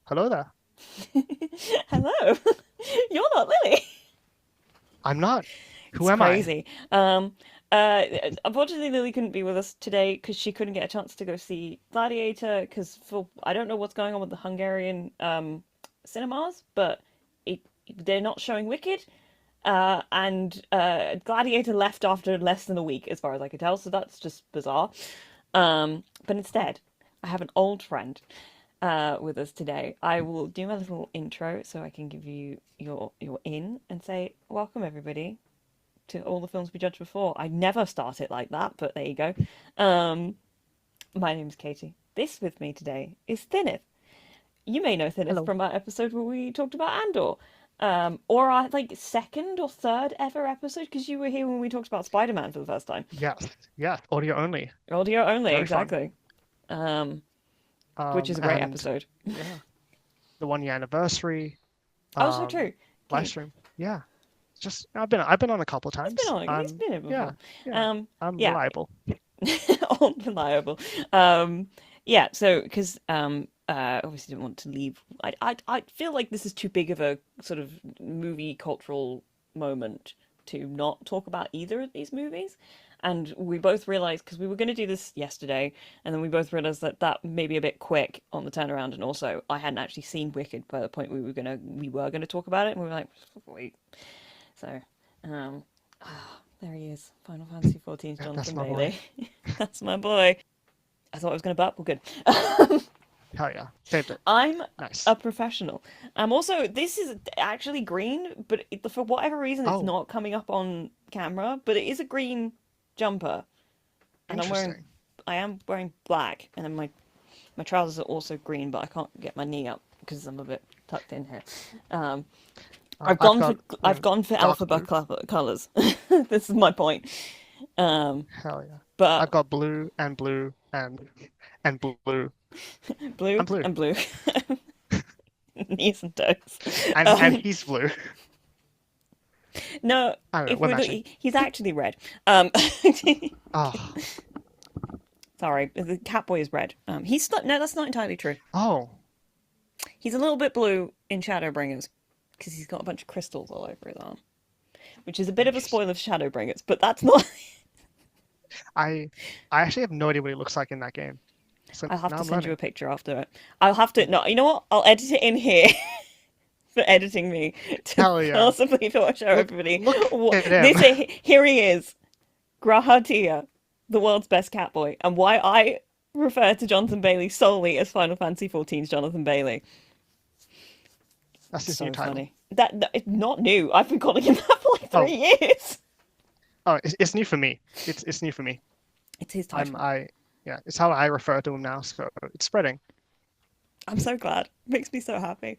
Hello there. Hello. You're not Lily. I'm not. Who It's am I? crazy. Unfortunately, Lily couldn't be with us today because she couldn't get a chance to go see Gladiator. Because for I don't know what's going on with the Hungarian cinemas, but it, they're not showing Wicked. And Gladiator left after less than a week, as far as I could tell. So that's just bizarre. But instead, I have an old friend with us today. I will do my little intro so I can give you your in and say welcome everybody to all the films we judged before. I never start it like that, but there you go. Um, my name's Katie. This with me today is Thineth. You may know Thineth Hello. from our episode where we talked about Andor. Or our like second or third ever episode because you were here when we talked about Spider-Man for the first time. Yes. Yes. Audio only. Audio only, Very fun. exactly. Um, which is a great And episode. yeah, the 1 year anniversary Oh, so true. live Okay, stream. Yeah. Just I've been on a couple he's been times. on. He's been here Yeah. before. Yeah. Um, I'm yeah, reliable. undeniable. Yeah. So because obviously didn't want to leave. I feel like this is too big of a sort of movie cultural moment to not talk about either of these movies. And we both realized because we were going to do this yesterday, and then we both realized that that may be a bit quick on the turnaround. And also, I hadn't actually seen Wicked by the point we were gonna talk about it, and we were like, wait. So, um, there he is, Final Fantasy XIV's Yeah, that's Jonathan my boy. Bailey. That's my boy. I thought I was going to butt. Well, good. Hell yeah. Saved it. I'm Nice. a professional. Also, this is actually green, but for whatever reason, it's Oh, not coming up on camera. But it is a green jumper, and interesting. I am wearing black, and then my trousers are also green, but I can't get my knee up because I'm a bit tucked in here. Um, I've I've gone for got, I've gone for dark alphabet blue. colors. This is my point. Um, Hell yeah. I've but got blue and blue and blue. blue I'm blue. and blue, knees and toes. And Um, he's blue. no, I don't know. if We're we matching. look, he's actually red. Um, Oh. sorry, the Catboy is red. He's not. No, that's not entirely true. Oh. He's a little bit blue in Shadowbringers because he's got a bunch of crystals all over his arm, which is a bit of a Interesting. spoiler for Shadowbringers. But that's not. I I actually have no idea what he looks like in that game. So I'll have now to I'm send you learning. a picture after it. I'll have to. No, you know what? I'll edit it in here for editing me to Hell yeah. possibly show Look everybody. look at him. This here he is, Grahatia, the world's best Catboy, and why I refer to Jonathan Bailey solely as Final Fantasy XIV's Jonathan Bailey. That's his new So title. funny. That it's not new. I've been calling him that for like Oh, 3 years. oh, it's new for me. It's new for me. It's his I'm title. I yeah, it's how I refer to him now, so it's spreading. I'm so glad. Makes me so happy.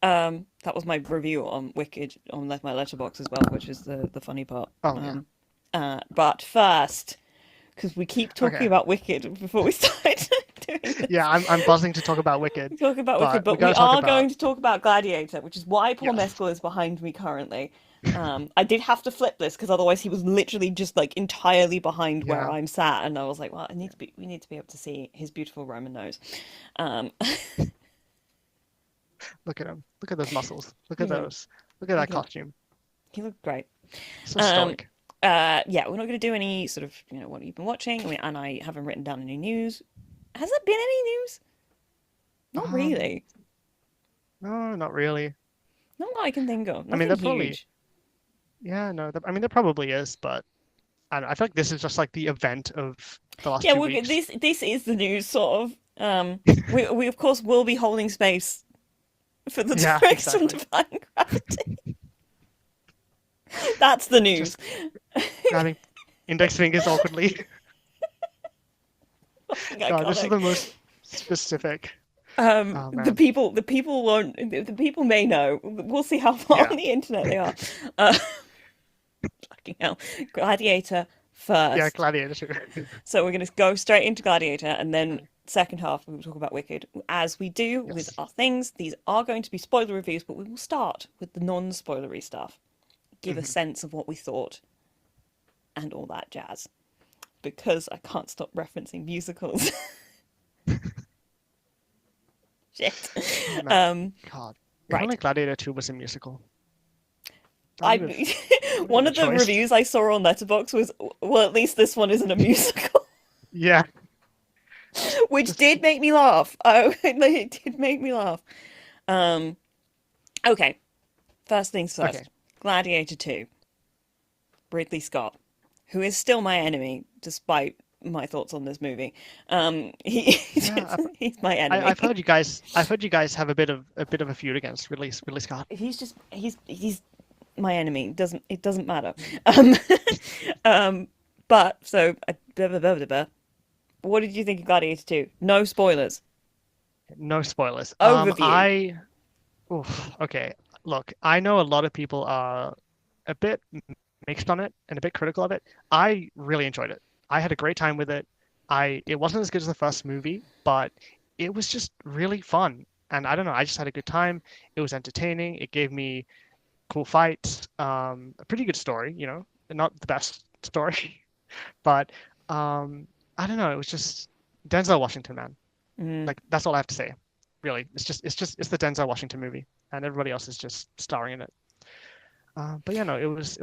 That was my review on Wicked on my letterbox as well, which is the funny part. Oh yeah. Um, but first, because we keep talking Okay. about Wicked before we start doing Yeah, this, I'm buzzing to talk about Wicked, talk about Wicked, but we but we gotta talk are about going to talk about Gladiator, which is why Paul yes. Mescal is behind me currently. I did have to flip this because otherwise he was literally just like entirely behind where Yeah. I'm sat, and I was like, well, we need to be able to see his beautiful Roman nose. Um, Look at him. Look at those muscles. Look at look at him. those. Look at that Look at him. costume. He looked great. So Um, stoic. yeah, we're not going to do any sort of what you've been watching. And I haven't written down any news. Has there been any news? Not Um, really. no, not really. Not that I can think of. I mean, Nothing there probably huge. yeah, no, I mean there probably is, but I don't know, I feel like this is just like the event of the last Yeah, two we're weeks. this is the news sort of. We of course will be holding space for the Yeah, tricks from exactly. Defying Gravity. That's the news. Just grabbing index fingers awkwardly. God, this is Iconic. the most specific. Oh The man. people won't. The people may know. We'll see how far Yeah. on the internet they are. Uh, fucking hell, Gladiator Yeah, first. Gladiator. So we're going to go straight into Gladiator, and then second half we will talk about Wicked. As we do with Yes. our things, these are going to be spoiler reviews, but we will start with the non-spoilery stuff. Give a Mhm. sense of what we thought and all that jazz. Because I can't stop referencing musicals. Shit. Oh man, Um, God. If only right. Gladiator 2 was a musical. That would have I that would have been one the of the choice. reviews I saw on Letterboxd was, well, at least this one isn't a musical, Yeah, which just did make me laugh. Oh, it did make me laugh. Um, okay. First things okay. first. Gladiator 2. Ridley Scott, who is still my enemy despite my thoughts on this movie. He Yeah, he's my I've enemy. heard you guys. I've heard you guys have a bit of a feud against Ridley Scott. He's my enemy. It doesn't matter. Mm. Um, but so blah, blah, blah, blah, blah. What did you think of Gladiator 2? No spoilers. No spoilers. Overview. Oof, okay. Look, I know a lot of people are a bit mixed on it and a bit critical of it. I really enjoyed it. I had a great time with it. It wasn't as good as the first movie, but it was just really fun. And I don't know, I just had a good time. It was entertaining. It gave me cool fights, a pretty good story, not the best story, but I don't know, it was just Denzel Washington, man. Mm, Like that's all I have to say. Really, it's the Denzel Washington movie, and everybody else is just starring in it. But yeah, no, it was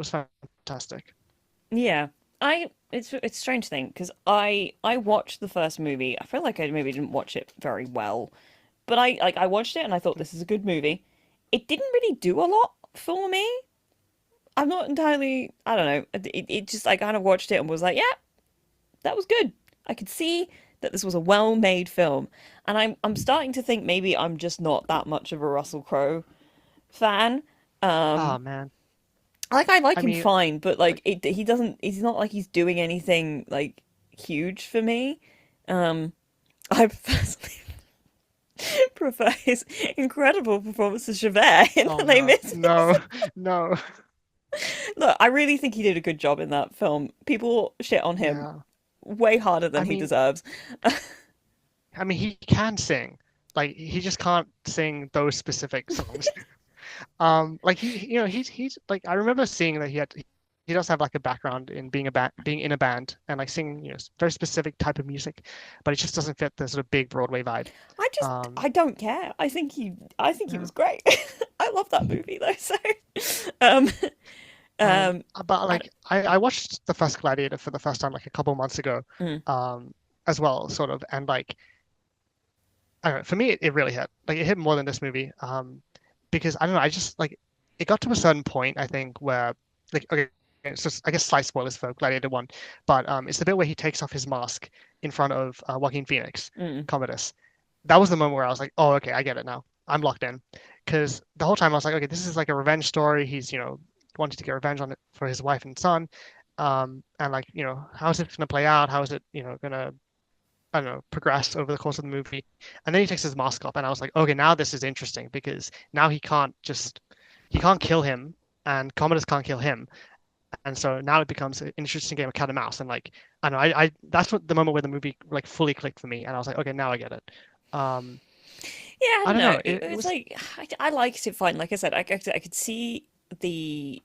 fantastic. yeah. It's a strange thing because I watched the first movie. I feel like I maybe didn't watch it very well, but I watched it and I thought this is a good movie. It didn't really do a lot for me. I'm not entirely. I don't know. It just I kind of watched it and was like, yeah, that was good. I could see that this was a well-made film, and I'm starting to think maybe I'm just not that much of a Russell Crowe fan. Oh Um, man, I like I him mean, fine, but like, like he doesn't. He's not like he's doing anything like huge for me. Um, I personally prefer his incredible performance as Javert in oh Les no, Mis. no, no, Look, I really think he did a good job in that film. People shit on him yeah. way harder than I he mean, deserves. I mean, he can sing. Like he just can't sing those specific songs. Like he's like I remember seeing that he does have like a background in being in a band and like singing very specific type of music, but it just doesn't fit the sort of big Broadway vibe. Um, I don't care. I think he yeah. was great. I love that movie though. So, um, um, But I, like I watched the first Gladiator for the first time like a couple months ago, mm, as well, sort of, and like I don't know, for me it really hit. Like it hit more than this movie. Because I don't know, I just like it got to a certain point I think where like okay, it's just I guess slight spoilers for Gladiator 1, but it's the bit where he takes off his mask in front of Joaquin Phoenix, mm, Commodus. That was the moment where I was like, oh okay, I get it now. I'm locked in. Because the whole time I was like, okay, this is like a revenge story. He's wanted to get revenge on it for his wife and son. And like, how is it gonna play out? How is it, gonna I don't know, progress over the course of the movie. And then he takes his mask off, and I was like, okay, now this is interesting because now he can't kill him, and Commodus can't kill him, and so now it becomes an interesting game of cat and mouse. And like, I don't know, I that's what the moment where the movie like fully clicked for me, and I was like, okay, now I get it. Um, yeah, I I don't don't know. know, It it was was like I liked it fine. Like I said, I could see the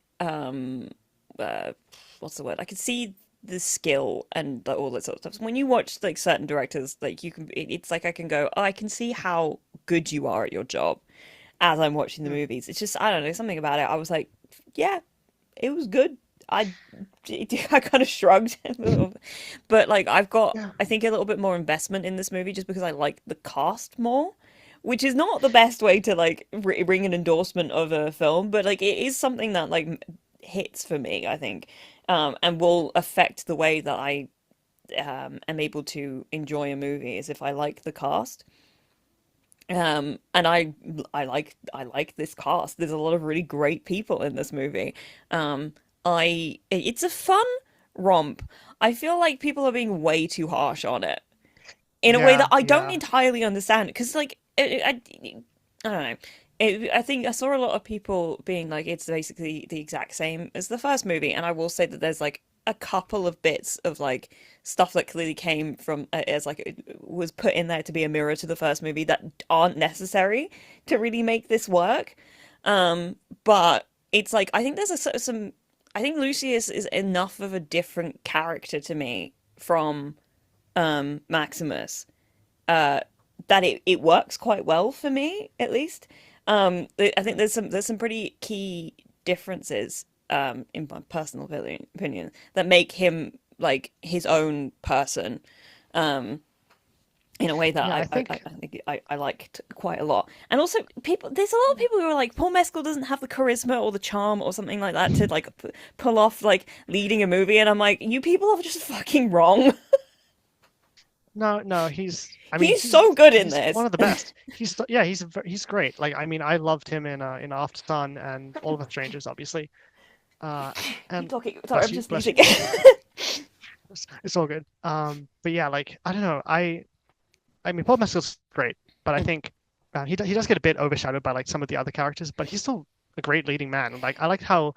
uh, what's the word? I could see the skill and all that sort of stuff. So when you watch like certain directors, like it's like I can go, oh, I can see how good you are at your job as I'm watching the mm, movies. It's just I don't know something about it. I was like, yeah, it was good. I I kind of shrugged a little bit. But like I've got yeah, I think a little bit more investment in this movie just because I like the cast more, which is not the best way to like bring an endorsement of a film, but like it is something that like hits for me, I think, and will affect the way that I am able to enjoy a movie is if I like the cast. And I like this cast. There's a lot of really great people in this movie. It's a fun romp. I feel like people are being way too harsh on it in a way that yeah, I don't yeah. entirely understand. Because like I don't know. I think I saw a lot of people being like it's basically the exact same as the first movie, and I will say that there's like a couple of bits of like stuff that clearly came from as like it was put in there to be a mirror to the first movie that aren't necessary to really make this work. But it's like I think there's some. I think Lucius is enough of a different character to me from Maximus that it works quite well for me, at least. I think there's some pretty key differences, in my personal opinion, that make him like his own person. Um, in a way that Yeah, I I think think I liked quite a lot. And also, there's a lot of people who are like, Paul Mescal doesn't have the charisma or the charm or something like that to like pull off like leading a movie, and I'm like, you people are just fucking wrong. no, he's. I mean, He's so good in he's one this. of the best. Yeah, he's great. Like, I mean, I loved him in After Sun and All of the Strangers, obviously. Uh, Keep and talking. Sorry, bless I'm you, just bless sneezing. you. It's all good. But yeah, like I don't know. I mean, Paul Mescal's great, but I think he does get a bit overshadowed by like some of the other characters, but he's still a great leading man. Like I like how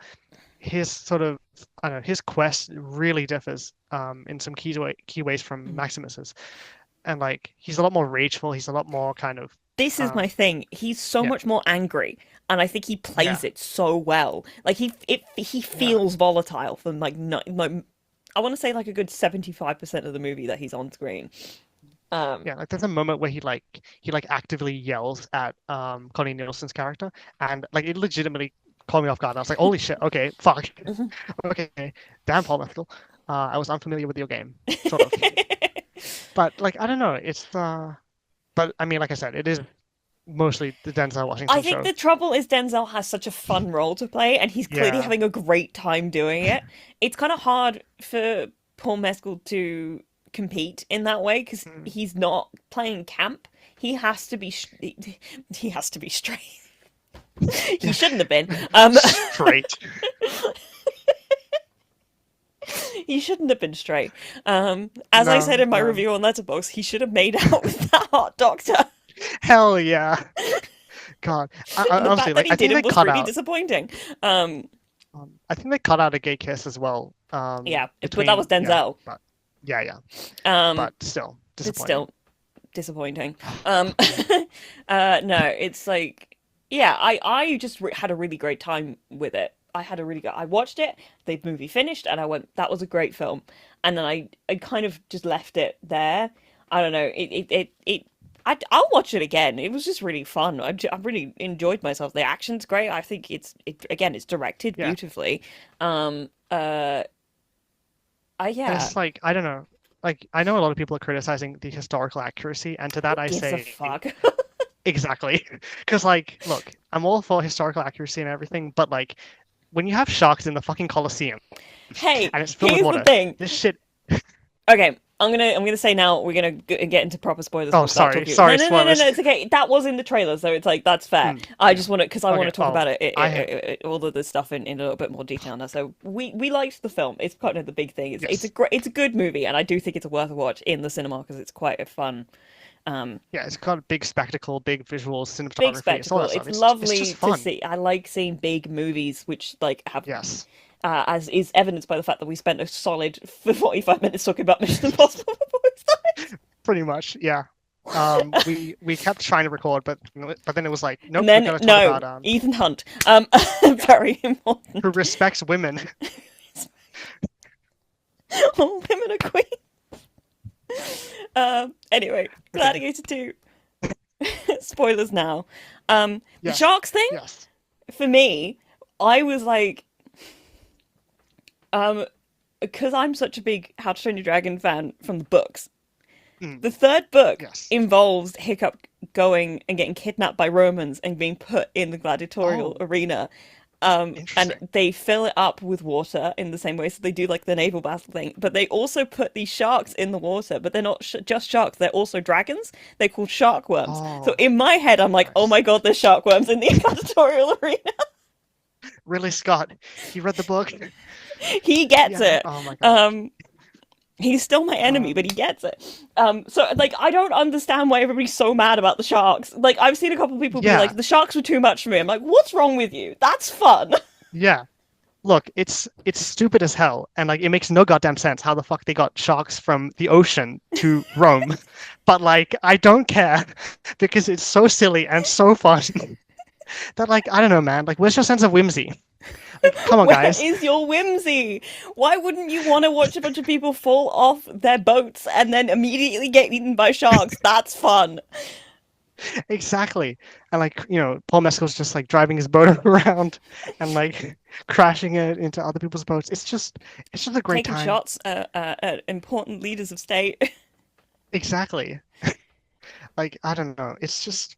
his sort of I don't know his quest really differs in some key ways from Maximus's, and like he's a lot more rageful. He's a lot more kind of This is my um thing. He's so yeah much more angry, and I think he plays yeah it so well. Like he yeah feels volatile from like no, like I want to say like a good 75% of the movie that he's on screen. Um, yeah. Like there's a moment where he actively yells at Connie Nielsen's character, and like it legitimately caught me off guard. I was like, holy shit, okay, fuck, okay, damn Paul Mescal. I was unfamiliar with your game, sort of. But like I don't know, but I mean, like I said, it is mostly the Denzel I Washington think show. the trouble is Denzel has such a fun role to play, and he's clearly Yeah. having a great time doing it. It's kind of hard for Paul Mescal to compete in that way because Mm. he's not playing camp. He has to be he has to be straight. He Yeah. shouldn't have been. Straight. He shouldn't have been straight. As I said No, in my no. review on Letterboxd, he should have made out with that hot doctor. Hell yeah. God. And the Honestly, fact that like he I think they didn't was cut really out. disappointing. Um, I think they cut out a gay kiss as well. yeah, but that was Between yeah, Denzel. but yeah, yeah. Um, But still but disappointing. still disappointing. Um, no, it's like, yeah, I just had a really great time with it. I had a really good. I watched it. The movie finished, and I went, "That was a great film." And then I kind of just left it there. I don't know. I'll watch it again. It was just really fun. I really enjoyed myself. The action's great. I think it's directed Yeah. beautifully. Um, uh, And yeah. it's like I don't know. Like I know a lot of people are criticizing the historical accuracy, and to Who that I gives a say fuck? exactly. Because like, look, I'm all for historical accuracy and everything, but like when you have sharks in the fucking Colosseum Hey, and it's filled with here's the water, thing. this shit. Okay, I'm gonna say now we're gonna get into proper spoilers and Oh, we'll start sorry, talking. No, sorry, no, no, no, spoilers. no. It's okay. That was in the trailer, so it's like that's fair. I Yeah. just want to because I want Okay. to talk Oh, about it, I all of this stuff in a little bit more detail now. So we liked the film. It's kind of the big thing. yes. It's a good movie, and I do think it's worth a watch in the cinema because it's quite a fun, um, Yeah, it's got a big spectacle, big visuals, big cinematography. It's all spectacle. that stuff. It's It's lovely just to fun. see. I like seeing big movies which like have Yes, as is evidenced by the fact that we spent a solid 45 minutes talking about Mission Impossible before we started. pretty much. Yeah. We kept trying to record, but then it was like, And nope, we then, gotta talk no, about Ethan Hunt. Very who important. respects women. All women are queens. Anyway, Okay. Gladiator 2. Spoilers now. The Yes. sharks thing, Yes. for me, I was like, because I'm such a big How to Train Your Dragon fan from the books. Mm, The third book yes. involves Hiccup going and getting kidnapped by Romans and being put in the gladiatorial Oh, arena. And interesting. they fill it up with water in the same way, so they do like the naval battle thing. But they also put these sharks in the water, but they're not just sharks; they're also dragons. They're called shark worms. So Oh, in my head, I'm like, "Oh nice. my god, there's shark worms in the gladiatorial arena." Really, Scott? He read the book? He gets Yeah. it. Oh my God. Um, He's still my enemy, but Um, he gets it. So like I don't understand why everybody's so mad about the sharks. Like I've seen a couple of people be yeah. like, the sharks were too much for me. I'm like, what's wrong with you? That's fun. Yeah. Look, it's stupid as hell, and like it makes no goddamn sense how the fuck they got sharks from the ocean to Rome. But like I don't care because it's so silly and so fun that like I don't know, man. Like where's your sense of whimsy? Like, come on, Where guys. is your whimsy? Why wouldn't you want to watch a bunch of people fall off their boats and then immediately get eaten by sharks? That's fun. Exactly. And like, Paul Mescal's just like driving his boat around and like crashing it into other people's boats. It's just a great Taking time. shots at important leaders of state. Exactly. Like, I don't know. It's just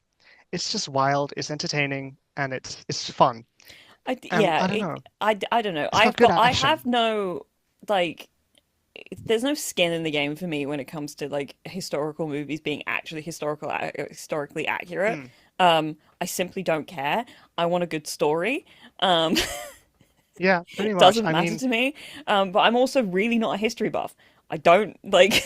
wild, it's entertaining, and it's fun. And Yeah, I don't know. I don't know. It's got good I have action. no like there's no skin in the game for me when it comes to like historical movies being actually historically accurate. Mm. I simply don't care. I want a good story. Um, Yeah, pretty much. doesn't I matter mean, to me. But I'm also really not a history buff. I don't like.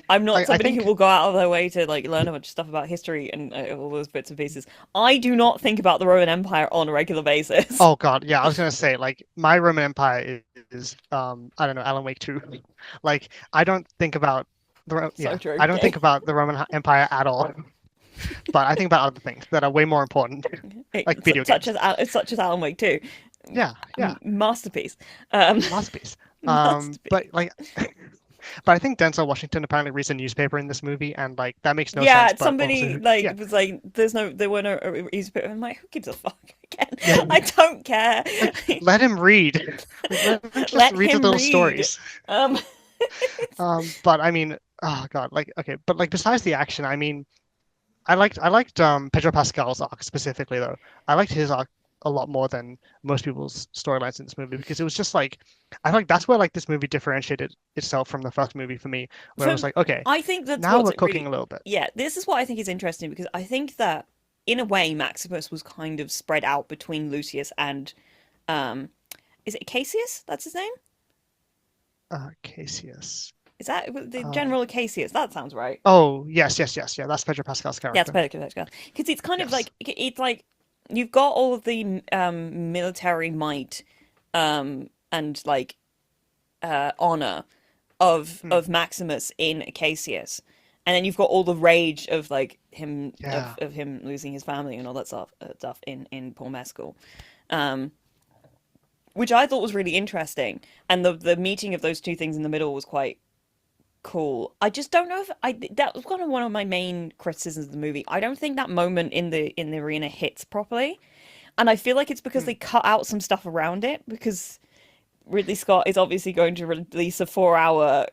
I'm not I somebody who think will go out of their way to like learn a bunch of stuff about history and all those bits and pieces. I do not think about the Roman Empire on a regular basis. oh God, yeah, I was gonna say like my Roman Empire is I don't know, Alan Wake 2. Like I don't think about So true. I don't think about the Roman Empire at all. But I think about other things that are way more important, like video Such games. as such as Alan Wake 2. Yeah, yeah, Masterpiece. Um, masterpiece. masterpiece. But like, but I think Denzel Washington apparently reads a newspaper in this movie, and like that makes no sense. Yeah, But somebody also, like yeah, was like, there were no I'm like, who gives a fuck? Again, yeah, I don't care. like let him read, like let him just Let read the him little read. stories. Um, But I mean, oh God, like okay, but like besides the action, I mean, I liked Pedro Pascal's arc specifically though. I liked his arc a lot more than most people's storylines in this movie because it was just like I feel like that's where like this movie differentiated itself from the first movie for me, where it for was like, okay, I think that's now what's we're cooking really, a little bit. yeah, this is what I think is interesting because I think that in a way Maximus was kind of spread out between Lucius and um is it Cassius? That's his name? Cassius. Is that the Um, General Cassius? That sounds right. oh yes, yes, yes, yeah, that's Pedro Pascal's Yeah, it's character. better because it's kind of Yes. like it's like you've got all of the military might and like honor Hmm. of Maximus in Cassius, and then you've got all the rage of like him Yeah. of him losing his family and all that stuff in Paul Mescal, um, which I thought was really interesting, and the meeting of those two things in the middle was quite cool. I just don't know if I that was kind of one of my main criticisms of the movie. I don't think that moment in the arena hits properly, and I feel like it's because Hmm. they cut out some stuff around it because Ridley Scott is obviously going to release a 4 hour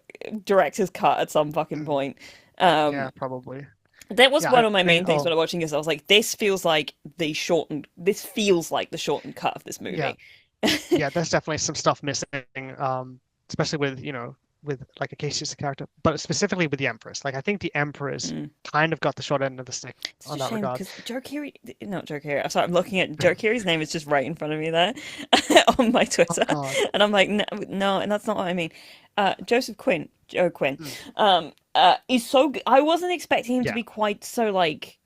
director's cut at some fucking Hmm. point. Um, Yeah, probably. that was Yeah, one of my I mean, main things when oh, I was watching this. I was like, this feels like this feels like the shortened cut of this yeah, movie. yeah. There's definitely some stuff missing, especially with with like a Cassius character, but specifically with the Empress. Like I think the Empress Mm. kind of got the short end of the stick It's on just a that shame regard. because Joe Keery, not Joe Keery. I'm sorry, I'm looking at Joe Keery's name is just right in front of me there on my Oh Twitter, God. and I'm like, no, no, and that's not what I mean. Joe Quinn, Mm. is so. I wasn't expecting him to Yeah. be quite so like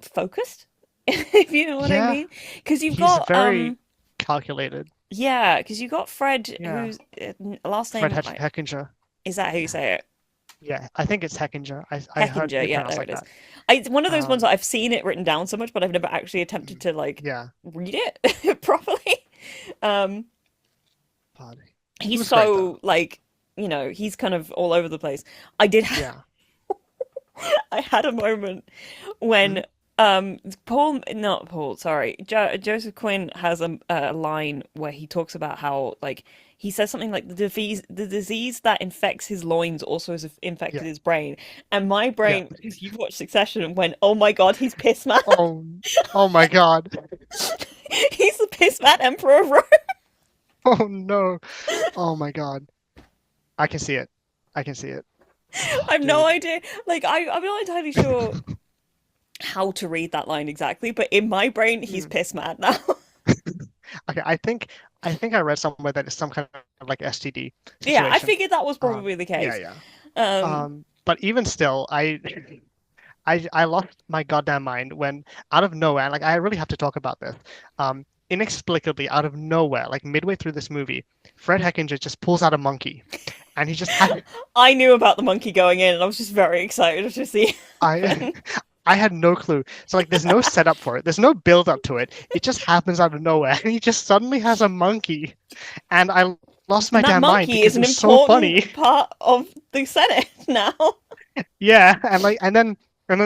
focused, if you know what I Yeah. mean. Because you've He's got very calculated. yeah, because you've got Fred, Yeah. whose last Fred name Heckinger. is that how you say it? Yeah, I think it's Heckinger. I heard Heckinger, it yeah, pronounced there like it is. that. It's one of those ones that Um, I've seen it written down so much, but I've never actually attempted to like yeah. read it properly. Um, God. He he's was great though. so like, he's kind of all over the place. I did Yeah. I had a moment Mhm. when not Paul, sorry, Joseph Quinn has a line where he talks about how like he says something like the disease that infects his loins also has infected Yeah. his brain, and my Yeah. brain, because you've watched Succession, and went, oh my god, he's piss mad. Oh. Oh my God. He's the piss mad emperor of Rome. Oh no. Oh my God. I can see it. I can see it. Oh, I have no dude. idea. Like I'm not entirely sure how to read that line exactly, but in my brain, he's Mm. piss mad now. Okay, I think I read somewhere that it's some kind of like STD Yeah, I situation. figured that was probably the Yeah, case. yeah. Um, But even still, I lost my goddamn mind when out of nowhere, like I really have to talk about this. Inexplicably out of nowhere, like midway through this movie, Fred Heckinger just pulls out a monkey, and he just had I knew about the monkey going in, and I was just very excited to see it I happen. I had no clue. So like, there's no setup for it. There's no build up to it. It just happens out of nowhere, and he just suddenly has a monkey, and I lost my And that damn mind monkey is because it an was so funny. important part of the Senate now. Yeah, and like, and then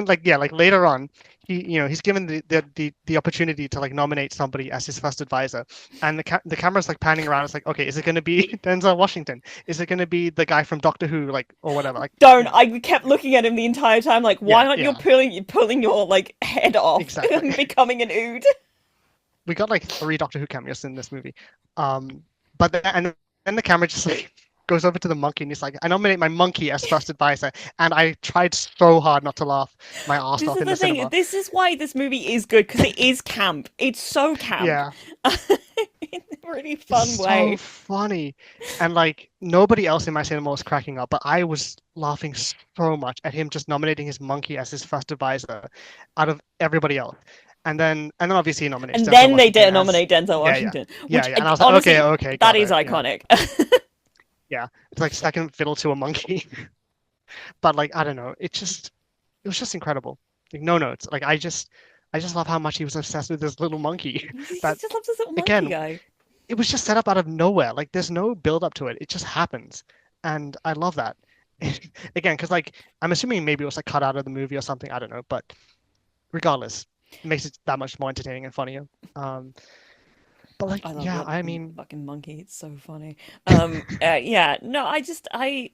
like, yeah, like later on, he's given the opportunity to like nominate somebody as his first advisor, and the camera's like panning around. It's like, okay, is it going to be Denzel Washington? Is it going to be the guy from Doctor Who, like, or whatever? Like, Don't. I kept looking at him the entire time, like, why yeah, aren't you yeah, pulling your like head off exactly. and becoming an ood? We got like three Doctor Who cameos in this movie. But then the camera just like goes over to the monkey and he's like, I nominate my monkey as first advisor. And I tried so hard not to laugh my ass This off is in the the thing. cinema. This is why this movie is good because it is camp. It's so camp Yeah, in a really it's fun so way. funny. And like nobody else in my cinema was cracking up, but I was laughing so much at him just nominating his monkey as his first advisor out of everybody else. And then obviously he nominates And Denzel then they Washington did as nominate Denzel yeah, yeah. Washington, Yeah, which yeah. And I was like, okay, honestly, okay, that got is it. Yeah. iconic. Yeah. It's like second fiddle to a monkey. But like I don't know, it was just incredible. Like no notes. Like I just love how much he was obsessed with this little monkey. He That just loves this little monkey again, guy. it was just set up out of nowhere. Like there's no build up to it. It just happens. And I love that. Again, because like I'm assuming maybe it was like cut out of the movie or something. I don't know. But regardless, it makes it that much more entertaining and funnier. Um, but like I love yeah, that I mean fucking monkey. It's so funny. Yeah. No, I.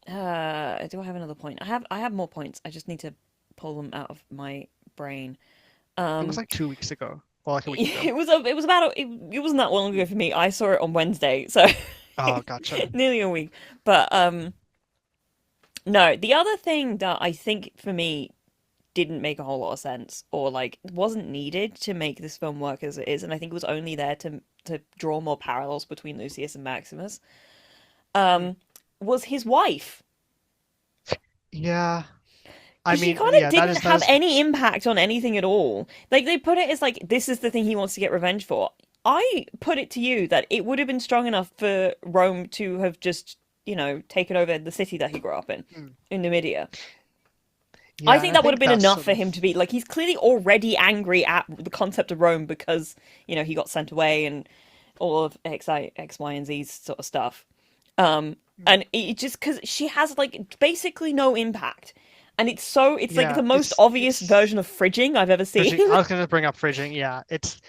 Do I have another point? I have more points. I just need to pull them out of my brain. it was Um, like 2 weeks ago or like a week ago. it was about it wasn't that long ago for me. I saw it on Wednesday, so Oh, gotcha. nearly a week. But no, the other thing that I think for me didn't make a whole lot of sense or like wasn't needed to make this film work as it is, and I think it was only there to draw more parallels between Lucius and Maximus, Mm. was his wife. Yeah. I Because she mean, kind of yeah, that didn't is that have is any impact on anything at all. Like they put it as like this is the thing he wants to get revenge for. I put it to you that it would have been strong enough for Rome to have just, taken over the city that he grew up mm. in Numidia. I Yeah, and think I that would have think been that's enough sort for of him to be like he's clearly already angry at the concept of Rome because, he got sent away and all of X, Y, and Z sort of stuff. mm, And it just because she has like basically no impact. And it's like yeah, the most obvious it's version of fridging I've ever seen. fridging. I was gonna bring up fridging. Yeah, it's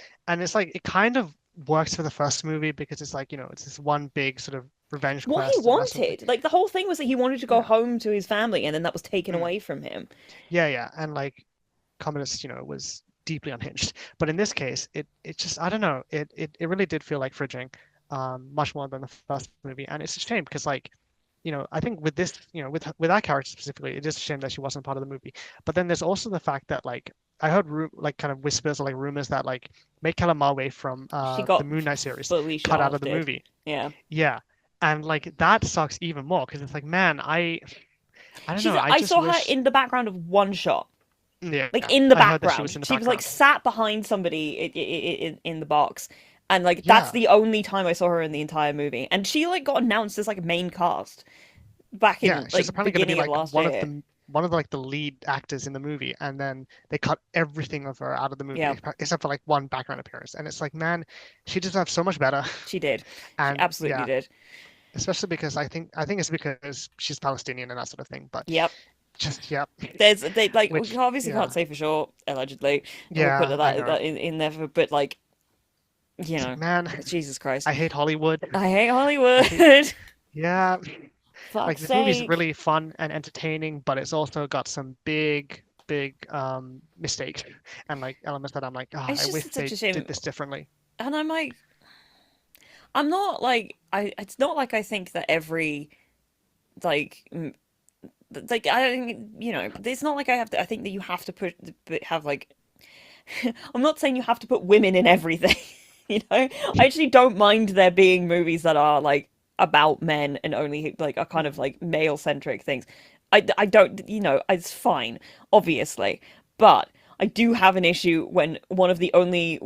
like it kind of works for the first movie because it's like it's this one big sort of revenge What he quest and that sort of thing. wanted, like the whole thing was that he wanted to go Yeah, home to his family, and then that was taken mm, away from him. yeah, yeah, and like communist, was deeply unhinged. But in this case, it just I don't know. It really did feel like fridging, much more than the first movie, and it's a shame because like I think with this, with that character specifically, it is a shame that she wasn't part of the movie. But then there's also the fact that like I heard like kind of whispers or like rumors that like May Calamawe from She the got Moon Knight series fully cut out of the shafted. movie. Yeah, Yeah, and like that sucks even more because it's like man, I don't know. I I just saw her wish. in the background of one shot, Yeah, like in the I heard that she was background. in the She was like background. sat behind somebody in the box, and like that's Yeah, the only time I saw her in the entire movie. And she like got announced as like main cast back yeah. in She's like apparently going to be beginning of like last year. one of the, like the lead actors in the movie, and then they cut everything of her out of the movie Yeah, except for like one background appearance. And it's like, man, she deserves so much better. she did. She And absolutely yeah, did. especially because I think it's because she's Palestinian and that sort of thing. But Yep. just yeah, They like we which obviously yeah, can't say for sure, allegedly, and we'll put yeah, I know. that in there, but like It's like, man, Jesus Christ, I hate Hollywood. I hate I hate Hollywood. yeah. Like Fuck's this movie's sake. really fun and entertaining, but it's also got some big mistakes and like elements that I'm like, oh, It's I just wish it's such they a did shame, this differently. and I'm like, I'm not like I. It's not like I think that every like like I don't think It's not like I have to. I think that you have to have like. I'm not saying you have to put women in everything. I actually don't mind there being movies that are like about men and only like are kind of Mm. like male centric things. I don't it's fine, obviously, but I do have an issue when one of the only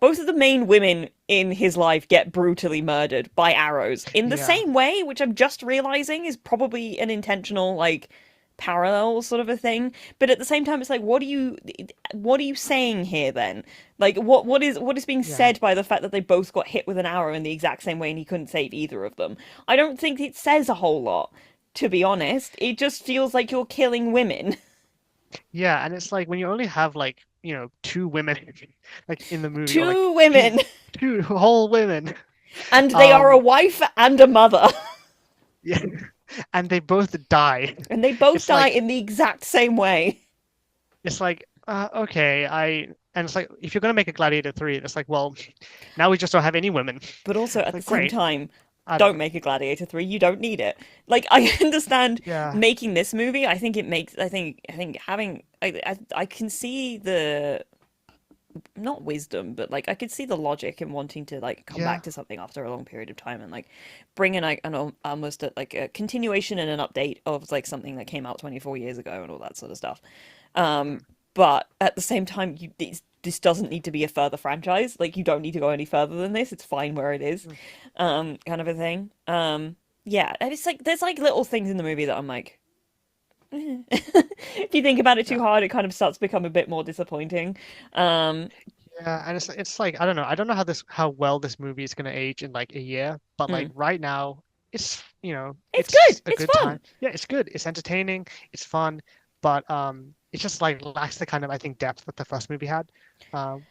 both of the main women in his life get brutally murdered by arrows in the Yeah, same way, which I'm just realizing is probably an intentional like parallel sort of a thing. But at the same time, it's like, what are you saying here then? Like, what is being Yeah. said by the fact that they both got hit with an arrow in the exact same way and he couldn't save either of them? I don't think it says a whole lot, to be honest. It just feels like you're killing women. Yeah, and it's like when you only have like, two women like in the movie or like Two women, two whole women. and they are a Um wife and a mother, yeah. And they both die. and they both It's die like in the exact same way. okay, and it's like if you're gonna make a Gladiator 3, it's like, well, now we just don't have any women. But also It's at the like same great. time, I don't don't know. make a Gladiator 3. You don't need it. Like, I understand Yeah. making this movie. I think it makes, I think having, I can see the, not wisdom, but like, I could see the logic in wanting to like come Yeah. back to something after a long period of time and like bring in like almost like a continuation and an update of like something that came out 24 years ago and all that sort of stuff. Um, Mm, but at the same time, this doesn't need to be a further franchise. Like, you don't need to go any further than this. It's fine where it is, mm. kind of a thing. Yeah, and it's like there's like little things in the movie that I'm like, if you think about it too Yeah. hard, it kind of starts to become a bit more disappointing. Um, Yeah, and it's like I don't know. I don't know how well this movie is gonna age in like a year, but like mm. right now it's It's it's good. a It's good time. fun. Yeah, it's good. It's entertaining. It's fun, but it just like lacks the kind of I think depth that the first movie had,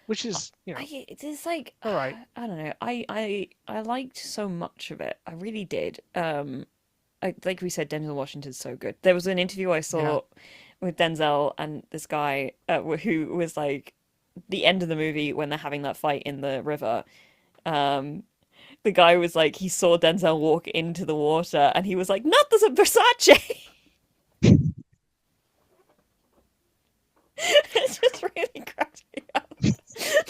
which is It's like all right. I don't know. I liked so much of it. I really did. Like we said, Denzel Washington's so good. There was an interview I Yeah. saw with Denzel and this guy who was like the end of the movie when they're having that fight in the river. Um, the guy was like he saw Denzel walk into the water and he was like, "Not the Versace." It just really cracks me up.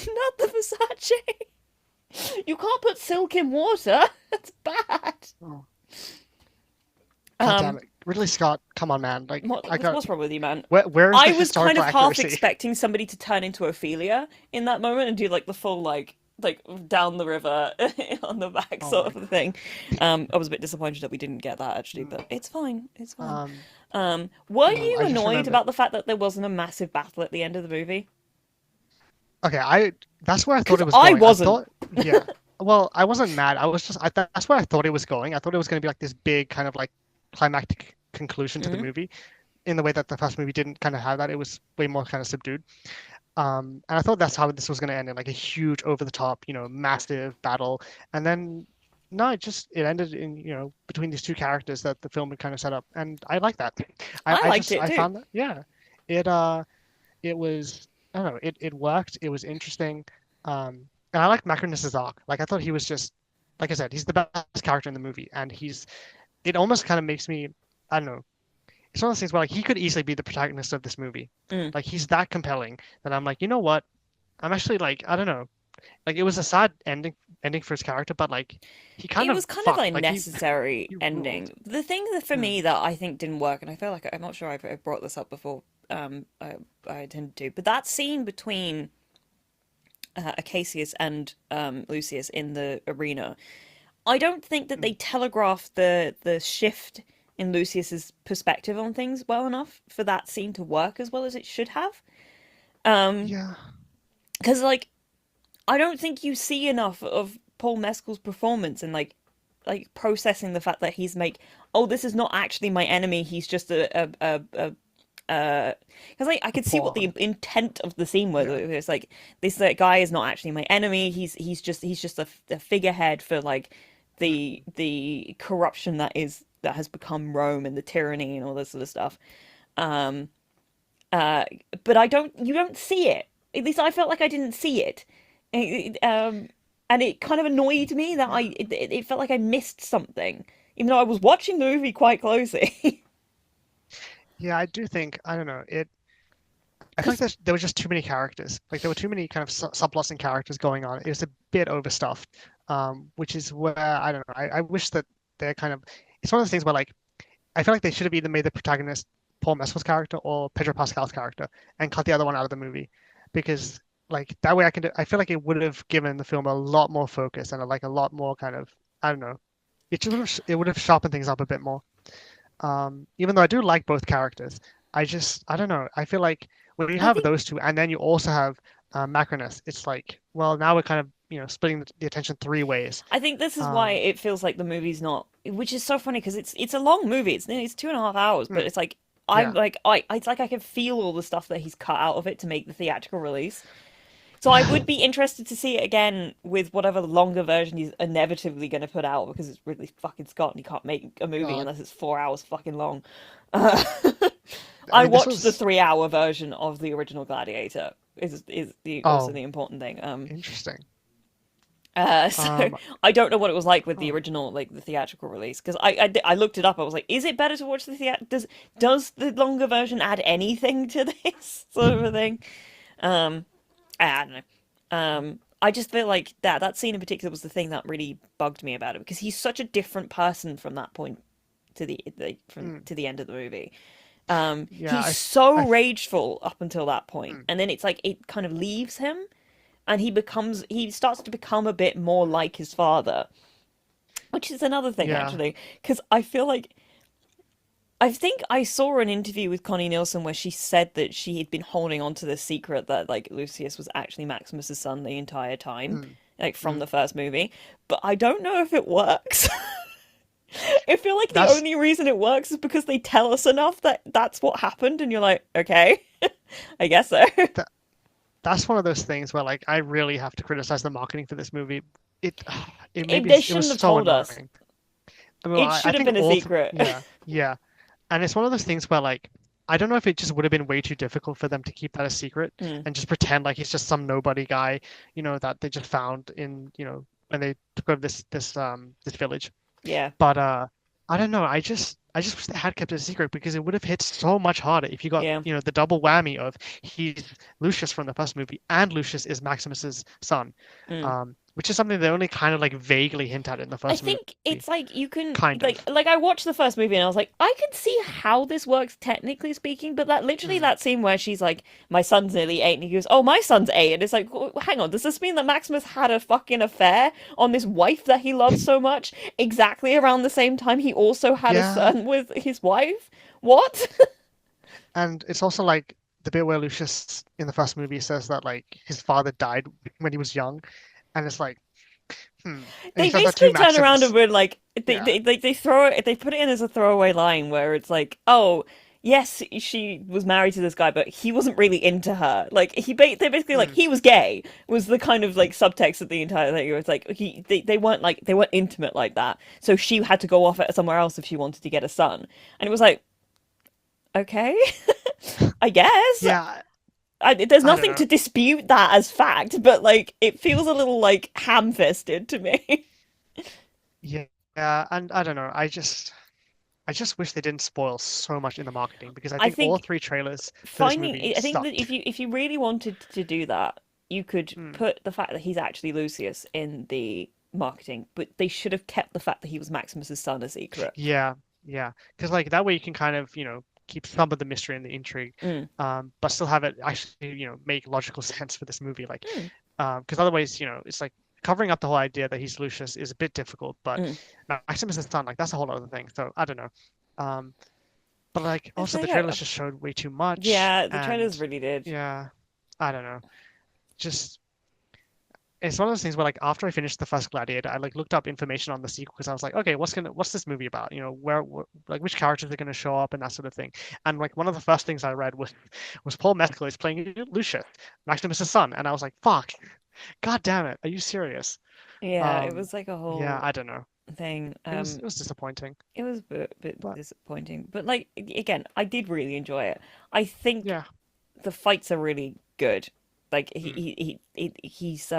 Not the Versace. You can't put silk in water. That's bad. Oh, God damn Um, it. Ridley Scott, come on, man. Like I got what's wrong with you, man? where is I the was kind historical of half accuracy? expecting somebody to turn into Ophelia in that moment and do like the full like down the river on the back Oh sort my of God. thing. I was a bit disappointed that we didn't get that actually, Mm. but it's fine. It's fine. Um, Were you I just annoyed remembered. about the fact that there wasn't a massive battle at the end of the movie? Okay, that's where I thought Because it was I going. I wasn't. thought, yeah. Well, I wasn't mad. I was just that's where I thought it was going. I thought it was going to be like this big kind of like climactic conclusion to the Mm. movie in the way that the first movie didn't kind of have that. It was way more kind of subdued. And I thought that's how this was going to end in like a huge over the top, massive battle. And then no, it ended in, between these two characters that the film had kind of set up. And I like that. I liked it I too. found that, yeah. It it was I don't know, it worked. It was interesting. And I like Macronus's arc. Like I thought he was just like I said, he's the best character in the movie, and it almost kind of makes me I don't know. It's one of those things where like he could easily be the protagonist of this movie. Mm. Like he's that compelling that I'm like, you know what? I'm actually like I don't know. Like it was a sad ending for his character, but like he kind It of was kind of fucked. a Like necessary he ruled. ending. The thing that for Mm, me that I think didn't work, and I feel like I'm not sure I've brought this up before. I intended to, but that scene between Acacius and Lucius in the arena, I don't think that they mm, telegraphed the shift in Lucius's perspective on things well enough for that scene to work as well as it should have. Um, yeah. because like I don't think you see enough of Paul Mescal's performance and like processing the fact that he's like, oh, this is not actually my enemy. He's just a because like I A could see what the pawn. intent of the scene was. Yeah. It's like this guy is not actually my enemy. He's just a figurehead for like the corruption that has become Rome and the tyranny and all this sort of stuff. Um, uh, but you don't see it. At least I felt like I didn't see it. And it kind of annoyed me that Yeah. it felt like I missed something, even though I was watching the movie quite closely. Yeah, I do think I don't know. I feel like Because there were just too many characters. Like there were too many kind of subplots and characters going on. It was a bit overstuffed, which is where I don't know. I wish that they're kind of. It's one of those things where like I feel like they should have either made the protagonist Paul Mescal's character or Pedro Pascal's character and cut the other one out of the movie, because like that way I feel like it would have given the film a lot more focus and like a lot more kind of I don't know. It would have sharpened things up a bit more. Even though I do like both characters, I don't know. I feel like when you I have think those two, and then you also have Macronus, it's like, well, now we're kind of splitting the attention three ways. I think this is why Um, it feels like the movie's not, which is so funny because it's a long movie. It's 2.5 hours, but mm, it's like I'm yeah, like I it's like I can feel all the stuff that he's cut out of it to make the theatrical release. So I would be interested to see it again with whatever longer version he's inevitably going to put out because it's Ridley fucking Scott and he can't make a movie God, unless it's 4 hours fucking long. Uh, I I mean, this watched the was 3 hour version of the original Gladiator. Is the also oh the important thing. interesting. So Um, I don't know what it was like with the oh, original, like the theatrical release, because I looked it up. I was like, is it better to watch the theat? Does the longer version add anything to this sort of a thing? Um, I don't know. I just feel like that scene in particular was the thing that really bugged me about it because he's such a different person from that point to mm, to the end of the movie. yeah, He's so I rageful up until that point, mm, and then it's like it kind of leaves him and he starts to become a bit more like his father, which is another thing yeah, actually, because I feel like I think I saw an interview with Connie Nielsen where she said that she had been holding on to the secret that like Lucius was actually Maximus's son the entire time, mm, like from mm. the first movie, but I don't know if it works. I feel like the That's only reason it works is because they tell us enough that that's what happened, and you're like, okay, I guess so. that that's one of those things where like I really have to criticize the marketing for this movie. It it maybe They it was shouldn't have so told us. annoying. I mean, It I should have think been a secret. yeah, yeah. And it's one of those things where like I don't know if it just would have been way too difficult for them to keep that a secret Mm, and just pretend like he's just some nobody guy, that they just found in, when they took over this village. yeah, But I don't know. I just wish they had kept it a secret because it would have hit so much harder if you got, yeah. the double whammy of he's Lucius from the first movie and Lucius is Maximus's son. Mm. Which is something they only kind of like vaguely hint at in the I first movie. think it's like you can Kind of. like I watched the first movie and I was like, I can see how this works technically speaking, but that literally Mm. that scene where she's like, my son's nearly 8, and he goes, oh, my son's 8, and it's like, hang on, does this mean that Maximus had a fucking affair on this wife that he loves so much exactly around the same time he also had a Yeah. son with his wife? What? And it's also like the bit where Lucius in the first movie says that like his father died when he was young, and it's like, and he They says that to basically turn around and Maximus. were like Yeah. they throw it, they put it in as a throwaway line where it's like, oh yes, she was married to this guy, but he wasn't really into her. Like they basically like Mm. he was gay was the kind of like subtext of the entire thing. It was like they weren't like they weren't intimate like that, so she had to go off somewhere else if she wanted to get a son, and it was like okay, I guess. Yeah. There's I don't nothing know. to dispute that as fact, but like it feels a little like ham-fisted to me. Yeah. And I don't know. I just wish they didn't spoil so much in the marketing because I I think all think three trailers for this finding movie I think that sucked. if you really wanted to do that, you could Mm. put the fact that he's actually Lucius in the marketing, but they should have kept the fact that he was Maximus's son a secret. Yeah. Yeah. Because like that way you can kind of, keep some of the mystery and the intrigue, Mm, but still have it actually, make logical sense for this movie. Like, mm, because otherwise, it's like covering up the whole idea that he's Lucius is a bit difficult, but mm. Maximus is son, like that's a whole other thing. So I don't know. Um, but like It's also the like trailers just showed way too much, yeah, the and trailers really did. yeah, I don't know. Just it's one of those things where like after I finished the first Gladiator, I like looked up information on the sequel because I was like, okay, what's this movie about? Like which characters are gonna show up and that sort of thing. And like one of the first things I read was Paul Mescal is playing Lucius, Maximus' son, and I was like, fuck, god damn it, are you serious? Yeah, it Um, was like a yeah, whole I don't know. thing. It was disappointing, It was bit but disappointing, but like again, I did really enjoy it. I think yeah, the fights are really good. Like mm, he's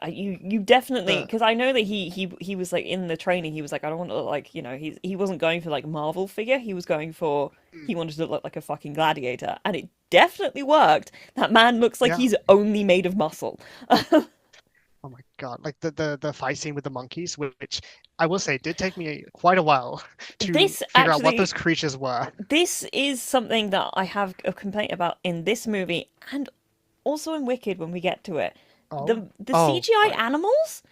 you definitely the because I know that he was like in the training he was like I don't want to look like he wasn't going for like Marvel figure, he was going for mm, he wanted to look like a fucking gladiator, and it definitely worked. That man looks like yeah. he's only made of muscle. Oh my God, like the fight scene with the monkeys, which I will say did take me quite a while to This figure out what those actually creatures were. this is something that I have a complaint about in this movie and also in Wicked when we get to it. Oh, The oh, CGI right. animals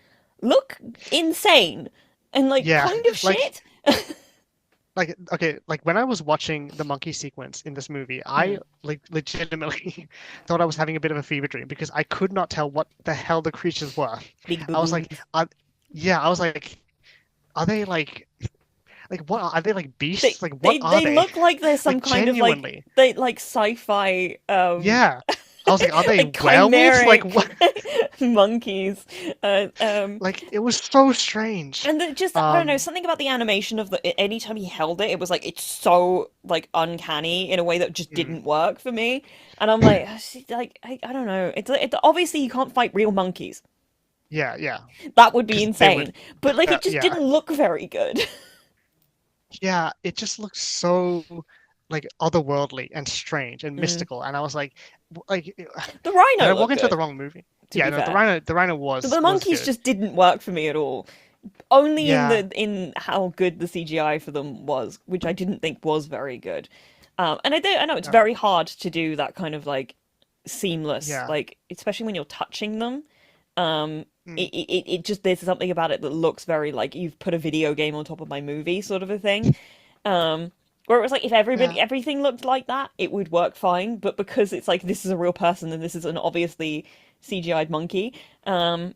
look insane and like Yeah, kind of like shit. like okay, like when I was watching the monkey sequence in this movie, I Mm. like legitimately thought I was having a bit of a fever dream because I could not tell what the hell the creatures were. Big I was like, baboons. yeah, I was like, are they like what are they like They beasts? Like what they are they they? look like they're some Like kind of like genuinely. they like sci-fi Yeah. I was like, are they like werewolves? Like chimeric what? monkeys. Uh, um, Like it was so strange. and just I don't know, Um, something about the animation of the anytime he held it, it was like it's so like uncanny in a way that just mm, didn't work for me. And I'm like, like I don't know. It's obviously you can't fight real monkeys. yeah, yeah, That would be because they would. insane. But like it just Yeah, didn't look very good. yeah. It just looked so like otherworldly and strange and Mm. mystical, and I was like, like, The did rhino I walk looked into good, the wrong movie? to Yeah, be no, fair. the rhino The was monkeys good. just didn't work for me at all. Only in Yeah, the in how good the CGI for them was, which I didn't think was very good. And I know it's uh, very hard to do that kind of like seamless, yeah, like especially when you're touching them. Um, mm, it just there's something about it that looks very like you've put a video game on top of my movie sort of a thing. Um, where it was like if yeah, everything looked like that, it would work fine. But because it's like this is a real person and this is an obviously CGI'd monkey, um,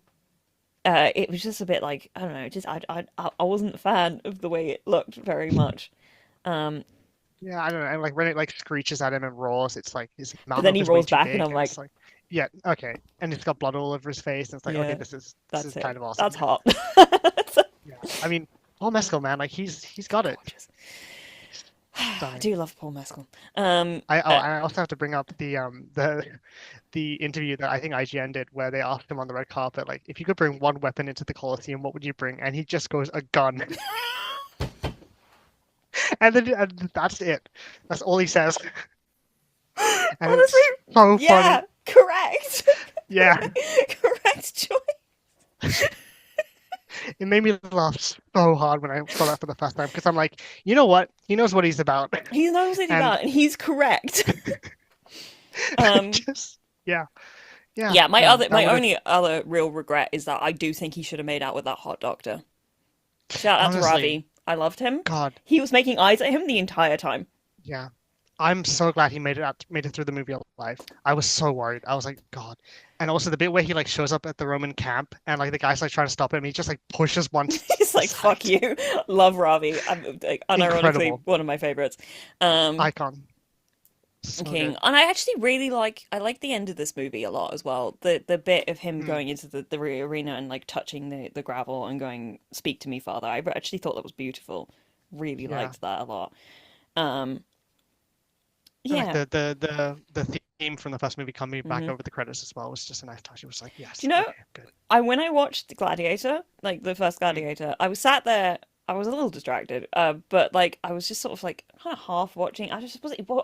it was just a bit like I don't know, just I wasn't a fan of the way it looked very much. Um, yeah. I don't know. And like when it like screeches at him and roars, it's like his but mouth then he opens way rolls too back, and big, I'm and like, it's like, yeah, okay. And it's got blood all over his face, and it's like, okay, yeah, this that's is it. kind of awesome. That's hot. Yeah, I mean, Paul Mescal, man, like he's got it. Gorgeous. He's I stunning. do love Paul Mescal. I also have to bring up the interview that I think IGN did where they asked him on the red carpet, like, if you could bring one weapon into the Colosseum, what would you bring? And he just goes, a gun. And that's it. That's all he says. And Honestly, it's so yeah, funny. correct. Yeah, Correct choice. it made me laugh so hard when I saw that for the first time because I'm like, you know what? He knows what he's about. He knows what he's And about, and he's correct. Um, just, yeah, yeah, yeah, no, that my would have, only other real regret is that I do think he should have made out with that hot doctor. Shout out to honestly, Ravi. I loved him. God, He was making eyes at him the entire time. yeah. I'm so glad he made it through the movie alive. I was so worried. I was like, God. And also the bit where he like shows up at the Roman camp and like the guy's like trying to stop him, he just like pushes one He's like, "Fuck aside. you." Love Ravi. I'm like, unironically Incredible. one of my favorites. Um, Icon. So King, good. and I actually really I like the end of this movie a lot as well. The bit of him Mm, going into the arena and like touching the gravel and going, "Speak to me, Father." I actually thought that was beautiful. Really yeah. liked that a lot. Um, And like yeah. the theme from the first movie coming back Hmm. over the credits as well was just a nice touch. It was like, Do yes, you know? okay, good. I when I watched Gladiator, like the first Mm, Gladiator, I was sat there. I was a little distracted, but like I was just sort of like kind of half watching. I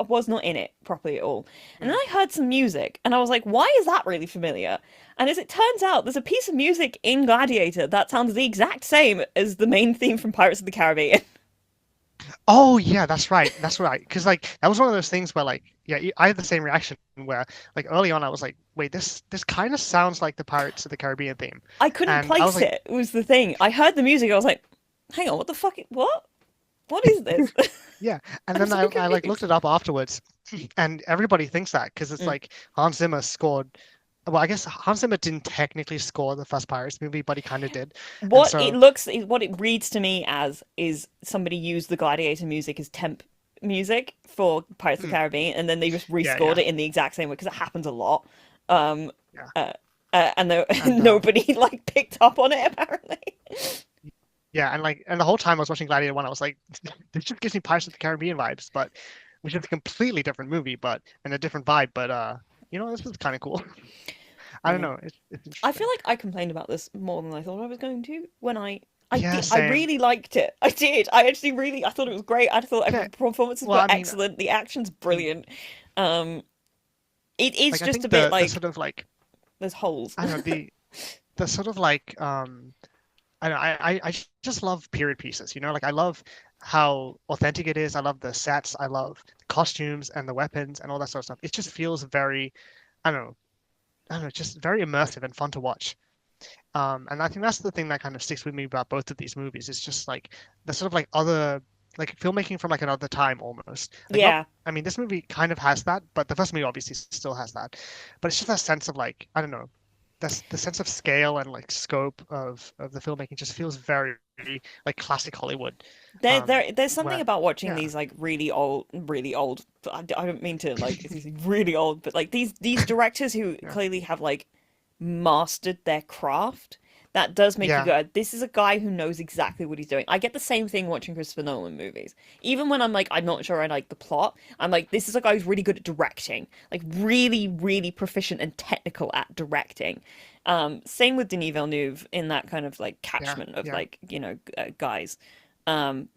was not in it properly at all. And then mm. I heard some music, and I was like, "Why is that really familiar?" And as it turns out, there's a piece of music in Gladiator that sounds the exact same as the main theme from Pirates of the Caribbean. Oh yeah, that's right. That's right. Because like that was one of those things where like yeah, I had the same reaction where like early on I was like, wait, this kind of sounds like the Pirates of the Caribbean theme, I couldn't and I was place like, it. Was the thing. I heard the music. I was like, "Hang on, what the fuck? What? What is this?" yeah. And I'm then so I like looked confused. it up afterwards, and everybody thinks that because it's Mm. like Hans Zimmer scored. Well, I guess Hans Zimmer didn't technically score the first Pirates movie, but he kind of did. And so What it reads to me as is somebody used the Gladiator music as temp music for Pirates of the mm, Caribbean, and then they just yeah, rescored yeah, it in the exact same way because it happens a lot. Um, yeah. uh, and And nobody like picked up on it apparently. yeah, and like and the whole time I was watching Gladiator 1, I was like, this just gives me Pirates of the Caribbean vibes, but which is a completely different movie, but and a different vibe. But this was kind of cool. I don't Yeah, know. It's I feel interesting. like I complained about this more than I thought I was going to when Yeah, I same. really liked it. I did. I actually really I thought it was great. I thought every Yeah. performances Well, were I mean, excellent. The action's mm, brilliant. Um, it is like I just a think bit the like sort of like there's holes. I don't know the sort of like I don't know, I just love period pieces. Like I love how authentic it is. I love the sets. I love the costumes and the weapons and all that sort of stuff. It just feels very I don't know I don't know just very immersive and fun to watch. And I think that's the thing that kind of sticks with me about both of these movies. It's just like the sort of like other. like filmmaking from like another time almost. Like not, Yeah. I mean, this movie kind of has that, but the first movie obviously still has that. But it's just that sense of like, I don't know, that's the sense of scale and like scope of the filmmaking just feels very like classic Hollywood. There's something Where about watching yeah, these like really old. I don't mean to like it's really old, but like these directors who yeah, clearly have like mastered their craft. That does make you yeah, go, this is a guy who knows exactly what he's doing. I get the same thing watching Christopher Nolan movies. Even when I'm like, I'm not sure I like the plot, I'm like, this is a guy who's really good at directing. Like, really proficient and technical at directing. Same with Denis Villeneuve in that kind of like yeah, catchment of yeah. like, guys.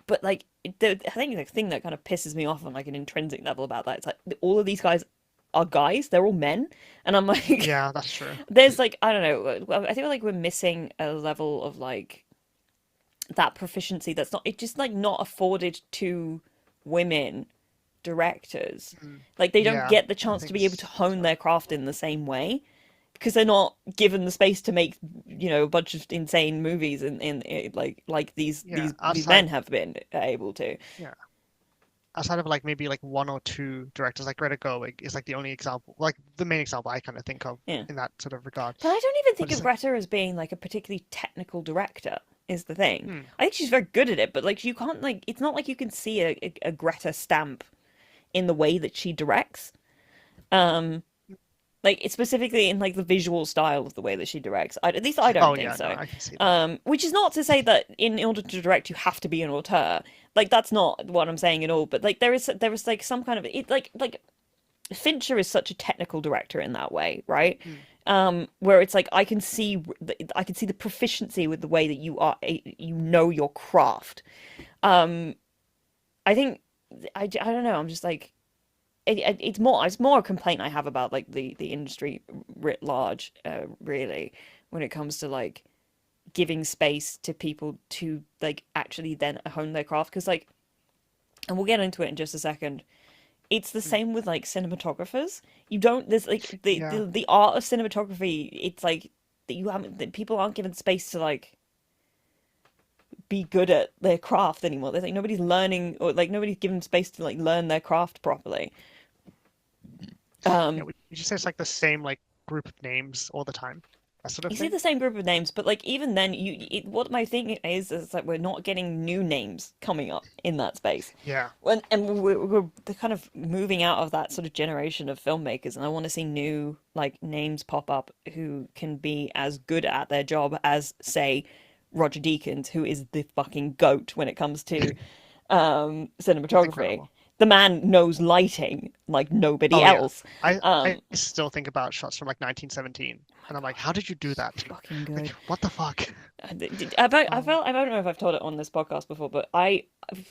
But like, I think the thing that kind of pisses me off on like an intrinsic level about that is like all of these guys are guys. They're all men, and I'm like, Yeah, that's true. there's like I don't know. I feel like we're missing a level of like that proficiency that's not. It's just like not afforded to women directors. Mm. Like they don't Yeah, get the I chance to think be able to hone so. their craft in the same way because they're not given the space to make a bunch of insane movies in like these Yeah, these outside, men have been able to. yeah, outside of like maybe like one or two directors, like Greta Gerwig is like the only example, like the main example I kind of think of Yeah. in that sort of regard. But I don't even But think it's of like, Greta as being like a particularly technical director, is the thing. hmm, I think she's very good at it, but like you can't like it's not like you can see a Greta stamp in the way that she directs. Um like it's specifically in like the visual style of the way that she directs. At least I don't oh think yeah, no, so. I can see that. Which is not to say that in order to direct you have to be an auteur. Like that's not what I'm saying at all. But like there is like some kind of it like Fincher is such a technical director in that way, right? Hmm. Where it's like I can see the proficiency with the way that you know your craft. Um, I think I don't know. I'm just like it's more a complaint I have about like the industry writ large, really, when it comes to like giving space to people to like actually then hone their craft because like and we'll get into it in just a second. It's the Hmm. same with like cinematographers. You don't there's like Yeah, the art of cinematography. It's like that you haven't that people aren't given space to like be good at their craft anymore. There's like nobody's learning or like nobody's given space to like learn their craft properly. yeah. Um, Would you say it's like the same like group of names all the time, that sort of you see thing? the same group of names, but like even then, what my thing is like we're not getting new names coming up in that space. Yeah, We're kind of moving out of that sort of generation of filmmakers, and I want to see new like names pop up who can be as good at their job as say Roger Deakins, who is the fucking goat when it comes to he's cinematography. incredible. The man knows lighting like nobody Oh yeah, else. I Um, still think about shots from like 1917, and I'm like, how did you do that? fucking Like, good. what the fuck? Um, I don't know if I've told it on this podcast before, but I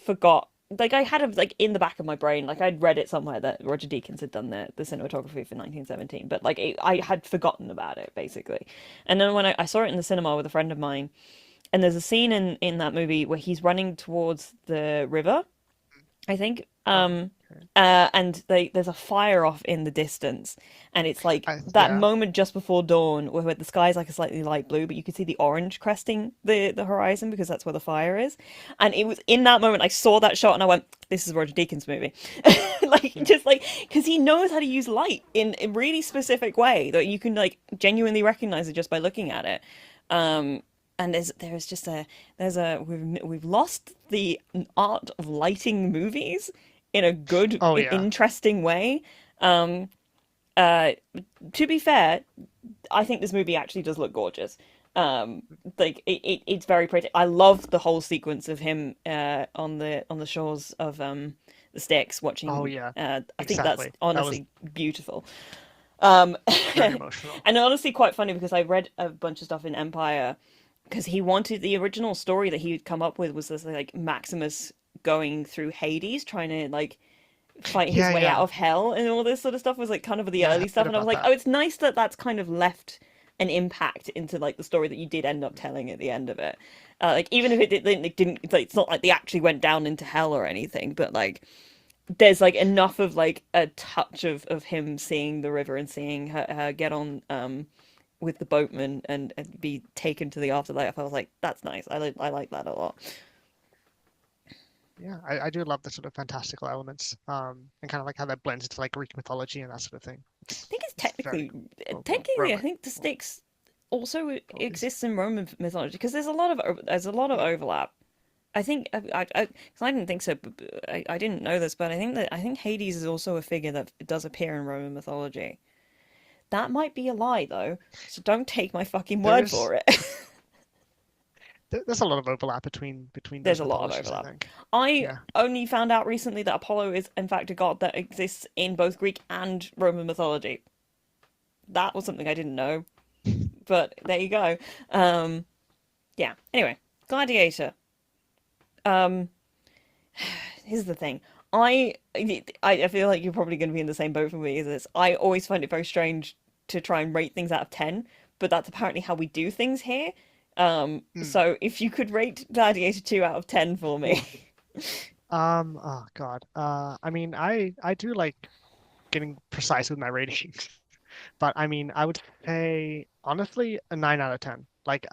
forgot. Like I had it like in the back of my brain, like I'd read it somewhere that Roger Deakins had done the cinematography for 1917, but like I had forgotten about it basically. And then when I saw it in the cinema with a friend of mine, and there's a scene in that movie where he's running towards the river, I think. oh, okay. And there's a fire off in the distance, and it's like that Yeah, moment just before dawn where the sky's like a slightly light blue, but you can see the orange cresting the horizon because that's where the fire is. And it was in that moment I saw that shot and I went, "This is Roger Deakins' movie," like hmm, just like because he knows how to use light in a really specific way that you can like genuinely recognize it just by looking at it. And there's just we've lost the art of lighting movies in a good, oh yeah, interesting way. Um, uh, to be fair, I think this movie actually does look gorgeous. Like it's very pretty. I love the whole sequence of him on the shores of the Styx oh watching. yeah, I think that's exactly. That was honestly beautiful. Um, very emotional. and honestly quite funny because I read a bunch of stuff in Empire because he wanted the original story that he'd come up with was this like Maximus going through Hades trying to like fight his Yeah, way out yeah, of hell and all this sort of stuff was like kind of the yeah. I early stuff heard and I was about like, that. oh, it's nice that that's kind of left an impact into like the story that you did end up telling at the end of it. Like even if it didn't like, it's not like they actually went down into hell or anything, but like there's like enough of like a touch of him seeing the river and seeing her get on with the boatman and be taken to the afterlife. I was like, that's nice. I like that a lot. Yeah, I do love the sort of fantastical elements, and kind of like how that blends into like Greek mythology and that sort of thing. I think it's It's very technically, cool. I Roman think the sticks also mythologies. exists in Roman mythology because there's a lot of Hmm. overlap. I think cause I didn't think so. I didn't know this, but I think Hades is also a figure that does appear in Roman mythology. That might be a lie though, so don't take my fucking word There's for it. there's a lot of overlap between There's those a lot of mythologies, I overlap. think. I Yeah. only found out recently that Apollo is in fact a god that exists in both Greek and Roman mythology. That was something I didn't know, but there you go. Um, yeah. Anyway, Gladiator. Um, Here's the thing. I feel like you're probably going to be in the same boat for me as this. I always find it very strange to try and rate things out of 10, but that's apparently how we do things here. Hmm. So if you could rate Gladiator 2 out of 10 for me. Oof. Oh God. I mean, I do like getting precise with my ratings, but I mean, I would say honestly a 9 out of 10. Like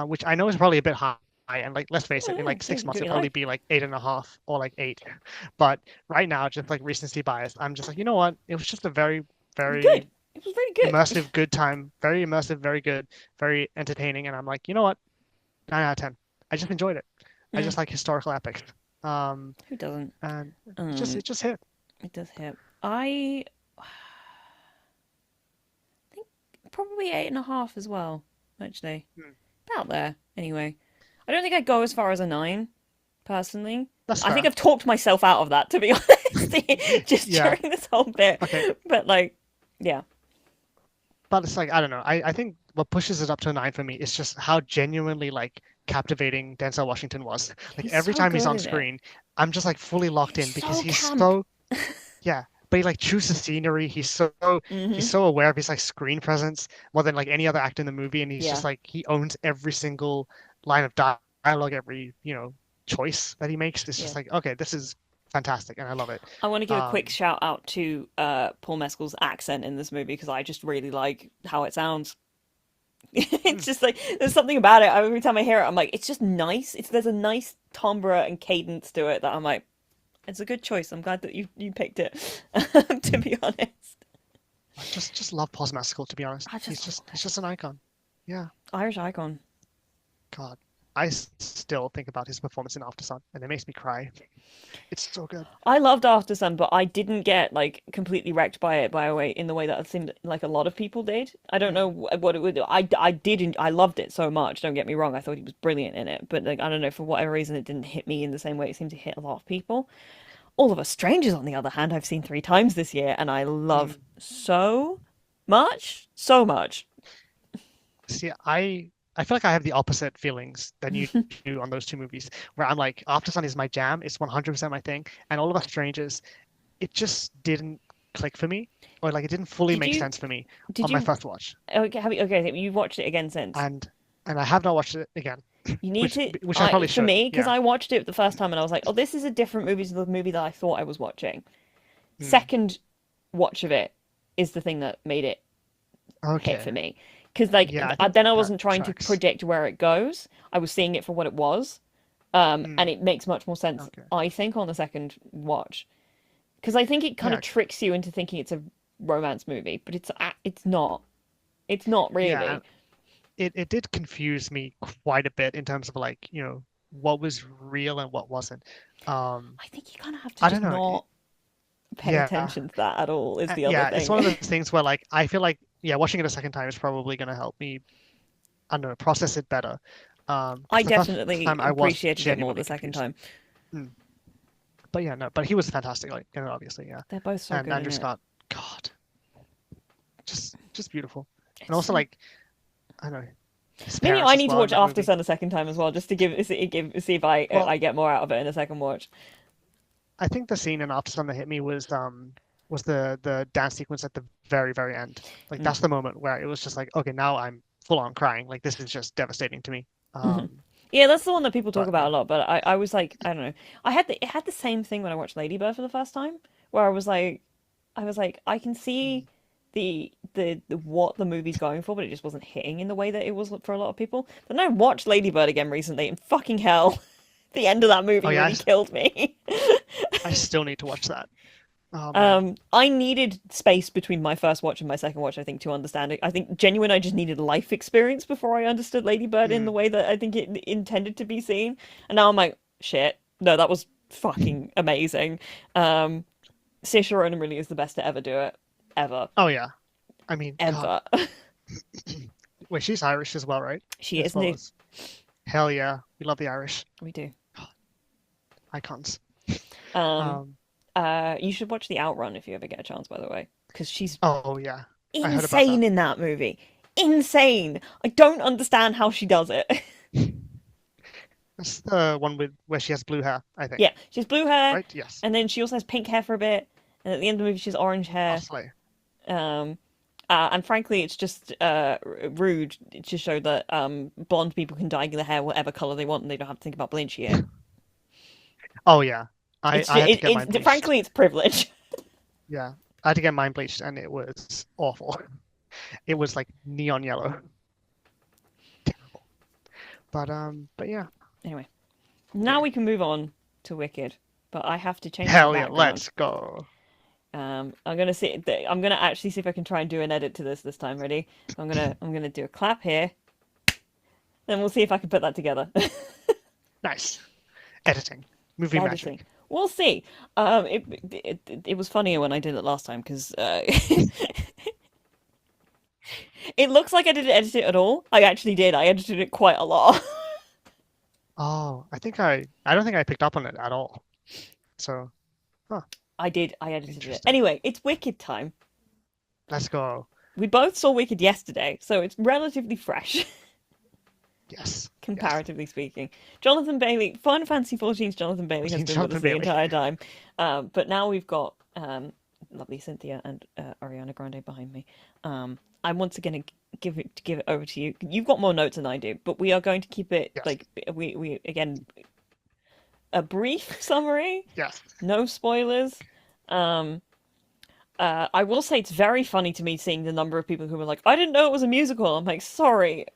which I know is probably a bit high. And like, let's face it, in like Seems 6 months, pretty it'll high. probably be like 8.5 or like 8. But right now, just like recency bias, I'm just like, you know what? It was just a very, It was good. very It was very good. immersive, good time. Very immersive, very good, very entertaining. And I'm like, you know what? 9 out of 10. I just enjoyed it. I Mm, just like historical epics. Um, who doesn't? and Um, it just hit. it does hit. I think probably 8.5 as well, actually. Hmm. About there, anyway. I don't think I'd go as far as a 9, personally. That's I think fair. I've talked myself out of that, to be honest, just Yeah. during this whole bit. Okay. But, like, yeah. But it's like, I don't know. I think what pushes it up to a 9 for me is just how genuinely like captivating Denzel Washington was. Like He's every so time he's good on in it. screen, I'm just like fully locked He's in because so he's camp. so, yeah. But he like chooses scenery. He's Hmm. so aware of his like screen presence more than like any other actor in the movie, and he's Yeah. just like he owns every single line of dialogue, every choice that he makes. It's Yeah. just like, okay, this is fantastic, and I love it. I want to give a quick Um, shout out to Paul Mescal's accent in this movie because I just really like how it sounds. hmm, It's just like there's something about it. Every time I hear it, I'm like, it's just nice. There's a nice timbre and cadence to it that I'm like, it's a good choice. I'm glad that you picked it. To be honest, I just love Paul Mescal, to be honest. I just love He's it. just an icon. Yeah. Irish icon. God, still think about his performance in After Sun, and it makes me cry. It's so good. I loved After Sun, but I didn't get like completely wrecked by it by a way in the way that it seemed like a lot of people did. I don't Mm, know what it would do. I didn't. I loved it so much. Don't get me wrong. I thought he was brilliant in it, but like I don't know for whatever reason it didn't hit me in the same way it seemed to hit a lot of people. All of Us Strangers, on the other hand, I've seen 3 times this year, and I love mm. so much, so much. See, I feel like I have the opposite feelings than you do on those two movies, where I'm like, After Sun is my jam. It's 100% my thing, and All of Us Strangers, it just didn't click for me, or like it didn't fully Did make you? sense for me Did on my you? first watch, Okay, okay, you've watched it again since. and I have not watched it again, You need to. which I I probably for should. me because Yeah. I watched it the first time and I was like, oh, this is a different movie to the movie that I thought I was watching. Mm. Second watch of it is the thing that made it hit for Okay. me because like Yeah, I think then I that wasn't trying to tracks. predict where it goes. I was seeing it for what it was, and Mm. it makes much more sense, Okay. I think, on the second watch because I think it kind of Yeah. tricks you into thinking it's a romance movie, but it's not. It's not Yeah. really. It did confuse me quite a bit in terms of like, what was real and what wasn't. Um, I think you kind of have to I just don't know. not pay Yeah. attention to that at all. Is the other Yeah, it's thing. one of those things where like I feel like yeah, watching it a second time is probably going to help me, I don't know, process it better. I Because the first definitely time I was appreciated it more genuinely the second confused. time. Mm. But yeah, no, but he was fantastic, like, obviously, yeah. They're both so And good Andrew in it. Scott, God, just beautiful. And It's also so. like, I don't know, his Maybe parents I as need to well in watch that After movie. Sun a second time as well, just to see if Well, I get more out of it in a second watch. I think the scene in After Sun that hit me was the dance sequence at the very very end. Like Mm. that's the moment where it was just like, okay, now I'm full on crying. Like this is just devastating to me. Yeah, that's the one that people talk But about yeah. a lot. But I was like, I don't know. It had the same thing when I watched Lady Bird for the first time, where I was like, I can see Mm. the what the movie's going for, but it just wasn't hitting in the way that it was for a lot of people. But then I watched Lady Bird again recently, and fucking hell, The end of that Oh movie yeah, really killed me. I still need to watch that. Oh man. I needed space between my first watch and my second watch, I think, to understand it. I think genuine, I just needed life experience before I understood Lady Bird in the Mm. way that I think it intended to be seen. And now I'm like, shit, no, that was fucking amazing. Um, Saoirse Ronan really is the best to ever do it, ever, Oh yeah. I mean, God. ever. Wait, she's Irish as well, right? She As is well new. as hell yeah, we love the Irish We do. icons. Um, Um. you should watch The Outrun if you ever get a chance, by the way, because she's Oh yeah, I heard about that. insane in that movie. Insane. I don't understand how she does it. That's the one with where she has blue hair, I think. Yeah, she has blue hair, Right? Yes. and then she also has pink hair for a bit, and at the end of the movie she has orange I'll hair. slay. Um, and frankly, it's just rude to show that blonde people can dye their hair whatever color they want, and they don't have to think about bleaching it. Oh yeah, I It's I just, had to get mine it's bleached. frankly it's privilege. Yeah, I had to get mine bleached, and it was awful. It was like neon yellow. Terrible. But yeah, Anyway, now okay. we can move on to Wicked, but I have to change my Hell yeah, background. let's go. I'm gonna see. I'm gonna actually see if I can try and do an edit to this time. Ready? I'm gonna do a clap here, then we'll see if I can put that together. Nice. Editing. Movie Editing. magic. We'll see. It was funnier when I did it last time because it looks like I didn't edit it at all. I actually did. I edited it quite a lot. Oh, I don't think I picked up on it at all. So, huh, I did. I edited it. interesting. Anyway, it's Wicked time. Let's go. We both saw Wicked yesterday, so it's relatively fresh, Yes. Yes. comparatively speaking. Jonathan Bailey, Final Fantasy XIV's Jonathan Bailey has Team been with us Jonathan the Bailey. entire time, but now we've got lovely Cynthia and Ariana Grande behind me. I'm once again give it over to you. You've got more notes than I do, but we are going to keep it Yes. like we again a brief summary, Yes. no spoilers. Um, I will say it's very funny to me seeing the number of people who were like, "I didn't know it was a musical." I'm like, sorry,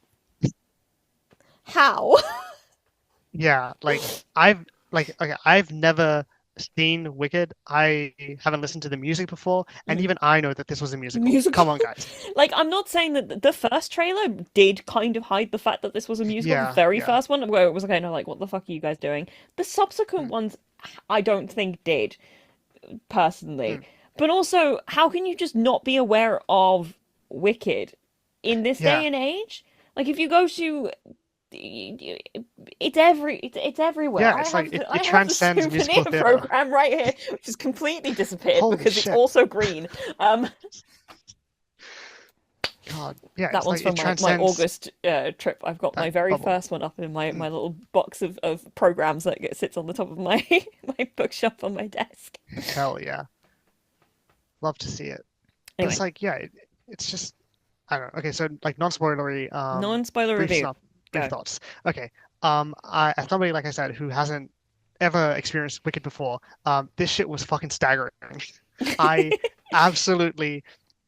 how? Yeah, I've never seen Wicked. I haven't listened to the music before, and Mm. even I know that this was a musical. Musical. Come on, guys. Like, I'm not saying that the first trailer did kind of hide the fact that this was a musical, the Yeah, very yeah. first one, where it was like, no, like, what the fuck are you guys doing? The subsequent Mm, ones, I don't think did, personally. mm. But also, how can you just not be aware of Wicked in this day Yeah, and age? Like, if you go to it's everywhere. yeah. It's like I it have the transcends souvenir musical theater. program right here, which has completely disappeared Holy because it's shit. also green. God. Yeah, That it's one's like it from my transcends August trip. I've got my that very bubble. first one up in my Mm. little box of programs that sits on the top of my my bookshelf on my desk. Hell yeah. Love to see it. But it's Anyway, like, yeah, it's just I don't know. Okay, so like non-spoilery, non-spoiler brief review. snop, brief Go. thoughts. Okay. As somebody like I said who hasn't ever experienced Wicked before, this shit was fucking staggering. I absolutely,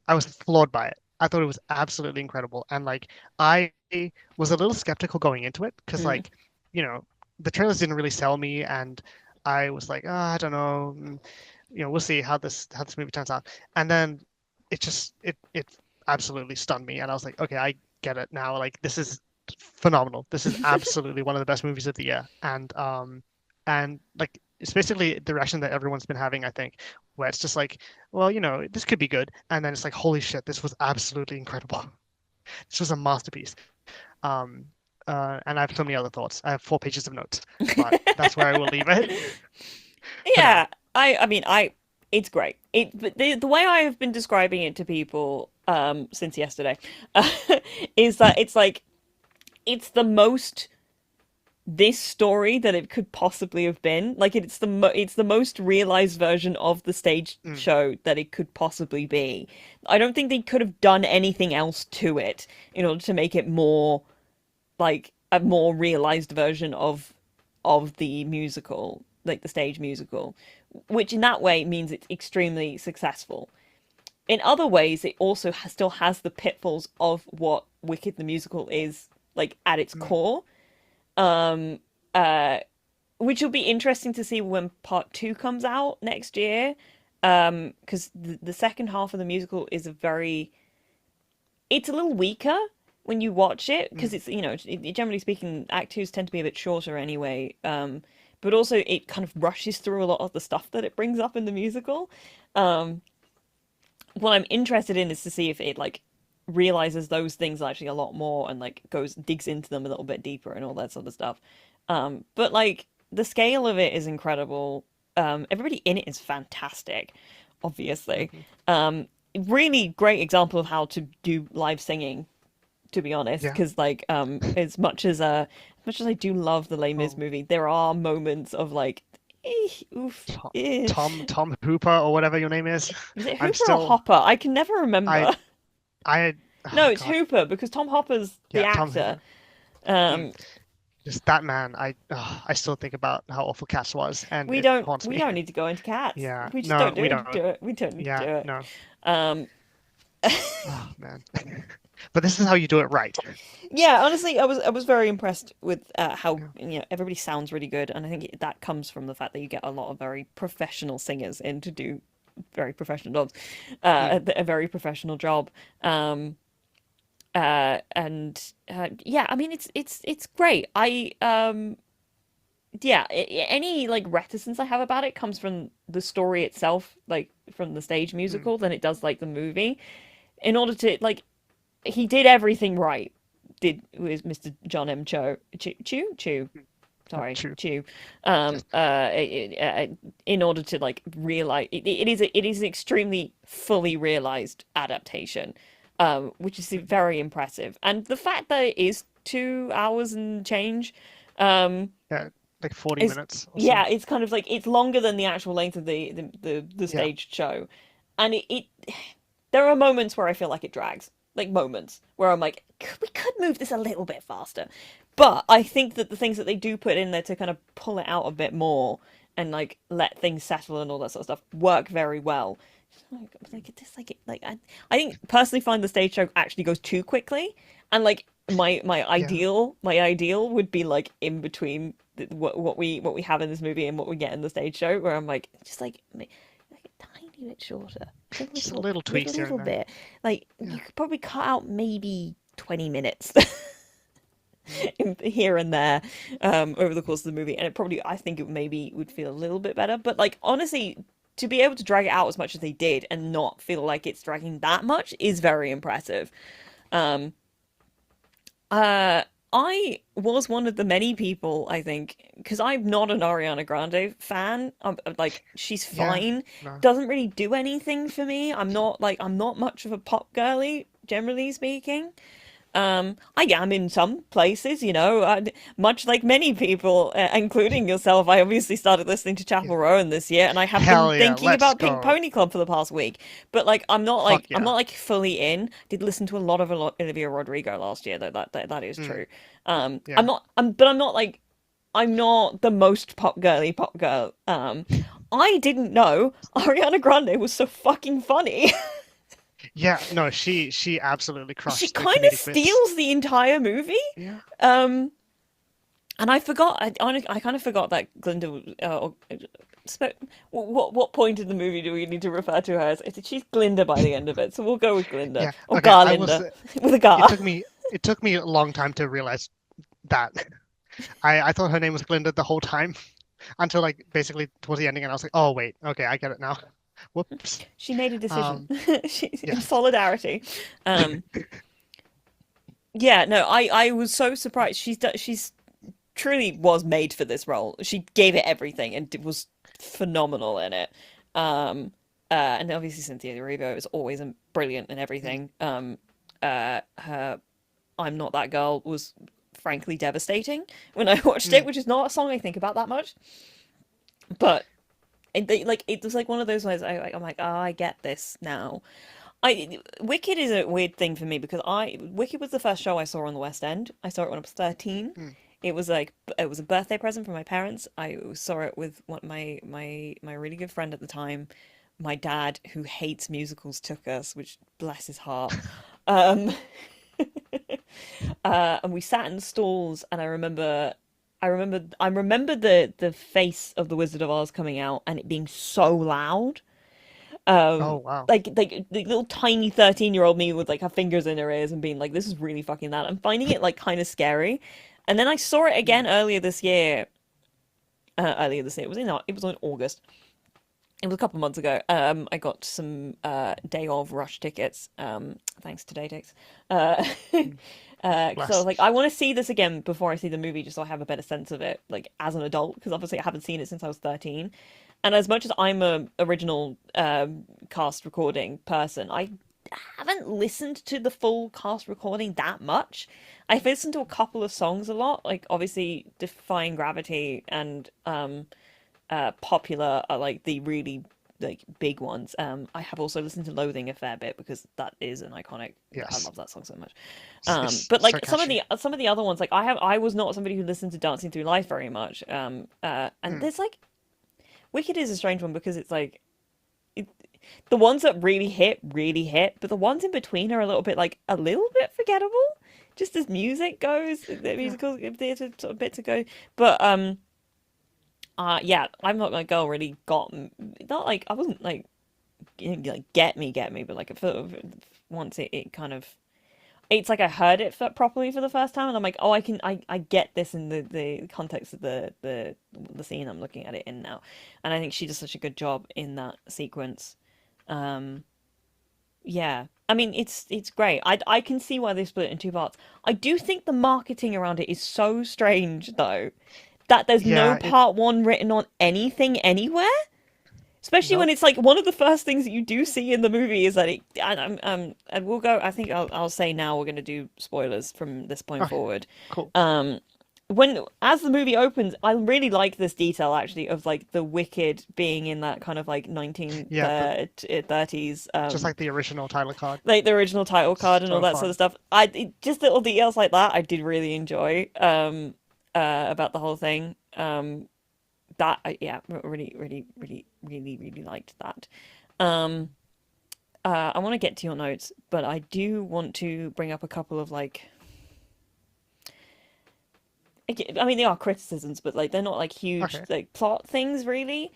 I was floored by it. I thought it was absolutely incredible, and like I was a little skeptical going into it because Mm. like, the trailers didn't really sell me, and I was like, I don't know, we'll see how this movie turns out, and then it absolutely stunned me, and I was like, okay, I get it now. Like this is phenomenal. This is absolutely one of the best movies of the year, and like it's basically the direction that everyone's been having, I think, where it's just like, well, this could be good, and then it's like, holy shit, this was absolutely incredible. This was a masterpiece. Um, and I have so many other thoughts. I have 4 pages of notes, but that's where I will leave it for now. Yeah, I mean, it's great. But the way I have been describing it to people since yesterday is that it's like it's the most this story that it could possibly have been. Like it's the most realized version of the stage Mm, show that it could possibly be. I don't think they could have done anything else to it in order to make it more like a more realized version of the musical, like the stage musical, which in that way means it's extremely successful. In other ways, it also still has the pitfalls of what Wicked the musical is like at its mm, core. Um, uh, which will be interesting to see when part two comes out next year. Because the second half of the musical is a very, it's a little weaker when you watch it because Mm, it's, generally speaking, act twos tend to be a bit shorter anyway. But also it kind of rushes through a lot of the stuff that it brings up in the musical. Um, what I'm interested in is to see if it like realizes those things actually a lot more and like digs into them a little bit deeper and all that sort of stuff. But like the scale of it is incredible. Everybody in it is fantastic, obviously. mhm. Really great example of how to do live singing, to be honest, Yeah. because like as much as I do love the Les Mis Oh, movie, there are moments of like oof Tom, eh. Tom Hooper or whatever your name is. Is it I'm Hooper or still Hopper? I can never I remember. I No, oh it's God. Hooper because Tom Hopper's the Yeah, Tom actor. Hooper. Mm. Um, Just that man. I still think about how awful Cats was, and we it don't haunts we me. don't need to go into cats. Yeah. We just No, don't do we it. don't. Do it. We don't need to Yeah. do it. No. Um, Oh man. But this is how you do it right. yeah, honestly, I was very impressed with how Yeah. everybody sounds really good, and I think that comes from the fact that you get a lot of very professional singers in to do very professional jobs, Mm. a very professional job. Um, and yeah, I mean it's great. Yeah, any like reticence I have about it comes from the story itself, like from the stage Mm. musical, than it does like the movie. In order to like, he did everything right. Did with Mr. John M. Chu, Mm. Yeah, sorry, true. Chu. Just In order to like realize it is an extremely fully realized adaptation, which is mm. very impressive. And the fact that it is 2 hours and change, um, Yeah, like 40 is minutes or so. yeah, it's kind of like it's longer than the actual length of the Yeah. staged show, and it there are moments where I feel like it drags, like moments where I'm like, we could move this a little bit faster. But I think that the things that they do put in there to kind of pull it out a bit more and like let things settle and all that sort of stuff work very well. Like it just like I think personally find the stage show actually goes too quickly, and like Yeah. my ideal would be like in between what we have in this movie and what we get in the stage show, where I'm like just like a tiny bit shorter, Just little just a tweaks here and little there. bit. Like you Yeah. could probably cut out maybe 20 minutes Mm. here and there over the course of the movie, and it probably I think it maybe would feel a little bit better. But like honestly, to be able to drag it out as much as they did and not feel like it's dragging that much is very impressive. Um, uh, I was one of the many people, I think, because I'm not an Ariana Grande fan. Like, she's Yeah. fine. No. Doesn't really do anything for me. I'm not much of a pop girly, generally speaking. I am in some places, much like many people, including yourself. I obviously started listening to Yeah. Chapel Roan this year, and I have been Hell yeah. thinking Let's about Pink go. Pony Club for the past week. But like, Fuck I'm not yeah. like fully in. Did listen to a lot of Olivia Rodrigo last year, though. That is Mm. true. Yeah. But I'm not like I'm not the most pop girly pop girl. I didn't know Ariana Grande was so fucking funny. Yeah. No, she absolutely She crushed the kind of comedic bits. steals the entire movie. Yeah. Um, and I forgot. I kind of forgot that Glinda. What point in the movie do we need to refer to her as? She's Glinda by the end of it, so we'll go with Glinda Yeah. or Okay. I was. Garlinda with a It gar. took me. It took me a long time to realize that. I thought her name was Glinda the whole time until like basically towards the ending, and I was like, oh wait, okay, I get it now. Whoops. She made a decision. Um. She's in Yes. solidarity. Um, yeah, no, I was so surprised. She's truly was made for this role. She gave it everything and was phenomenal in it. And obviously Cynthia Erivo is always brilliant in Mm. everything. Her "I'm Not That Girl" was frankly devastating when I watched it, Mm. which is not a song I think about that much. But it was like one of those ones I'm like, oh, I get this now. I Wicked is a weird thing for me because I Wicked was the first show I saw on the West End. I saw it when I was 13. Mm. It was a birthday present from my parents. I saw it with my really good friend at the time. My dad, who hates musicals, took us, which bless his heart. Um, and we sat in the stalls, and I I remember the face of the Wizard of Oz coming out and it being so loud. Oh wow. Like the little tiny 13-year-old me with like her fingers in her ears and being like, this is really fucking loud. I'm finding it like kind of scary. And then I saw it again Mm. earlier this year. It was in August. It was a couple months ago. I got some day of rush tickets. Thanks to Daytix. Uh, Mm. because I was Bless. like, I want to see this again before I see the movie, just so I have a better sense of it, like as an adult. Because obviously I haven't seen it since I was 13. And as much as I'm a original cast recording person, I haven't listened to the full cast recording that much. I've listened to a couple of songs a lot, like obviously Defying Gravity and Popular are like the really like big ones. I have also listened to Loathing a fair bit because that is an iconic. I Yes. love that song so much. It's But so like catchy. some of the other ones, like I was not somebody who listened to Dancing Through Life very much. And Mm. there's like Wicked is a strange one because it's like it, the ones that really hit, but the ones in between are a little bit like a little bit forgettable. Just as music goes, the Yeah. musical there's a sort of bit to go. But yeah, I'm not like girl really got not like I wasn't like get me, but like once it kind of it's like I heard it properly for the first time, and I'm like, oh, I get this in the context of the scene I'm looking at it in now, and I think she does such a good job in that sequence. Um, yeah, I mean it's great. I can see why they split it in two parts. I do think the marketing around it is so strange though, that there's no Yeah. It. part one written on anything anywhere. Especially when Nope. it's like one of the first things that you do see in the movie is that and we'll go. I think I'll say now we're going to do spoilers from this point Okay. forward. Cool. Um, when as the movie opens, I really like this detail actually of like the Wicked being in that kind of like Yeah. The 1930s just like the original title card. like the original title card and all So that sort of fun. stuff. Just little details like that I did really enjoy about the whole thing. That yeah, really liked that. Um, I want to get to your notes, but I do want to bring up a couple of like, I mean, they are criticisms, but like they're not like huge Okay. like plot things really.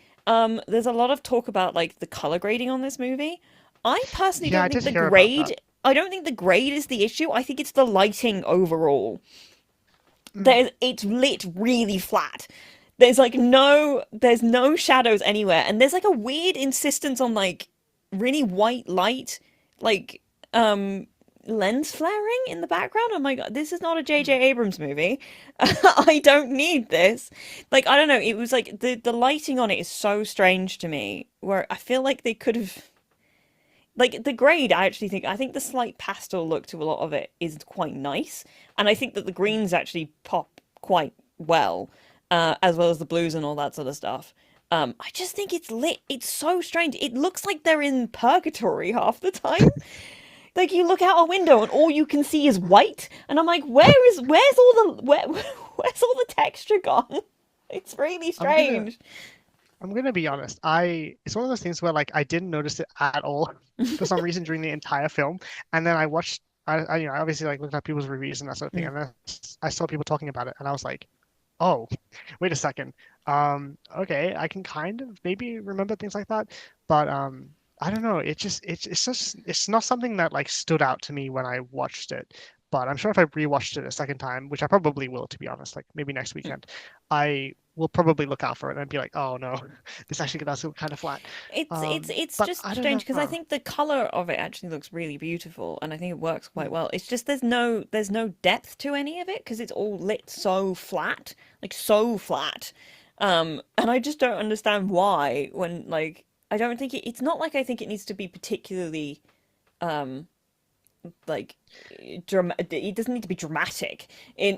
There's a lot of talk about like the color grading on this movie. I personally Yeah, don't I think did the hear about that. grade. I don't think the grade is the issue. I think it's the lighting overall. Mm. It's lit really flat. There's no shadows anywhere, and there's like a weird insistence on like really white light, like um lens flaring in the background. I'm like, this is not a Mm. J.J. Abrams movie. I don't need this. Like, I don't know. It was like the lighting on it is so strange to me. Where I feel like they could have like the grade. I think the slight pastel look to a lot of it is quite nice, and I think that the Mm. greens actually pop quite as well as the blues and all that sort of stuff. I just think it's lit. It's so strange. It looks like they're in purgatory half the time. Like you look out a window and all you can see is white, and I'm like, where's all the texture gone? It's really I'm gonna strange. I'm gonna be honest. It's one of those things where like I didn't notice it at all for some reason during the entire film, and then I watched. I obviously like looked at people's reviews and that sort of thing, Mm. and then I saw people talking about it, and I was like, oh, wait a second. Okay, I can kind of maybe remember things like that, but I don't know. It's just it's not something that like stood out to me when I watched it. But I'm sure if I rewatched it a second time, which I probably will, to be honest, like maybe next weekend, I will probably look out for it and be like, oh no, this actually does look kind of flat. It's But just I don't strange because I know. think the color of it actually looks really beautiful, and I think it works quite Hmm. well. It's just there's no depth to any of it because it's all lit so flat, like so flat. And I just don't understand why when like I don't think it's not like I think it needs to be particularly um like it doesn't need to be dramatic in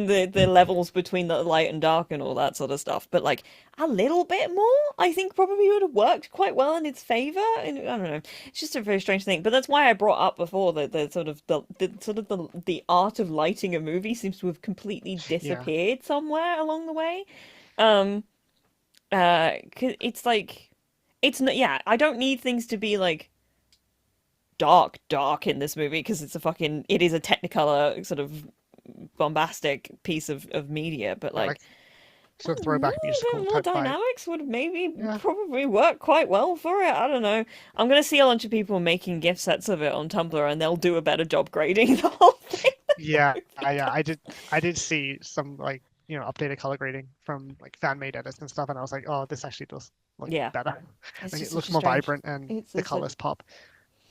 the levels between the light and dark and all that sort of stuff, but like a little bit more I think probably would have worked quite well in its favor. And I don't know, it's just a very strange thing, but that's why I brought up before that the art of lighting a movie seems to have completely Yeah. disappeared somewhere along the way. um 'Cause it's like it's not, yeah, I don't need things to be like dark in this movie because it is a technicolor sort of bombastic piece of media, but Yeah, like like sort of a throwback little musical bit more type vibe. dynamics would maybe Yeah, probably work quite well for it. I don't know. I'm gonna see a bunch of people making gift sets of it on Tumblr, and they'll do a better job grading the whole thing than yeah, the movie yeah. does. I did see some like updated color grading from like fan made edits and stuff, and I was like, oh, this actually does look Yeah, better. it's Like just it such looks a more strange. vibrant and the It's a colors pop.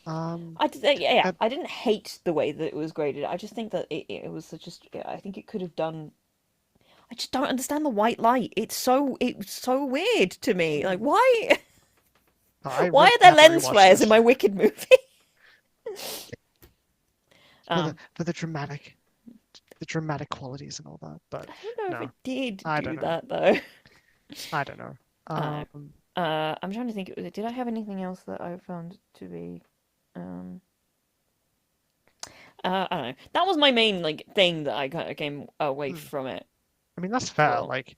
Um, yeah, yeah, and I didn't hate the way that it was graded. I just think that it was such a. I think it could have done. I just don't understand the white light. It's so weird to me. Like, mm, why? I Why really are there have to lens rewatch flares in this my Wicked movie? for the Um, dramatic qualities and all that. But I don't know if no, it did I don't do know. that though. I don't know. Uh, Um, I'm trying to think. Did I have anything else that I found to be? Um, I don't know. That was my main like thing that I kind of came away hmm, from it I mean that's fair. for. Like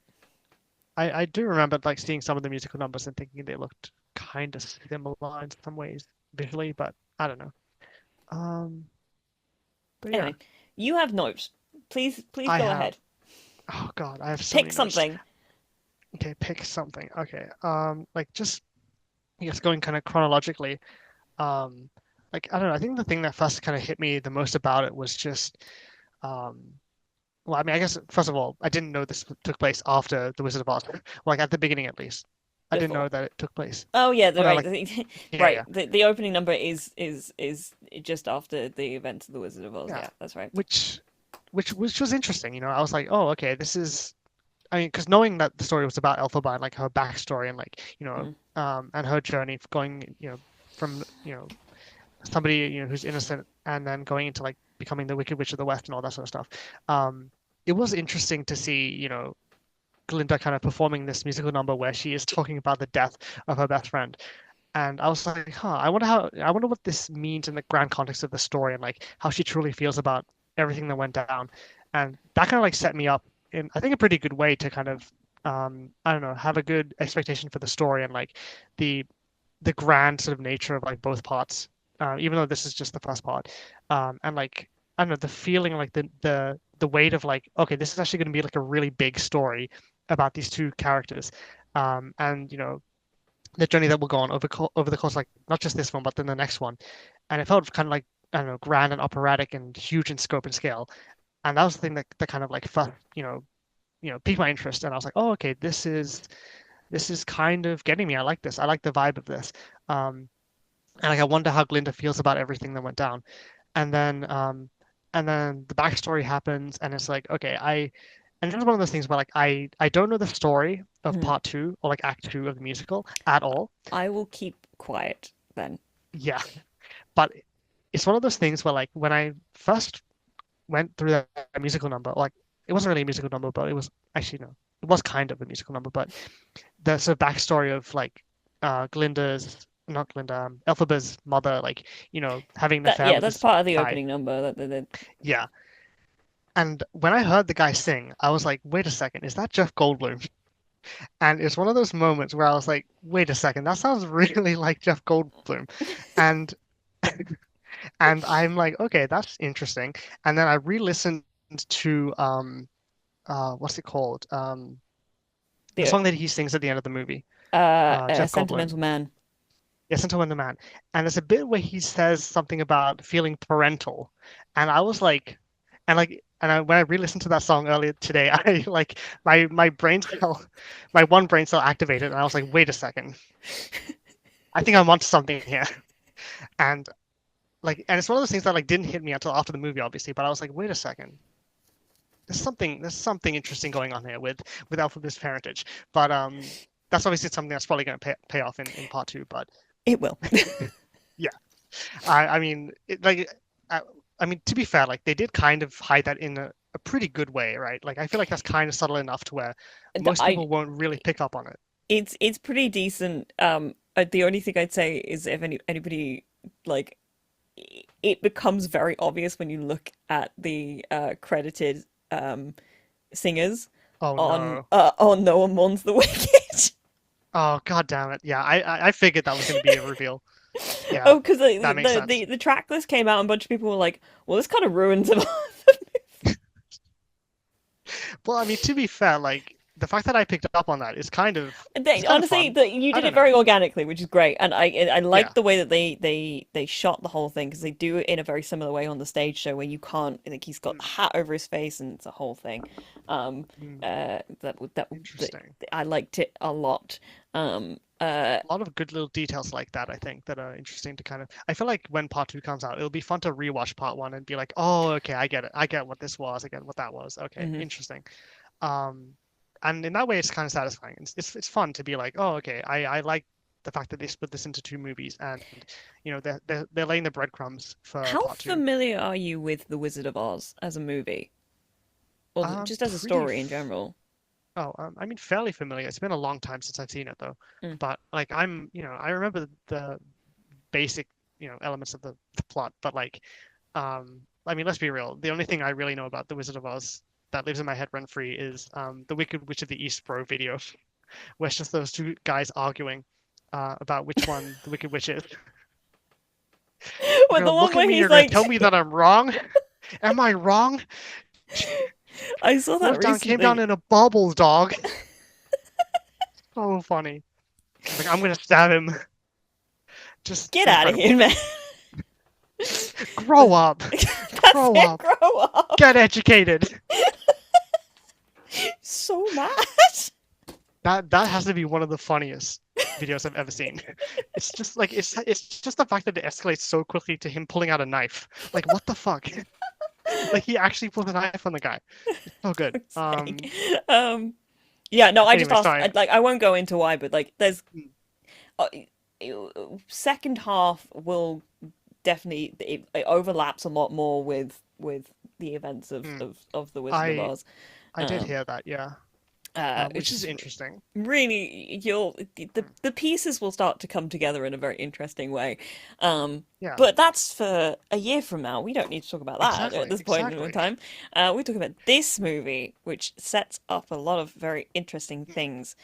I do remember like seeing some of the musical numbers and thinking they looked kind of similar in some ways visually, but I don't know. Um, but yeah, Anyway, you have notes. Please I go have. ahead. Oh God, I have so Pick many notes. something. Okay, pick something. Okay. Like just I guess going kind of chronologically. Um, like I don't know. I think the thing that first kind of hit me the most about it was just um. Well, I mean, I guess first of all, I didn't know this took place after the Wizard of Oz. Like at the beginning, at least, I didn't know Before. that it took place. Oh yeah, Oh no, right. like yeah, Right. yeah, The opening number is just after the events of the Wizard of Oz. yeah. Yeah, that's right. Which, which was interesting. I was like, oh, okay, this is. I mean, because knowing that the story was about Elphaba and like her backstory and like Mm. and her journey going from somebody who's innocent and then going into like becoming the Wicked Witch of the West and all that sort of stuff. It was interesting to see Glinda kind of performing this musical number where she is talking about the death of her best friend. And I was like, huh, I wonder what this means in the grand context of the story and like how she truly feels about everything that went down. And that kind of like set me up in, I think, a pretty good way to kind of, I don't know, have a good expectation for the story and like the the grand sort of nature of like both parts, even though this is just the first part. And like I don't know, the feeling like the weight of like, okay, this is actually going to be like a really big story about these two characters, and the journey that will go on over the course like not just this one but then the next one, and it felt kind of like I don't know, grand and operatic and huge in scope and scale, and that was the thing that kind of like first piqued my interest, and I was like, oh, okay, this is kind of getting me. I like this. I like the vibe of this. Um, and like I wonder how Glinda feels about everything that went down. And then the backstory happens, and it's like, okay, and it's one of those things where like I don't know the story of Mhm. part two or like act two of the musical at all. I will keep quiet then. Yeah, but it's one of those things where like when I first went through that musical number, like it wasn't really a musical number, but it was actually no, it was kind of a musical number, but the sort of backstory of like Glinda's not Glinda, Elphaba's mother, like having an That affair yeah, with that's this part of the guy. opening number. That Yeah, and when I heard the guy sing, I was like, wait a second, is that Jeff Goldblum? And it's one of those moments where I was like, wait a second, that sounds really like Jeff Goldblum, and and I'm like, okay, that's interesting. And then I re-listened to what's it called? The the song that he sings at the end of the movie. Jeff Goldblum. Sentimental Man. Yes, Until When the Man. And there's a bit where he says something about feeling parental. And I was like, when I re-listened to that song earlier today, I like my brain cell, my one brain cell activated, and I was like, wait a second, I think I'm onto something here. And and it's one of those things that like didn't hit me until after the movie, obviously. But I was like, wait a second, there's something interesting going on here with Alphabe's parentage. But that's obviously something that's probably going to pay off in part two. But It will. yeah. I mean, I, I mean, to be fair, like they did kind of hide that in a pretty good way, right? Like I feel like that's kind of subtle enough to where most I people won't really pick up on it. it's pretty decent. The only thing I'd say is if anybody like it becomes very obvious when you look at the credited singers Oh no. on No One Mourns the Wicked. Oh God damn it. Yeah, I figured that was going to be a reveal. Yeah, Oh, because that makes sense. the track list came out and a bunch of people were like, "Well, this kind of ruins it." Well, I mean, to be fair, like the fact that I picked up on that is They, it's kind of honestly, fun. you I did don't it know. very organically, which is great, and I like Yeah. the way that they shot the whole thing because they do it in a very similar way on the stage show where you can't like he's got a Mm, hat over his face and it's a whole thing. Um, mm, that interesting. I liked it a lot. Um, uh, A lot of good little details like that, I think, that are interesting to kind of. I feel like when part two comes out, it'll be fun to rewatch part one and be like, oh, okay, I get it. I get what this was. I get what that was. Okay, mhm. interesting. Um, and in that way, it's kind of satisfying. It's fun to be like, oh, okay, I like the fact that they split this into two movies, and they're laying the breadcrumbs for How part two. familiar are you with The Wizard of Oz as a movie, or just as a Pretty. story in general? Oh, I mean, fairly familiar. It's been a long time since I've seen it though, Mm. but like I remember the basic, elements of the plot, but like, I mean, let's be real. The only thing I really know about The Wizard of Oz that lives in my head rent free is the Wicked Witch of the East Bro video, where it's just those two guys arguing about which one the Wicked Witch is. You're Well, gonna the one look at where me, he's you're gonna like, tell me that I'm wrong? Am I wrong? I saw that Went down, came down recently. in a bubble, dog. So funny. Like, I'm gonna stab him. Just Get out of incredible. here, man. Grow up. That's Grow it. up. Grow up. Get educated. So mad. That has to be one of the funniest videos I've ever seen. It's just like it's just the fact that it escalates so quickly to him pulling out a knife. Like what the fuck? Like he actually pulls a knife on the guy. It's so good. Fuck's sake. Um, yeah, no, I just Anyway, asked. sorry. Like, I won't go into why, but like, there's Mm, uh, second half will definitely it overlaps a lot more with the events mm. of the Wizard of I Oz, I did um, hear that, yeah. Which which is is interesting. really you'll Mm, the pieces will start to come together in a very interesting way. Um, yeah, but that's for a year from now. We don't need to talk about that at exactly, this point in exactly. time. We're talking about this movie, which sets up a lot of very interesting Mm, things.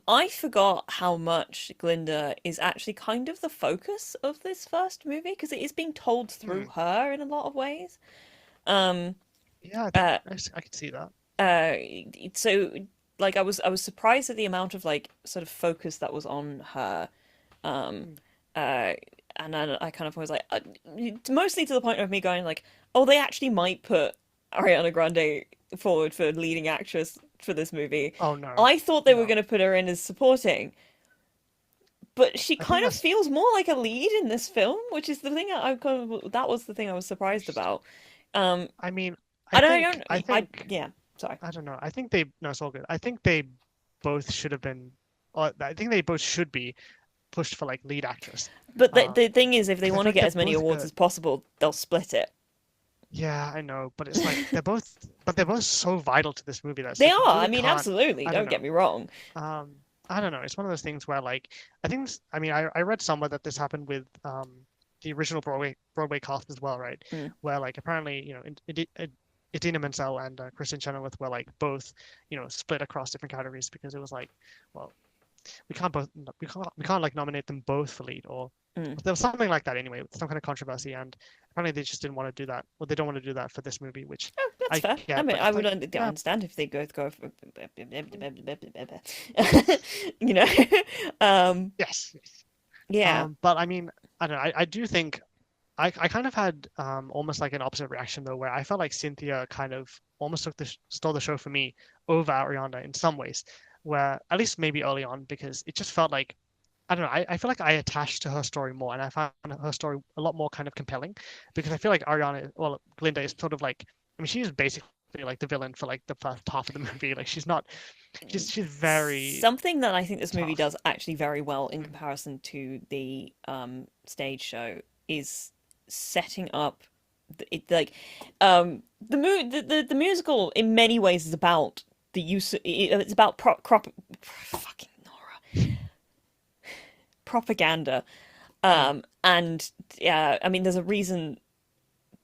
I forgot how much Glinda is actually kind of the focus of this first movie because it is being told through mm. her in a lot of ways. Um, Yeah, uh, I could see that. uh, so like I was surprised at the amount of like sort of focus that was on her. Um, Mm, uh, and I kind of was like, mostly to the point of me going like, oh, they actually might put Ariana Grande forward for leading actress for this movie. oh no, I thought they were no. going to put her in as supporting, but she I think kind of that's. feels more like a lead in this film, which is the thing that was the thing I was surprised about. Um, I mean, I don't, yeah, sorry. I don't know. I think they, no, it's all good. I think they both should have been, or I think they both should be pushed for like lead actress. But Um, the thing is, if they because I want feel to like get they're as many both awards good. as possible, they'll split it. Yeah, I know, but it's like they're both so vital to this movie that it's They like you are. I really mean, can't. absolutely. I don't Don't get know. me wrong. Um, I don't know. It's one of those things where like I think I mean I read somewhere that this happened with the original Broadway cast as well, right? Mm. Where like apparently Idina Menzel and Kristen Chenoweth were like both split across different categories because it was like well we can't both we can't like nominate them both for lead or Mm. there was something like that anyway, some kind of controversy, and apparently they just didn't want to do that. Well, they don't want to do that for this movie, which Oh, that's I fair. I get, mean, but I it's would like, yeah, understand if they both go for, you know. Um, yes, yes. yeah. But I mean, I don't know. I do think I kind of had almost like an opposite reaction though, where I felt like Cynthia kind of almost stole the show for me over Ariana in some ways, where at least maybe early on because it just felt like I don't know. I feel like I attached to her story more, and I found her story a lot more kind of compelling because I feel like Glinda is sort of like, I mean, she's basically like the villain for like the first half of the movie. Like she's not, she's very Something that I think this movie tough. does actually very well in Mm, comparison to the stage show is setting up it like the musical in many ways is about the use it's about fucking Nora propaganda. mm. And yeah, I mean, there's a reason.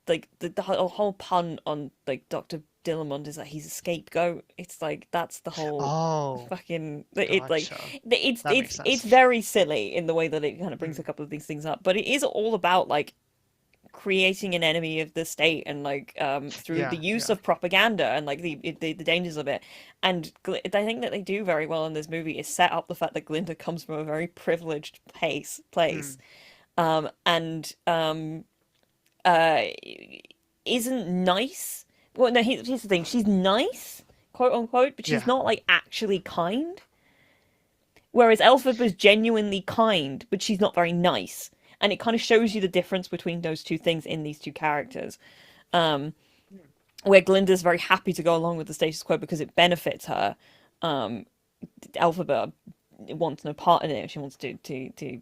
Like the whole pun on like Dr. Dillamond is that he's a scapegoat. It's like that's the whole Oh, fucking gotcha. That makes it's sense. very silly in the way that it kind of brings Mm, a couple of these things up, but it is all about like creating an enemy of the state and like through the Yeah, use yeah. of propaganda and like the dangers of it. And I think that they do very well in this movie is set up the fact that Glinda comes from a very privileged place, Mm, and uh isn't nice. Well, no, here's the thing: she's nice, quote unquote, but she's yeah, not like actually kind. Whereas Elphaba's genuinely kind, but she's not very nice. And it kind of shows you the difference between those two things in these two characters. Um, where Glinda's very happy to go along with the status quo because it benefits her. Um, Elphaba wants no part in it. She wants to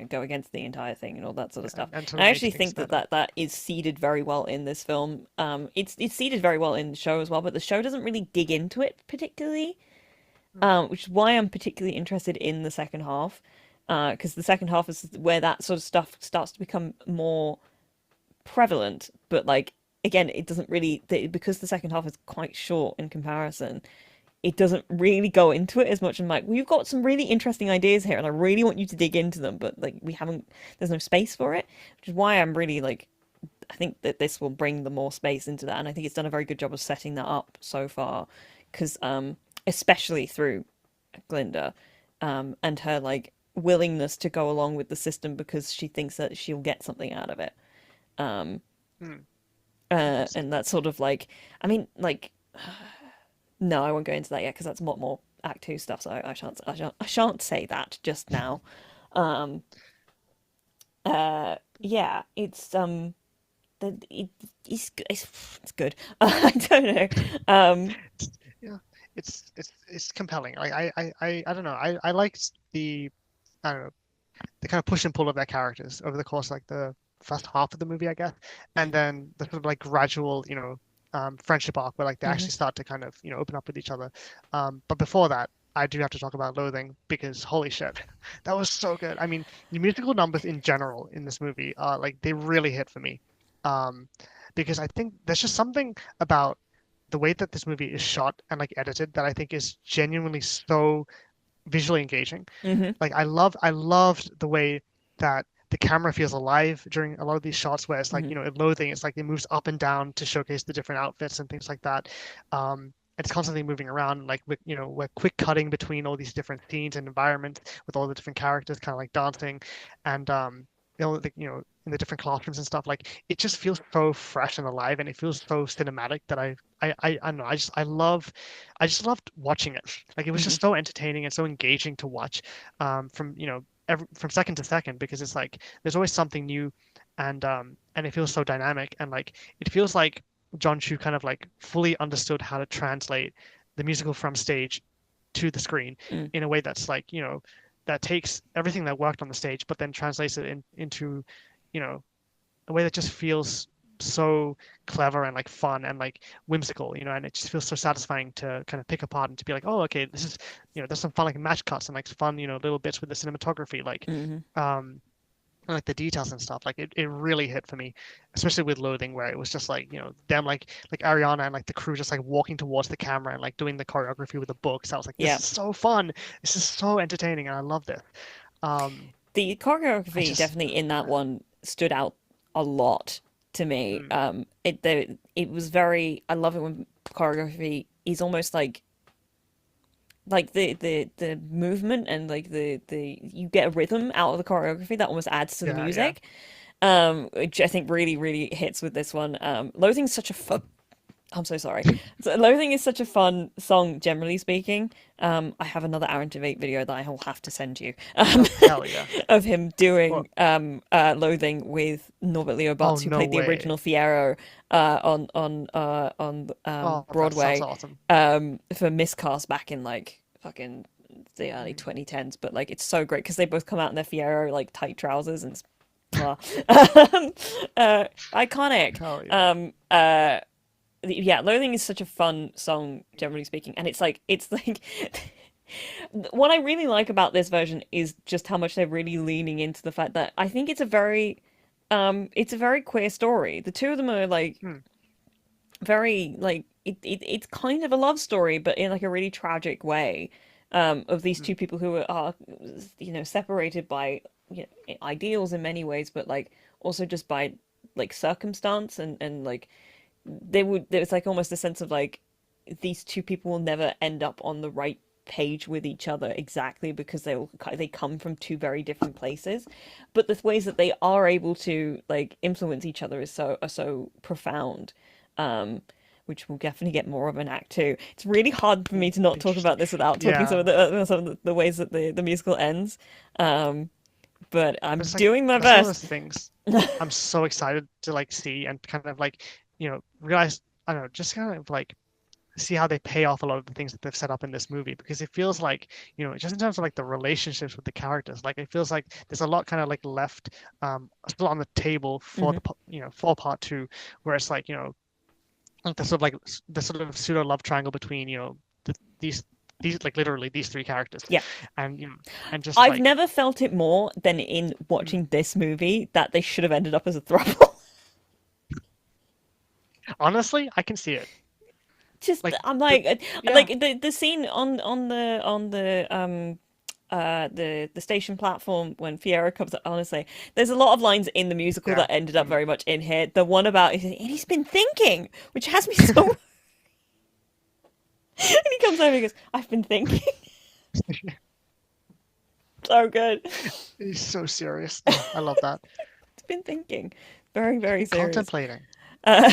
go against the entire thing and all that sort yeah, of stuff. and sort And of I make actually things think better. that is seeded very well in this film. It's seeded very well in the show as well, but the show doesn't really dig into it particularly, Mm, which is why I'm particularly interested in the second half, because the second half is where that sort of stuff starts to become more prevalent. But like again, it doesn't really because the second half is quite short in comparison. It doesn't really go into it as much. I'm like, we've got some really interesting ideas here, and I really want you to dig into them, but like we haven't. There's no space for it, which is why I'm really like. I think that this will bring the more space into that, and I think it's done a very good job of setting that up so far, because especially through Glinda, and her like willingness to go along with the system because she thinks that she'll get something out of it. Um, mm, interesting. and that's sort of like, I mean, like, no, I won't go into that yet because that's a lot more Act Two stuff. So I shan't say that just now. Um, yeah, it's good. I don't know. Um, Yeah, it's compelling. Like I don't know. I liked the I don't know the kind of push and pull of their characters over the course of, like the first half of the movie, I guess, and then the sort of like gradual, friendship arc where like they mhm, actually start to kind of open up with each other. But before that, I do have to talk about Loathing because holy shit, that was so good. I mean, the musical numbers in general in this movie are like they really hit for me, um, because I think there's just something about the way that this movie is shot and like edited that I think is genuinely so visually engaging. mhm, Like I loved the way that the camera feels alive during a lot of these shots where it's like, mhm, in Loathing, it's like it moves up and down to showcase the different outfits and things like that. It's constantly moving around, like we're quick cutting between all these different scenes and environments with all the different characters kind of like dancing and in the different classrooms and stuff. Like it just feels so fresh and alive and it feels so cinematic that I don't know, I just loved watching it. Like it was mhm, just so entertaining and so engaging to watch from from second to second because it's like there's always something new and it feels so dynamic and like it feels like John Chu kind of like fully understood how to translate the musical from stage to the screen mm, in a way that's like that takes everything that worked on the stage but then translates it into you know a way that just feels so clever and like fun and like whimsical, and it just feels so satisfying to kind of pick apart and to be like, oh, okay, this is, there's some fun like match cuts and like fun, little bits with the cinematography, mhm. um, and, like the details and stuff. Like it really hit for me, especially with Loathing, where it was just like, them like Ariana and like the crew just like walking towards the camera and like doing the choreography with the books. I was like, this Yeah. is so fun. This is so entertaining, and I love this. Um, The I choreography just, definitely in that one stood out a lot to me. mm, It was very. I love it when choreography is almost like the movement and like the you get a rhythm out of the choreography that almost adds to the yeah, yeah. music. Which I think really hits with this one. Loathing's such a fun. I'm so sorry. So, Loathing is such a fun song, generally speaking. I have another Aaron Tveit video that I will have to send you, Oh, hell yeah. of him Well, doing Loathing with Norbert Leo oh, Butz, who no played the way. original Fiyero on Oh, that sounds Broadway, awesome. for miscast back in like fucking the early Mm, 2010s. But like it's so great because they both come out in their Fiyero like tight trousers and it's blah. um, iconic. hell yeah. Yeah, Loathing is such a fun song, generally speaking, and it's like what I really like about this version is just how much they're really leaning into the fact that I think it's a very queer story. The two of them are like Hmm. very like it's kind of a love story, but in like a really tragic way, of these Hmm. two people who are separated by ideals in many ways, but like also just by like circumstance, and like there's like almost a sense of like these two people will never end up on the right page with each other exactly because they come from two very different places, but the ways that they are able to like influence each other are so profound, um which will definitely get more of an act two. It's really hard for me to not talk Interesting. about this without talking Yeah. some of the ways that the musical ends, um but I'm It's like doing my that's one of those best. things I'm so excited to like see and kind of like, realize, I don't know, just kind of like see how they pay off a lot of the things that they've set up in this movie because it feels like, just in terms of like the relationships with the characters, like it feels like there's a lot kind of like left still on the table for Hmm. for part two, where it's like the sort of pseudo love triangle between, these like literally these three characters, Yeah, and and just I've like never felt it more than in mm, watching this movie that they should have ended up as a throuple. honestly, I can see it. Just Like I'm the like yeah, the scene on the station platform when Fiera comes up. Honestly, there's a lot of lines in the musical yeah. that ended up Mm. very much in here. The one about and he's been thinking, which has me so. And he comes over and goes, "I've been thinking." So good. He's so serious. Oh, I love that. It's been thinking, very serious. Contemplating. Uh,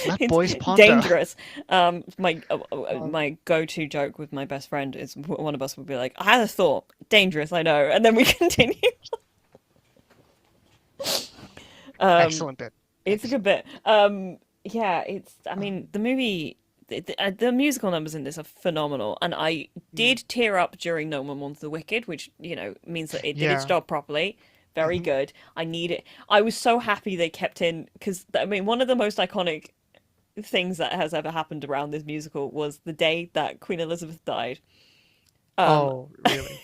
Let it's boys ponder. dangerous. Um, My go-to joke with my best friend is one of us would be like, "I had a thought, dangerous, I know," and then we continue. Um, excellent bit. it's a good Excellent. bit. Yeah, it's. I mean, the movie, the musical numbers in this are phenomenal, and I Mm, did tear up during No One Wants the Wicked, which means that it did its yeah. job properly. Very Mhm. good. I need it. I was so happy they kept in because I mean, one of the most iconic things that has ever happened around this musical was the day that Queen Elizabeth died. Um, Oh, really?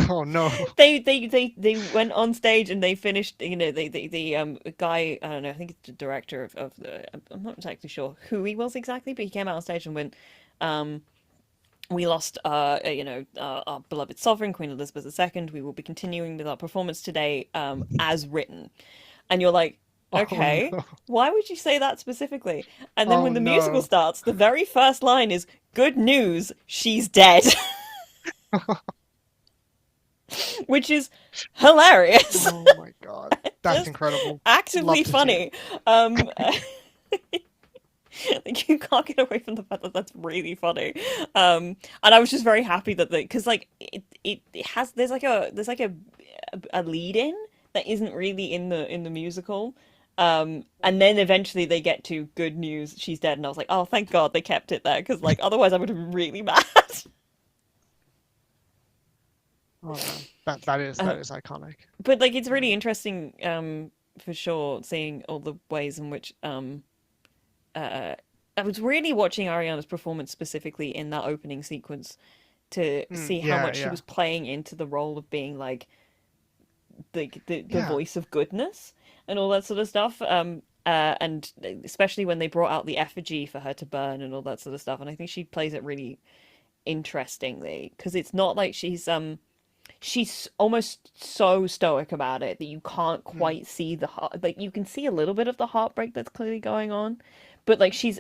Oh no. they went on stage and they finished. The guy, I don't know, I think it's the director of the. I'm not exactly sure who he was exactly, but he came out on stage and went, um, "We lost, our beloved sovereign, Queen Elizabeth II. We will be continuing with our performance today, as written." And you're like, Oh okay, no. why would you say that specifically? And then Oh when the musical no. starts, the very first line is, "Good news, she's dead," which is hilarious. Oh my God. That's Just incredible. actively Love to see it. funny. Um, like you can't get away from the fact that that's really funny. And I was just very happy that because like it has there's like a lead in that isn't really in the musical. And then eventually they get to good news, she's dead, and I was like, oh, thank God they kept it there because like otherwise I would have been really mad. Oh man. That is iconic. But like it's really Um, interesting, for sure, seeing all the ways in which uh I was really watching Ariana's performance specifically in that opening sequence to see how yeah, much she yeah. was playing into the role of being like the Yeah. voice of goodness and all that sort of stuff. And especially when they brought out the effigy for her to burn and all that sort of stuff. And I think she plays it really interestingly because it's not like she's almost so stoic about it that you can't Mm, quite see the heart. Like you can see a little bit of the heartbreak that's clearly going on, but like she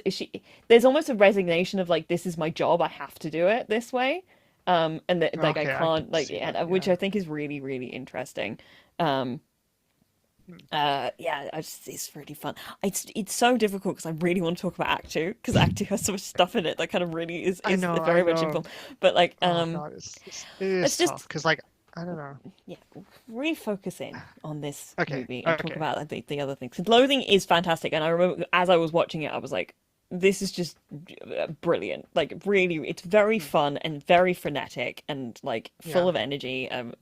there's almost a resignation of like this is my job, I have to do it this way, and that like I okay, I can can't like, see that. which Yeah. I think is really interesting. Um, Mm. yeah, it's really fun. It's so difficult because I really want to talk about Act Two because Act Two has so much stuff in it that kind of really I is know, I very much know. involved. But like, Oh God, it is let's tough just because like I don't know. yeah, refocus in on this Okay, movie and talk okay. about the other things. 'Cause Loathing is fantastic, and I remember as I was watching it, I was like, "This is just brilliant! Like, really, it's very Mm, fun and very frenetic and like full yeah. of energy." And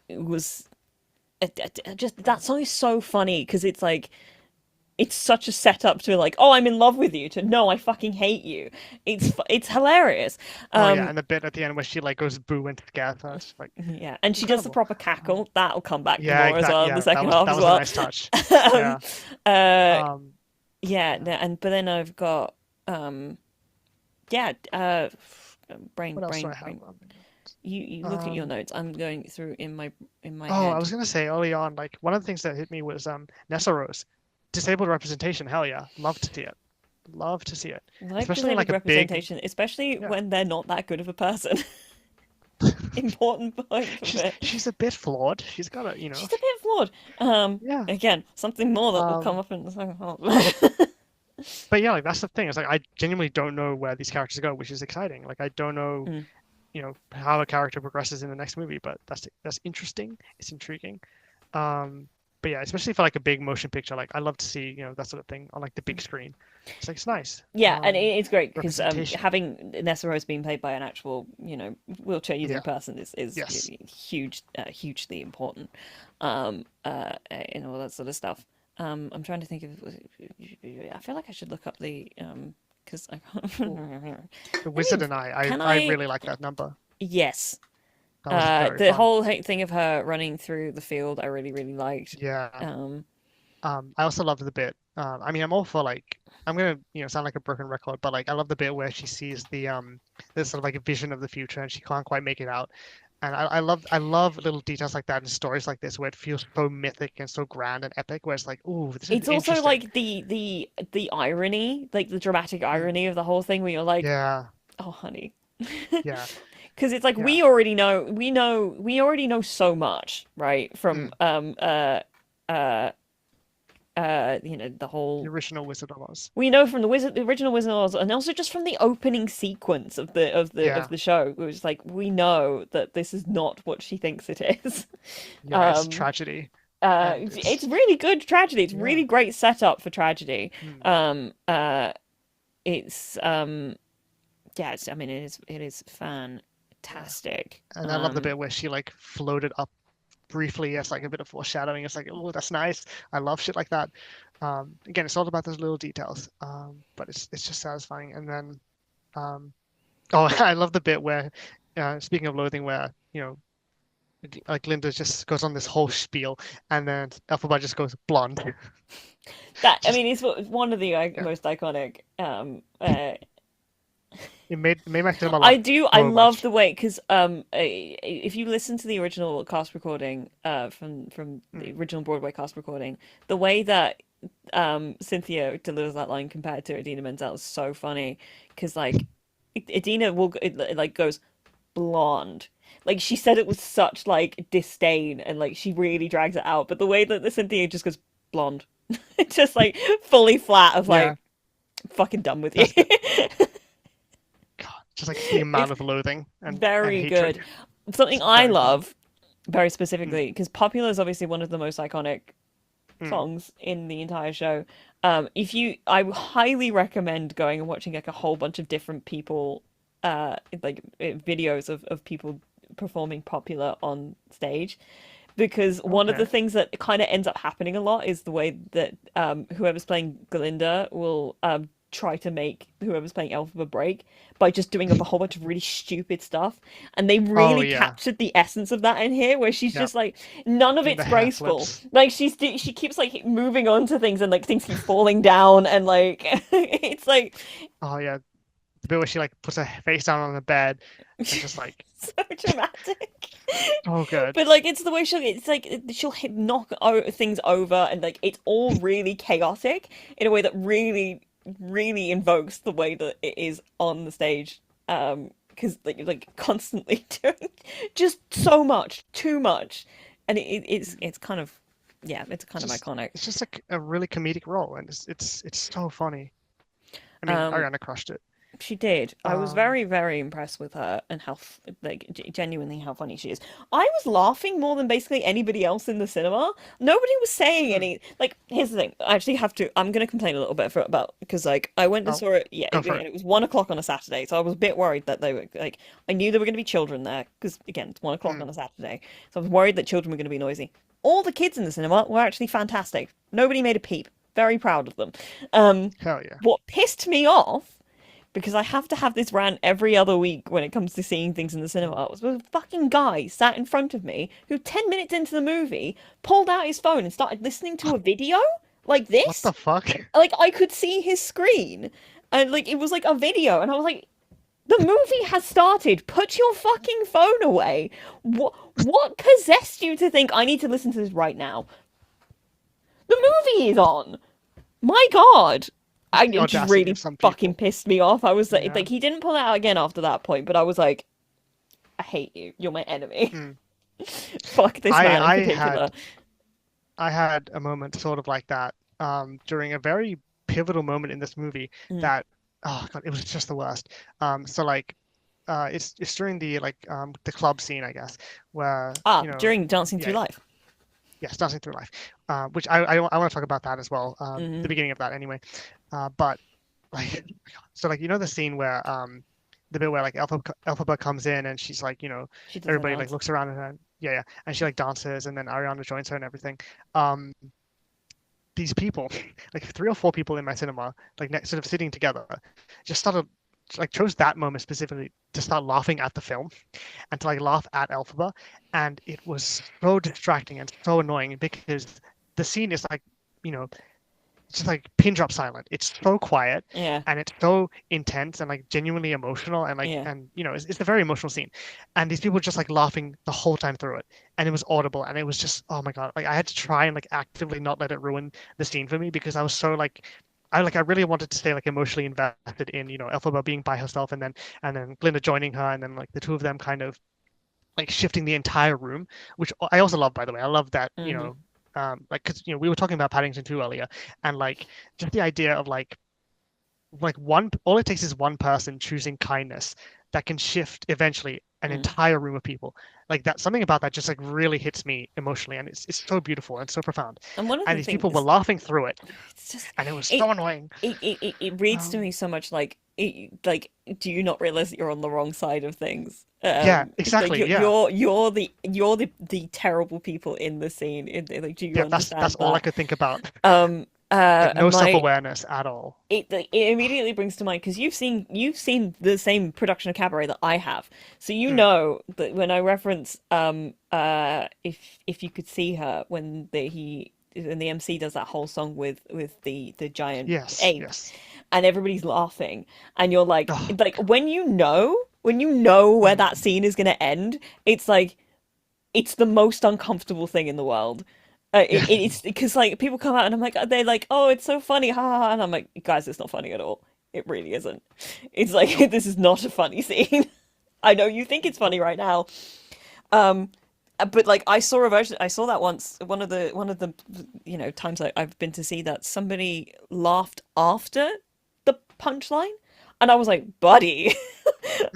it was just that song is so funny because it's like it's such a setup to like, "Oh, I'm in love with you," to "No, I fucking hate you." It's hilarious. Oh yeah, Um, and the bit at the end where she like goes boo and scares her, it's like Yeah, and she does the incredible. proper Um, cackle. That'll come back yeah, more as exactly. well in the Yeah, second half that as was a well. nice touch. um, Yeah. uh, Um, yeah, yeah. and but then I've got yeah, What else do I have? brain. you look at your Um, notes. I'm going through in my oh, I head. was gonna say early on, like one of the things that hit me was Nessa Rose. Disabled representation, hell yeah. Love to see it. Love to see it. Like Especially in disabled like a big, representation, especially yeah. when they're not that good of a person. Important point of it. She's a bit flawed. She's got a, She's a bit flawed. yeah. Again, something more that will come Um, up in the second half. but yeah, like that's the thing. It's like I genuinely don't know where these characters go, which is exciting. Like I don't know, Mm. how a character progresses in the next movie, but that's interesting. It's intriguing. Um, but yeah, especially for like a big motion picture, like I love to see, that sort of thing on like the big screen. It's like it's nice. Yeah, and it's great because Representation. having Nessa Rose being played by an actual, wheelchair using Yeah. person is Yes. huge, hugely important, and all that sort of stuff. I'm trying to think of. I feel like I should look up the because I can't Cool. remember. The Let me. Wizard and I, Can I I? really like that number. Yes. That was very The fun. whole thing of her running through the field, I really, really liked. Yeah. Um, I also love the bit. I mean, I'm all for like, I'm gonna, sound like a broken record, but like, I love the bit where she sees this sort of like a vision of the future and she can't quite make it out. And I love little details like that in stories like this where it feels so mythic and so grand and epic, where it's like, ooh, this is it's also interesting. like the irony, like the dramatic Mm. irony of the whole thing, where you're like, Yeah, oh, honey. yeah, Because it's like yeah. we already know so much, right? From Mm. uh the The whole original Wizard of Oz. we know from the original Wizard of Oz, and also just from the opening sequence of Yeah, the show. It was like we know that this is not what she thinks it is. yeah. It's Um, tragedy, and it's really good tragedy. It's yeah. really great setup for tragedy. Mm. Um, uh, it's yeah, I mean, it is Yeah. fantastic. And I love the bit where she like floated up briefly as like a bit of foreshadowing. It's like, oh, that's nice. I love shit like that. Again, it's all about those little details. But it's just satisfying. And then, um, oh, I love the bit where, speaking of loathing, where like Linda just goes on this whole spiel, and then Elphaba just goes blonde. That I Just mean, it's one of the yeah, most iconic. it made my cinema I laugh do. I so love much. the way because if you listen to the original cast recording from the Mm, original Broadway cast recording, the way that Cynthia delivers that line compared to Idina Menzel is so funny because like Idina it, like goes blonde. Like she said it with such like disdain and like she really drags it out, but the way that the Cynthia just goes blonde, it's just like fully flat of yeah, like fucking done with you. that's good. God, just like the amount It's of loathing and very good. hatred. Something It's I very funny. love very Mm, specifically because Popular is obviously one of the most iconic mm, songs in the entire show. If you, I highly recommend going and watching like a whole bunch of different people, videos of people performing Popular on stage. Because one of the okay. things that kind of ends up happening a lot is the way that whoever's playing Glinda will try to make whoever's playing Elphaba break by just doing up a whole bunch of really stupid stuff. And they Oh really yeah, captured the essence of that in here, where she's yeah. just like none of Doing it's the hair graceful. flips. Like she keeps like moving on to things and like things keep falling down and like it's like Oh yeah, the bit where she like puts her face down on the bed and just like so dramatic. oh good. But like it's the way it's like she'll knock things over and like it's all really chaotic in a way that really really invokes the way that it is on the stage. Because like constantly doing just so much, too much, and it's kind of yeah, it's kind of Just iconic. it's just like a really comedic role, and it's so funny. I mean, Um, Ariana crushed it. She did. I was Um, very, very impressed with her and how, like, genuinely how funny she is. I was laughing more than basically anybody else in the cinema. Nobody was saying hmm, any. Like, here's the thing. I actually have to. I'm going to complain a little bit about because, like, I went and oh, saw it. Yeah, go and for it. it was 1 o'clock on a Saturday, so I was a bit worried that they were like. I knew there were going to be children there because, again, it's 1 o'clock Hmm, on a Saturday, so I was worried that children were going to be noisy. All the kids in the cinema were actually fantastic. Nobody made a peep. Very proud of them. Um, hell yeah. what pissed me off because I have to have this rant every other week when it comes to seeing things in the cinema. It was a fucking guy sat in front of me who 10 minutes into the movie pulled out his phone and started listening to a video like What this. the fuck? Like I could see his screen and like it was like a video and I was like The movie has started. Put your fucking phone away. What possessed you to think I need to listen to this right now? The movie is on. My God. Just the It just audacity really of some fucking people. pissed me off. I was Yeah. like, he didn't pull it out again after that point, but I was like, I hate you. You're my enemy. Mm. Fuck this I man in I particular. had I had a moment sort of like that during a very pivotal moment in this movie Mm. that oh god, it was just the worst. So like it's during the club scene, I guess, where Ah, during Dancing Through yeah, Life. yes, dancing through life, which I want to talk about that as well. The Hmm. beginning of that anyway, but like so like the scene where the bit where like Elphaba comes in and she's like She does her everybody like dance. looks around at her, yeah, and she like dances and then Ariana joins her and everything. Um, these people, like three or four people in my cinema, like sort of sitting together, just started like chose that moment specifically to start laughing at the film and to like laugh at Elphaba, and it was so distracting and so annoying because the scene is like, you know, it's just like pin drop silent. It's so quiet Yeah, and it's so intense and like genuinely emotional and like yeah. it's a very emotional scene. And these people were just like laughing the whole time through it. And it was audible and it was just oh my God. Like I had to try and like actively not let it ruin the scene for me because I was so like I really wanted to stay like emotionally invested in, Elphaba being by herself and then Glinda joining her and then like the two of them kind of like shifting the entire room, which I also love, by the way. I love that, Hmm. like, because, we were talking about Paddington 2 earlier, and like just the idea of all it takes is one person choosing kindness that can shift eventually an Mm. entire room of people. Like that, something about that just like really hits me emotionally, and it's so beautiful and so profound. And one of And the these people were things, laughing through it, it's just and it was it so annoying. it reads to Um, me so much like like, do you not realize that you're on the wrong side of things? yeah, It's like exactly. Yeah, you're the terrible people in the scene. Like, do you yeah. That's understand all I that? could think about. Like And no my self-awareness at all. it immediately brings to mind because you've seen the same production of Cabaret that I have, so you Mm, know that when I reference if you could see her when the MC does that whole song with the giant yes, ape, yes. and everybody's laughing, and you're Oh, like when you know where mm, that scene is gonna end, it's like it's the most uncomfortable thing in the world. yeah. It's because like people come out and I'm like they're like, oh, it's so funny, ha ha ha, and I'm like, guys, it's not funny at all. It really isn't. It's like Nope. this is not a funny scene. I know you think it's funny Nope. right now, um, but like I saw a version. I saw that once. One of the times I've been to see that somebody laughed after the punchline, and I was like, buddy,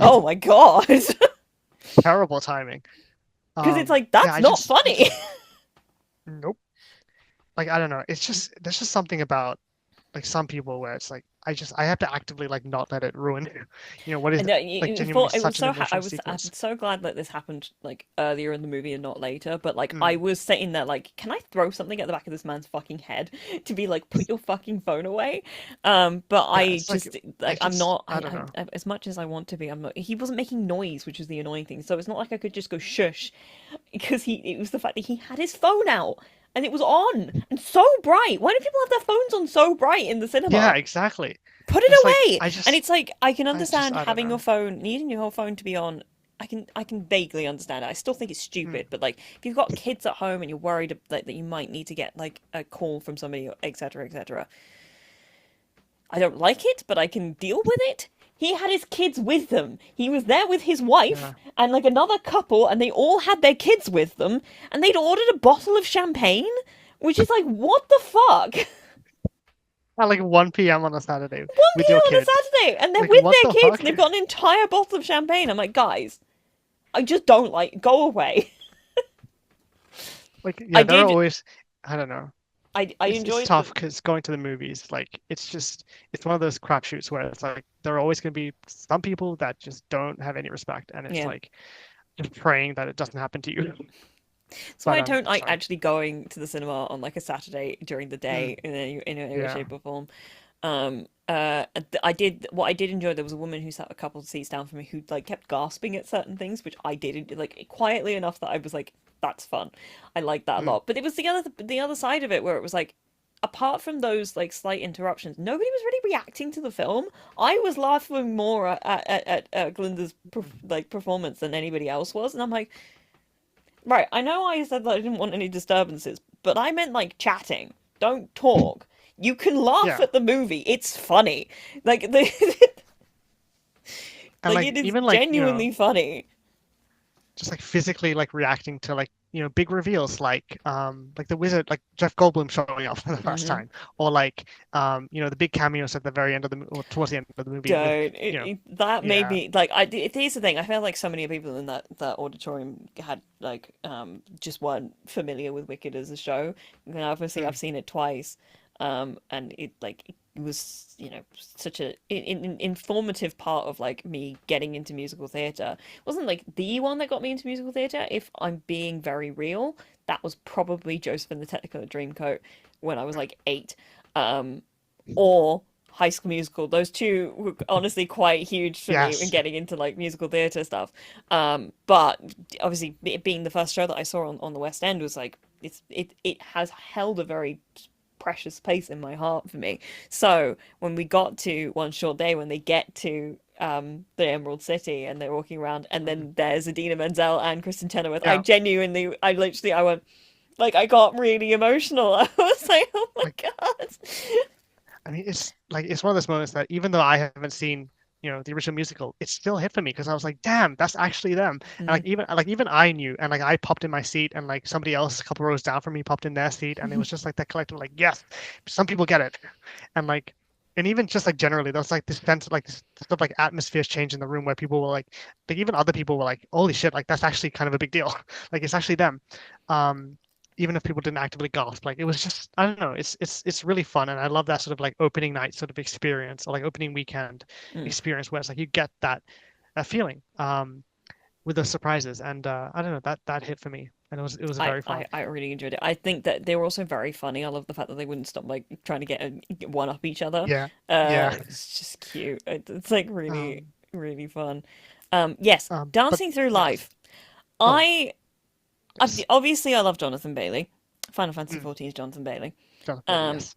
oh my god, because Terrible timing. it's like Yeah, that's I not just, I funny. just, nope. Like, I don't know. There's just something about like some people where it's like, I have to actively like not let it ruin, what is And like you genuinely thought it was such an I emotional was I'm sequence. so glad that this happened like earlier in the movie and not later. But like I Mm. was sitting there like, can I throw something at the back of this man's fucking head to be like, put your fucking phone away? But Yeah, I it's like, just like I'm not. I don't know. As much as I want to be, I'm not. He wasn't making noise, which was the annoying thing. So it's not like I could just go shush, because it was the fact that he had his phone out and it was on and so bright. Why do people have their phones on so bright in the Yeah, cinema? exactly. Put It's like, it away. And it's like I can understand I don't having your know. phone, needing your whole phone to be on. I can vaguely understand it. I still think it's Mm. stupid, but like if you've got kids at home and you're worried that you might need to get like a call from somebody, etc., etc. I don't like it, but I can deal with it. He had his kids with them. He was there with his wife Yeah. and like another couple, and they all had their kids with them, and they'd ordered a bottle of champagne, which is like, what the fuck? At like 1 p.m. on a Saturday 1 with your p.m. on a kids. Saturday, and they're Like, with what their the kids, fuck? and they've got an entire bottle of champagne. I'm like, guys, I just don't like. Go away. Like, I yeah, there are did. always, I don't know. I It's enjoyed tough the. because going to the movies, like, it's one of those crapshoots where it's like there are always going to be some people that just don't have any respect, and it's Yeah, like just praying that it doesn't happen to you. so But I don't like sorry. actually going to the cinema on like a Saturday during the Mm, day in any way, yeah. shape, or form. I did enjoy. There was a woman who sat a couple of seats down from me who like kept gasping at certain things, which I did like quietly enough that I was like, that's fun. I like that a Mm, lot. But it was the other side of it where it was like, apart from those like slight interruptions, nobody was really reacting to the film. I was laughing more at Glinda's like performance than anybody else was, and I'm like, right, I know I said that I didn't want any disturbances, but I meant like chatting. Don't talk. You can laugh Yeah. at the movie. It's funny. Like the And like like it is even genuinely funny. just like physically like reacting to like big reveals like the wizard like Jeff Goldblum showing up for the first Hmm. time, or like the big cameos at the very end of the or towards the end of the movie with Don't you know that made yeah me like here's the thing. I felt like so many people in that auditorium had like just weren't familiar with Wicked as a show. And obviously I've mm, seen it twice, and it was such a informative part of like me getting into musical theatre. It wasn't like the one that got me into musical theatre. If I'm being very real, that was probably Joseph and the Technicolor Dreamcoat when I was like 8. Um, or High School Musical. Those two were honestly quite huge for me in yes getting into like musical theatre stuff. But obviously, it being the first show that I saw on the West End was like it has held a very precious place in my heart for me. So when we got to One Short Day, when they get to the Emerald City and they're walking around, and mm, then there's Idina Menzel and Kristen Chenoweth, yeah I went like I got really emotional. I was like, oh my like god. I mean, it's one of those moments that even though I haven't seen, the original musical, it still hit for me because I was like, damn, that's actually them. And Mm. like even I knew, and like I popped in my seat, and like somebody else a couple rows down from me popped in their seat, and it was just like that collective, like, yes, some people get it, and like. And even just like generally, there was like this sense of like this sort of like atmospheres change in the room where people were like even other people were like, holy shit, like that's actually kind of a big deal. Like it's actually them. Um, even if people didn't actively gasp, like it was just I don't know, it's really fun, and I love that sort of like opening night sort of experience or like opening weekend Mm. experience where it's like you get that feeling with those surprises, and I don't know that hit for me, and it was very fun. I really enjoyed it. I think that they were also very funny. I love the fact that they wouldn't stop like trying to get one up each other. Yeah, yeah. It's just cute. It's like really, Um, really fun. Yes, but Dancing Through yes. Life. Oh, I yes. obviously I love Jonathan Bailey. Final Fantasy Mm, XIV is Jonathan Bailey. Jonathan Bailey, yes.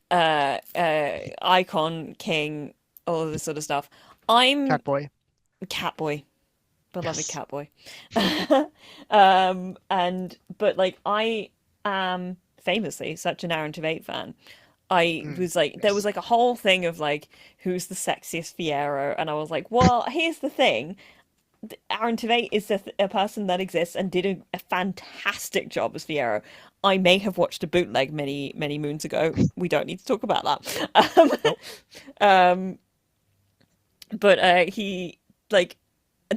Icon, King, all of this sort of stuff. I'm Catboy, Catboy. Beloved yes. Catboy. And but like I am famously such an Aaron Tveit fan. I Mm, was like, there was yes. like a whole thing of like, who's the sexiest Fiero? And I was like, well, here's the thing. Aaron Tveit is a person that exists and did a fantastic job as Fiero. I may have watched a bootleg many, many moons ago. We don't need to talk about that. Nope. Um, but he like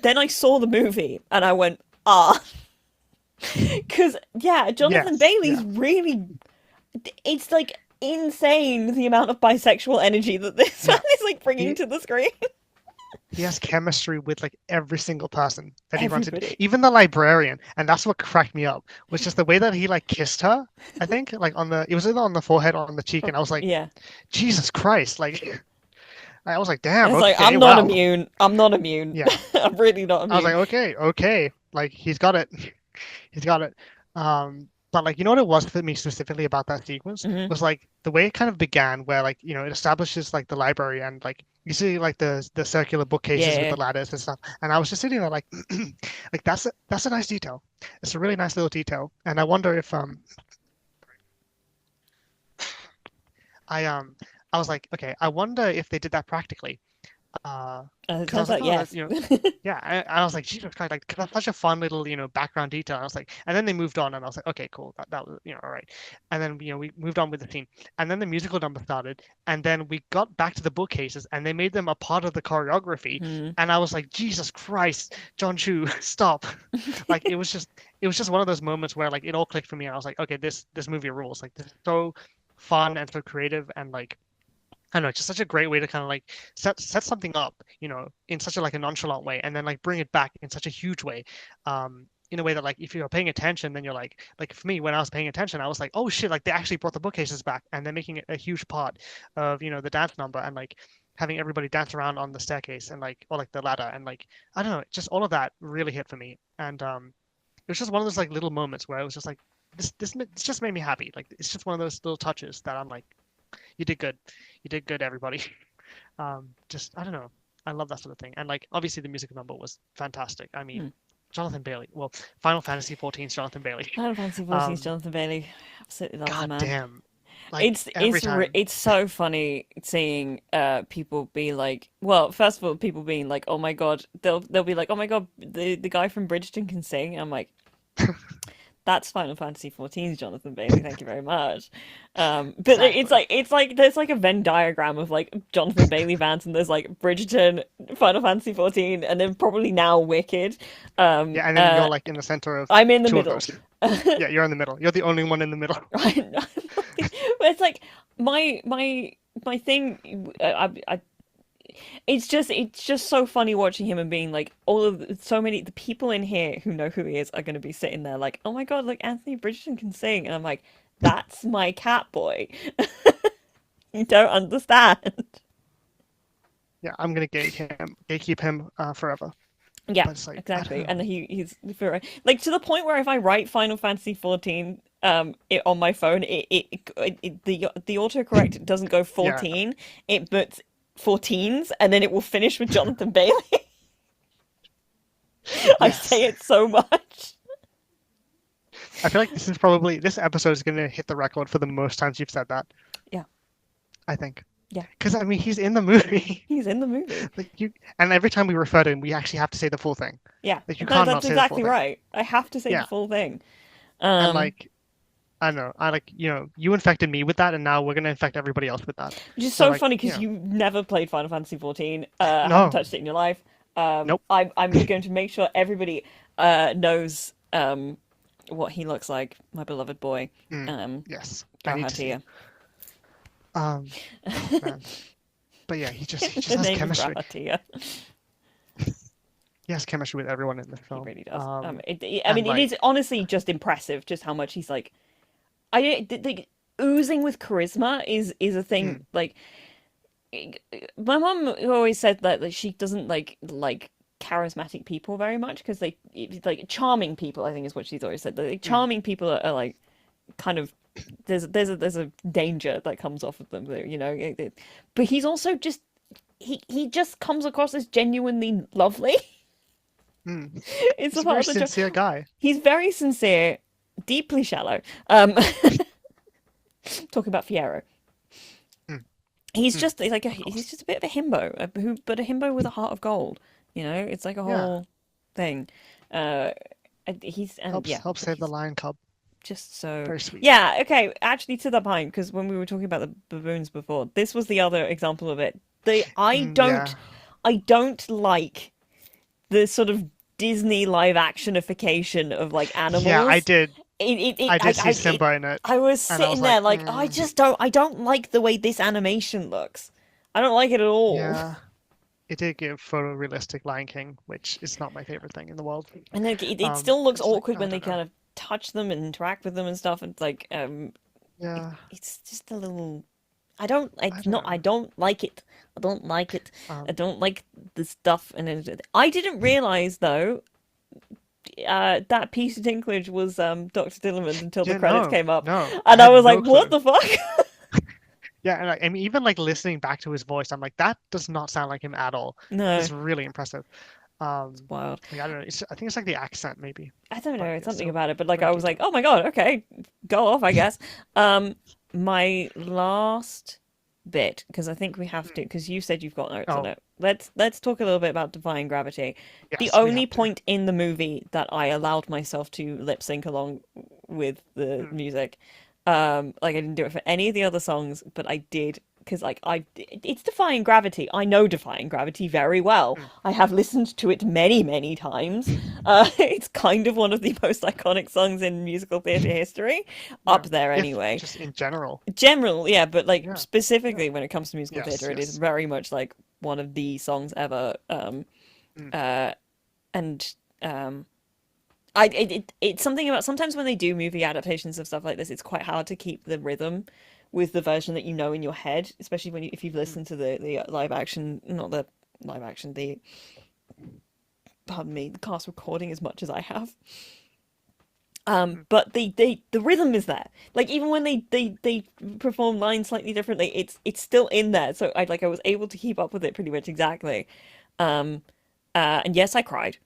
then I saw the movie and I went, ah, because yeah, Jonathan Yes. Bailey's Yeah. really, it's like insane the amount of bisexual energy that this man Yeah. is like bringing He to the screen. he has chemistry with like every single person that he runs into, Everybody. even the librarian, and that's what cracked me up. Was just the way that he like kissed her. I think like it was either on the forehead or on the cheek, and I was like, Yeah. Jesus Christ! Like I was like, And damn, it's like, okay, I'm not wow, immune. I'm not immune. yeah. I'm really not I was immune. like, okay, okay, like he's got it, he's got it. But like, you know what it was for me specifically about that sequence Hmm. was like the way it kind of began, where like it establishes like the library and like you see like the circular bookcases with Yeah. the ladders and stuff, and I was just sitting there like, like that's a nice detail. It's a really nice little detail, and I wonder if I I was like, okay, I wonder if they did that practically. It Because I turns was like, out oh, yes. yeah. I was like, Jesus Christ, like that's such a fun little, background detail. I was like, and then they moved on, and I was like, okay, cool, that was, all right. And then, we moved on with the scene, and then the musical number started, and then we got back to the bookcases, and they made them a part of the choreography, Hmm. and I was like, Jesus Christ, John Chu, stop! Like it was just one of those moments where like it all clicked for me, and I was like, okay, this movie rules. Like this is so fun and so creative, and like I don't know, it's just such a great way to kind of like set something up, in such a like a nonchalant way, and then like bring it back in such a huge way, in a way that like if you're paying attention, then you're like for me when I was paying attention, I was like, oh shit, like they actually brought the bookcases back, and they're making it a huge part of the dance number, and like having everybody dance around on the staircase and like or like the ladder, and like I don't know, just all of that really hit for me, and it was just one of those like little moments where it was just like this just made me happy, like it's just one of those little touches that I'm like. You did good. You did good, everybody. Just I don't know. I love that sort of thing. And like obviously the music number was fantastic. I Hmm. mean, Jonathan Bailey. Well, Final Fantasy 14's Jonathan Bailey. Final Fantasy XIV's Um, Jonathan Bailey. Absolutely love the God man. damn. Like every time. It's so funny seeing people be like, well, first of all, people being like, oh my god, they'll be like, oh my god, the guy from Bridgerton can sing. I'm like, that's Final Fantasy XIV's Jonathan Bailey. Thank you very much. But Exactly. it's like there's like a Venn diagram of like Jonathan Bailey fans, and there's like Bridgerton, Final Fantasy XIV, and then probably now Wicked. Um, Yeah, and then you're uh, like in the center of I'm in the two of middle. those. Yeah, you're in the middle. You're the only one in the middle. But it's like my thing. It's just so funny watching him and being like so many the people in here who know who he is are going to be sitting there like, oh my god, like Anthony Bridgerton can sing, and I'm like, that's my cat boy. You don't understand. Yeah, I'm gonna gatekeep him forever. Yeah, But it's like I don't exactly. And know. he's like to the point where if I write Final Fantasy 14 on my phone, the autocorrect doesn't go Yeah, 14, it puts 14s and then it will finish with Jonathan Bailey. I yes. say it so much. I feel like this episode is gonna hit the record for the most times you've said that. Yeah, I think. yeah. Because I mean, he's in the movie. He's in the movie. Like and every time we refer to him, we actually have to say the full thing. Yeah. Like you No, can't that's not say the full exactly thing. right. I have to say the Yeah, full thing. and Um, like I don't know, I like you infected me with that, and now we're gonna infect everybody else with that. which is So so like funny because you never played Final Fantasy 14, haven't no, touched it in your life. nope, I'm going to make sure everybody knows what he looks like, my beloved boy, mm, um, yes, I need to see. Garhatia. Oh man, but yeah, he just The has name is chemistry. Garhatia. He has chemistry with everyone in the He film. really does. I And mean, it is like honestly just impressive just how much he's like. The oozing with charisma is a thing. mm, Like my mom always said that like, she doesn't like charismatic people very much because like charming people. I think is what she's always said. Like, mm, charming people are like kind of there's a danger that comes off of them. But he's also just he just comes across as genuinely lovely. mm. It's He's a a very part of the job. sincere guy. He's very sincere, deeply shallow. Talking about Fiero. Mm, He's mm, just like of he's course. just a bit of a himbo, but a himbo with a heart of gold. It's like a Yeah, whole thing. Uh, he's and helps yeah, help save the he's lion cub. just so Very sweet. yeah. Okay, actually, to that point, because when we were talking about the baboons before, this was the other example of it. The Yeah, I don't like the sort of Disney live actionification of like yeah, animals. I did see Simba in it, I was and I was sitting like, there like I don't like the way this animation looks. I don't like it at all. yeah. It did give photorealistic Lion King, which is not my favorite thing in the world. And then it still looks It's like awkward I when they don't know. kind of touch them and interact with them and stuff. It's like Yeah, it's just a little. I It's don't not. know. I don't like it. I don't like it. I Um, don't like the stuff. And I didn't realize though that Peter Dinklage was Dr. Dillerman until the yeah, credits no, came up, no, I and I had was like, no what clue. the fuck? Yeah, and I mean, even like listening back to his voice, I'm like, that does not sound like him at all. No, It's really impressive. it's Um, wild. like, I don't know. I think it's like the accent, maybe, I don't but know, yeah, something still about it, but like very I was like, detailed. oh my god, okay, go off, I guess. My last bit, because I think we have to, Hmm. because you said you've got notes on Oh, it. Let's talk a little bit about Defying Gravity. The yes, we only have to. point in the movie that I allowed myself to lip sync along with the Hmm. music, like I didn't do it for any of the other songs, but I did because like it's Defying Gravity. I know Defying Gravity very well. Hmm. I have listened to it many times. It's kind of one of the most iconic songs in musical theatre history, Yeah, up there if anyway. just in general. General, yeah, but like Yeah, yeah, specifically when it comes to musical yes, theatre, it is yes. very much like one of the songs ever. Hmm. Uh, and it's something about sometimes when they do movie adaptations of stuff like this, it's quite hard to keep the rhythm with the version that you know in your head, especially if you've Hmm. listened to the live action, not the live action, the pardon me, the cast recording as much as I have. Mm. But the rhythm is there. Like even when they perform lines slightly differently, it's still in there. So I was able to keep up with it pretty much exactly. Um, and yes, I cried.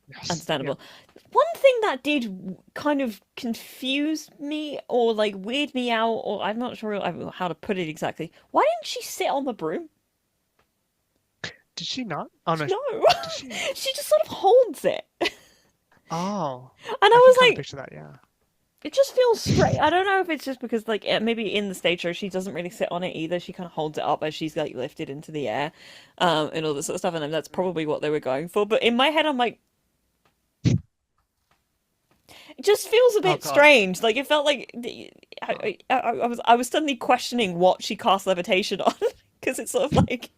Yes. Yeah. Understandable. One thing that did kind of confuse me or like weird me out, or I'm not sure how to put it exactly. Why didn't she sit on the broom? Did she not? Oh no. No, Did she? she just sort of holds it, and Oh, I I can was kind of like, picture that. Yeah. it just feels straight. I don't know if it's just because like maybe in the stage show she doesn't really sit on it either. She kind of holds it up as she's like lifted into the air, and all this sort of stuff. And then that's Mm. probably what they were going for. But in my head, I'm like, it just feels a Oh bit God. strange. Like it felt like Huh. I was suddenly questioning what she cast levitation on because it's sort of like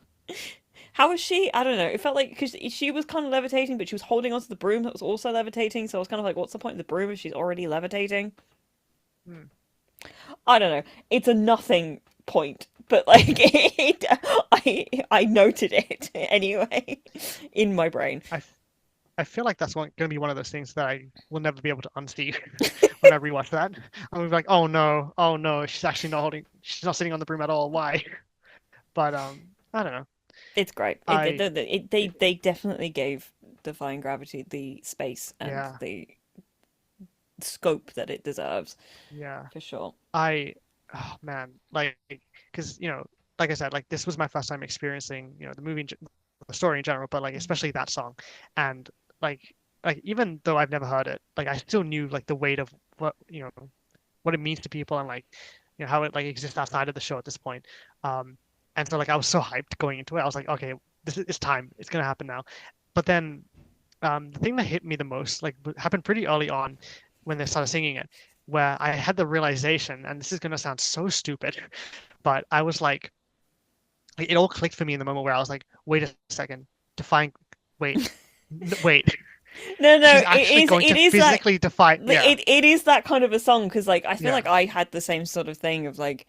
how is she? I don't know. It felt like because she was kind of levitating, but she was holding onto the broom that was also levitating. So I was kind of like, what's the point of the broom if she's already levitating? Mm. I don't know. It's a nothing point, but like I noted it anyway in my brain. I I feel like that's going to be one of those things that I will never be able to unsee when I rewatch that. I'm gonna be like, oh no, she's actually not holding, she's not sitting on the broom at all. Why? But I don't know. It's great. I They definitely gave Defying Gravity the space and yeah the scope that it deserves, yeah for sure. I oh man, like because like I said, like this was my first time experiencing the movie, the story in general, but like especially that song, and like even though I've never heard it, like I still knew like the weight of what it means to people and like how it like exists outside of the show at this point. Um, and so like I was so hyped going into it. I was like, okay, this is it's time. It's gonna happen now. But then the thing that hit me the most like happened pretty early on when they started singing it, where I had the realization, and this is gonna sound so stupid, but I was like, it all clicked for me in the moment where I was like, wait a second, define, wait, wait, No, no, she's actually going it to is that physically defy, yeah, it is that kind of a song because like I feel yeah, like I had the same sort of thing of like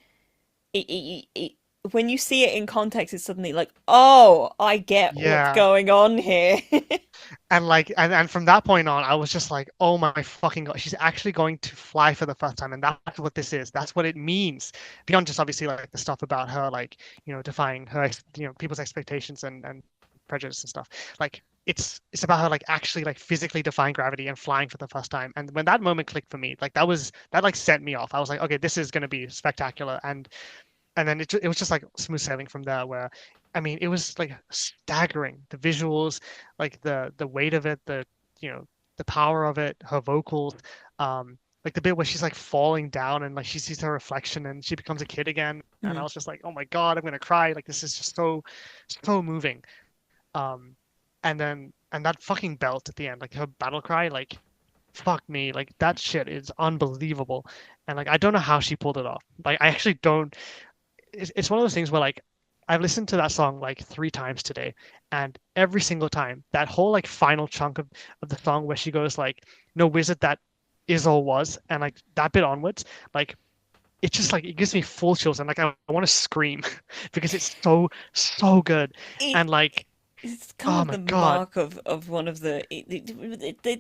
when you see it in context, it's suddenly like, oh, I get what's yeah. going on here. And like and from that point on, I was just like, oh my fucking God, she's actually going to fly for the first time. And that's what this is. That's what it means. Beyond just obviously like the stuff about her, like, defying her, people's expectations and prejudice and stuff. Like it's about her like actually like physically defying gravity and flying for the first time. And when that moment clicked for me, like that like set me off. I was like, okay, this is gonna be spectacular. And then it was just like smooth sailing from there where I mean it was like staggering, the visuals, like the weight of it, the power of it, her vocals, like the bit where she's like falling down and like she sees her reflection and she becomes a kid again, and I Mhm. was just like, oh my God, I'm gonna cry, like this is just so moving. Um and that fucking belt at the end, like her battle cry, like fuck me, like that shit is unbelievable. And like I don't know how she pulled it off. Like I actually don't. It's one of those things where like I've listened to that song like 3 times today, and every single time that whole like final chunk of the song where she goes like, no wizard that is or was, and like that bit onwards, like it's just like it gives me full chills and like I want to scream because it's so good. It And like, it's kind oh of my the God, mark of one of the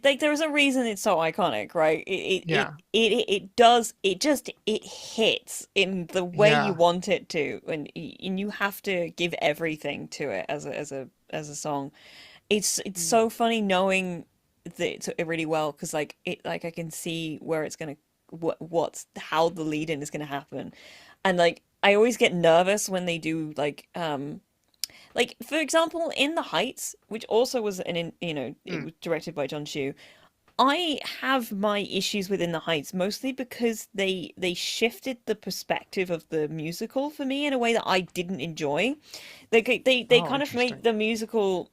like there is a reason it's so iconic, right? yeah, It does it hits in the way you yeah, want it to, and you have to give everything to it as a song. It's mm, so funny knowing that it really well because like I can see where it's gonna what's how the lead in is gonna happen, and like I always get nervous when they do like for example in The Heights, which also was it mm, was directed by John Chu. I have my issues within The Heights mostly because they shifted the perspective of the musical for me in a way that I didn't enjoy. They oh, kind of made interesting, the musical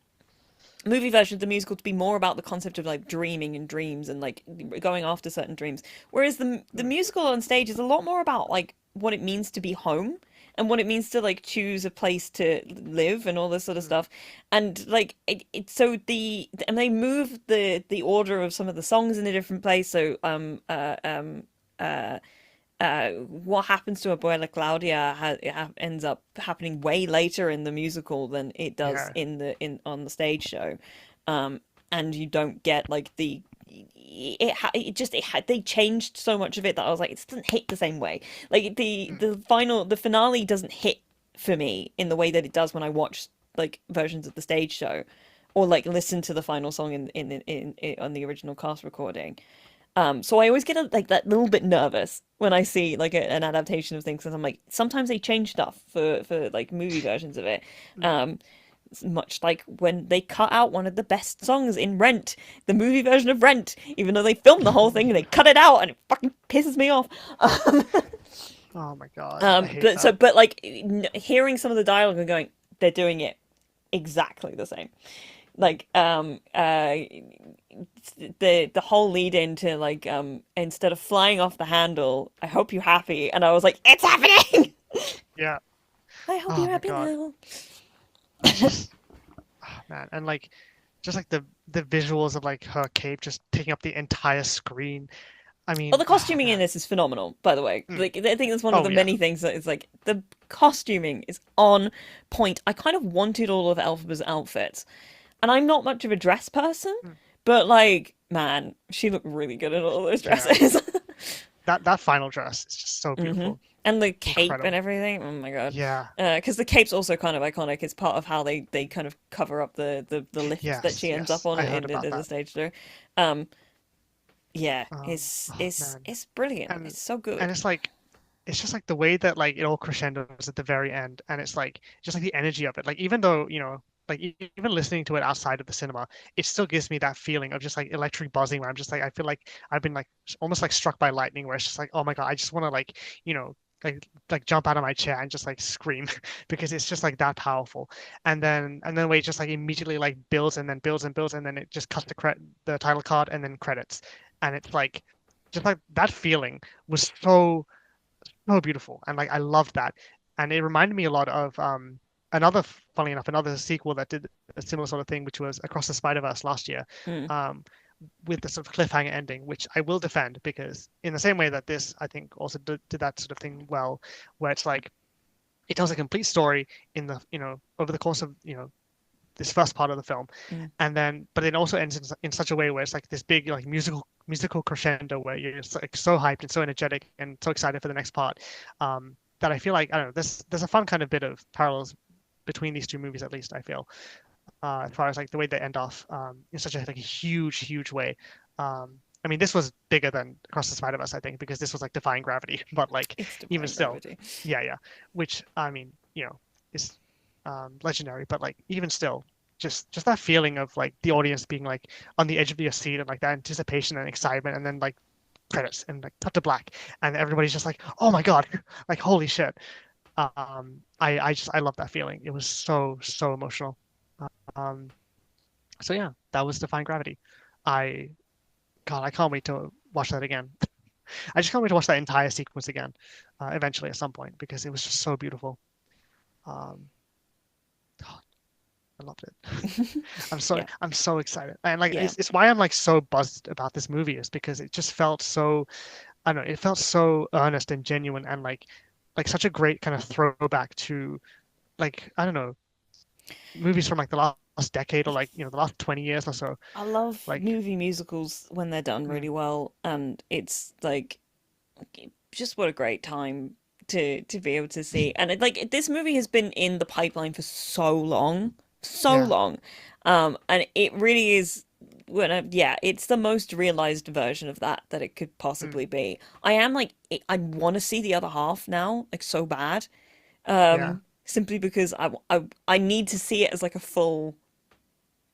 movie version of the musical to be more about the concept of like dreaming and dreams and like going after certain dreams, whereas the mm, musical on stage is a lot more about like what it means to be home and what it means to like choose a place to live and all this sort of mm, stuff. And like so and they move the order of some of the songs in a different place. So uh what happens to Abuela Claudia ends up happening way later in the musical than it does yeah, in the in on the stage show, um, and you don't get like the they changed so much of it that I was like, it doesn't hit the same way. Like the finale doesn't hit for me in the way that it does when I watch like versions of the stage show, or like listen to the final song in on the original cast recording. So I always get like that little bit nervous when I see like an adaptation of things, because I'm like, sometimes they change stuff for like movie versions of it. Mm. Um, much like when they cut out one of the best songs in Rent, the movie version of Rent, even though they filmed the whole thing and they cut it out, and it fucking pisses me off. Oh my God, I hate But so, that. but like hearing some of the dialogue and going, they're doing it exactly the same. Like the whole lead into like instead of flying off the handle, I hope you're happy, and I was like, it's happening. Yeah. I hope Oh you're my happy God. now. It's just, oh, man, and like just like the visuals of like her cape just taking up the entire screen. I Oh, mean, the oh costuming in man. this is phenomenal, by the way. Mm. Like, I think that's one of Oh the yeah. many things that is like the costuming is on point. I kind of wanted all of Elphaba's outfits, and I'm not much of a dress person, Mm. but like, man, she looked really good in all those Yeah. dresses. That final dress is just so hmm beautiful. And the cape and Incredible. everything. Oh my God. Yeah. Because the cape's also kind of iconic. It's part of how they kind of cover up the lift that Yes, she ends up yes. on I heard in about the that. stage show. Um, yeah, Oh man. it's brilliant. And It's so and good. it's like it's just like the way that like it all crescendos at the very end, and it's like just like the energy of it. Like even though, like even listening to it outside of the cinema, it still gives me that feeling of just like electric buzzing where I'm just like I feel like I've been like almost like struck by lightning, where it's just like, oh my God, I just want to like, like jump out of my chair and just like scream because it's just like that powerful. And then wait, just like immediately like builds and then builds and builds and then it just cuts the title card and then credits. And it's like just like that feeling was so beautiful, and like I loved that, and it reminded me a lot of another, funny enough, another sequel that did a similar sort of thing, which was Across the Spider-Verse last year, Mm. um, with the sort of cliffhanger ending, which I will defend because in the same way that this I think also did that sort of thing well, where it's like it tells a complete story in the over the course of this first part of the film, Mm. and then but it also ends in such a way where it's like this big like musical crescendo where you're just like so hyped and so energetic and so excited for the next part, that I feel like I don't know, there's a fun kind of bit of parallels between these two movies, at least I feel, as far as like the way they end off, in such a like a huge way. I mean, this was bigger than Across the Spider-Verse, I think, because this was like Defying Gravity, but like It's even Defying still, Gravity. yeah, which I mean, is legendary, but like even still, just that feeling of like the audience being like on the edge of your seat and like that anticipation and excitement, and then like credits and like cut to black, and everybody's just like, oh my God, like holy shit. I love that feeling. It was so emotional. Um, so yeah, that was Defying Gravity. I God, I can't wait to watch that again. I just can't wait to watch that entire sequence again, eventually at some point because it was just so beautiful. Um, I loved it. Yeah, I'm so excited. And like yeah. it's why I'm like so buzzed about this movie is because it just felt so I don't know, it felt so earnest and genuine and like such a great kind of throwback to like I don't know, movies from like the last decade or like, the last 20 years or so. I love Like movie musicals when they're done really mm, well, and it's like just what a great time to be able to see. And like this movie has been in the pipeline for so yeah. long, and it really is. Yeah, it's the most realized version of that it could Mm, possibly be. I am like, I want to see the other half now, like so bad, yeah. simply because I need to see it as like a full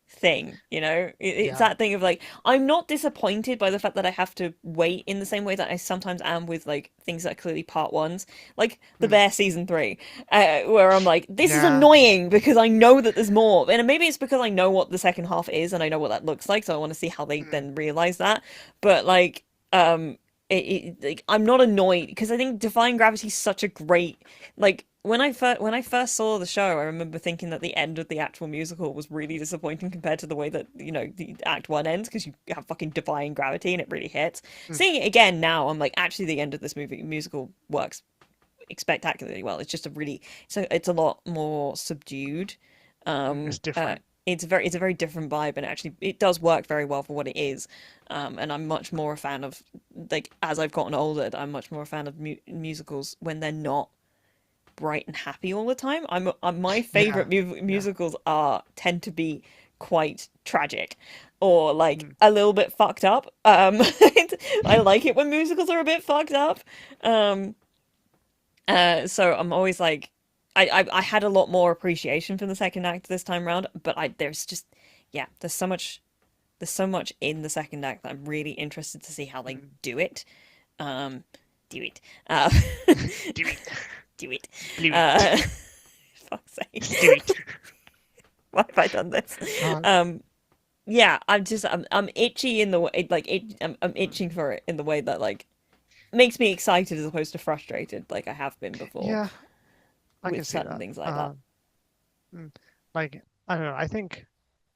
thing, you know? It's Yeah. that thing of like, I'm not disappointed by the fact that I have to wait in the same way that I sometimes am with like things that are clearly part ones, like The Mm, Bear season three, where I'm like, this is yeah. annoying because I know that there's more. And maybe it's because I know what the second half is and I know what that looks like, so I want to see how they Mm, then realize that. But like, like I'm not annoyed because I think Defying Gravity is such a great like when I first saw the show, I remember thinking that the end of the actual musical was really disappointing compared to the way that the Act One ends, because you have fucking Defying Gravity and it really hits. mm. Seeing it again now, I'm like, actually the end of this movie musical works spectacularly well. It's just a really, so it's a lot more subdued. It's Um, uh, different. it's a very different vibe, and actually it does work very well for what it is. And I'm much more a fan of, like, as I've gotten older, I'm much more a fan of musicals when they're not bright and happy all the time. My favorite Yeah, yeah. musicals are tend to be quite tragic or like Mm, a little bit fucked up. I like it when musicals are a bit fucked up. Um, so I'm always like, I had a lot more appreciation for the second act this time around, but there's just, yeah, there's so much in the second act that I'm really interested to see how they mm. do it. Um, do it. Uh, Do it. do it. Blew Uh, it. fuck's sake. Do it. Why have I done this? Uh, Um, yeah, I'm itchy in the way, like I'm mm. itching for it in the way that like makes me excited as opposed to frustrated, like I have been before Yeah, I can with see certain that. things like that. Mm, like I don't know. I think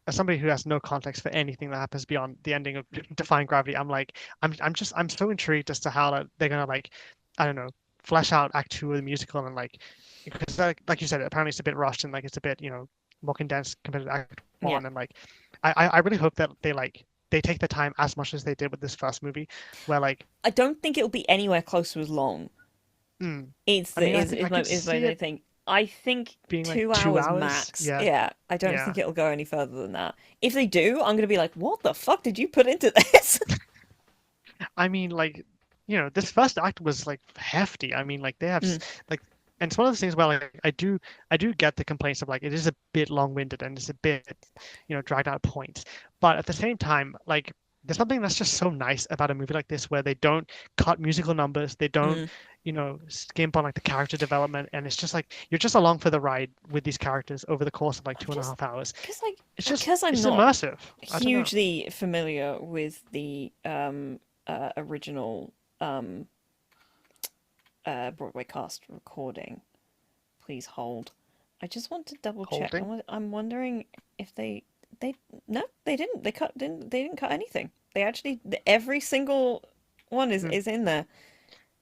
as somebody who has no context for anything that happens beyond the ending of Defying Gravity, I'm so intrigued as to how they're gonna like, I don't know, flesh out Act Two of the musical and like, because like you said, apparently it's a bit rushed and like it's a bit more condensed compared to Act Yeah, One, and like I really hope that they take the time as much as they did with this first movie, where like, I don't think it'll be anywhere close to as long. mm, It's I mean, the I could is my see it thing. I think being like 2 hours. max. Yeah, Yeah, I don't yeah. think it'll go any further than that. If they do, I'm gonna be like, what the fuck did you put into this? I mean, like, this first act was like hefty. I mean, like they have Mm, like, and it's one of those things where like I do get the complaints of like it is a bit long-winded and it's a bit, dragged out at points. But at the same time, like there's something that's just so nice about a movie like this where they don't cut musical numbers, they don't, mm. skimp on like the character development, and it's just like you're just along for the ride with these characters over the course of like I'm two and a just half hours. because I'm It's not immersive. I don't know. hugely familiar with the original Broadway cast recording. Please hold. I just want to double check. Holding. I'm wondering if they no they didn't they didn't cut anything. They actually every single one Hmm. is in there.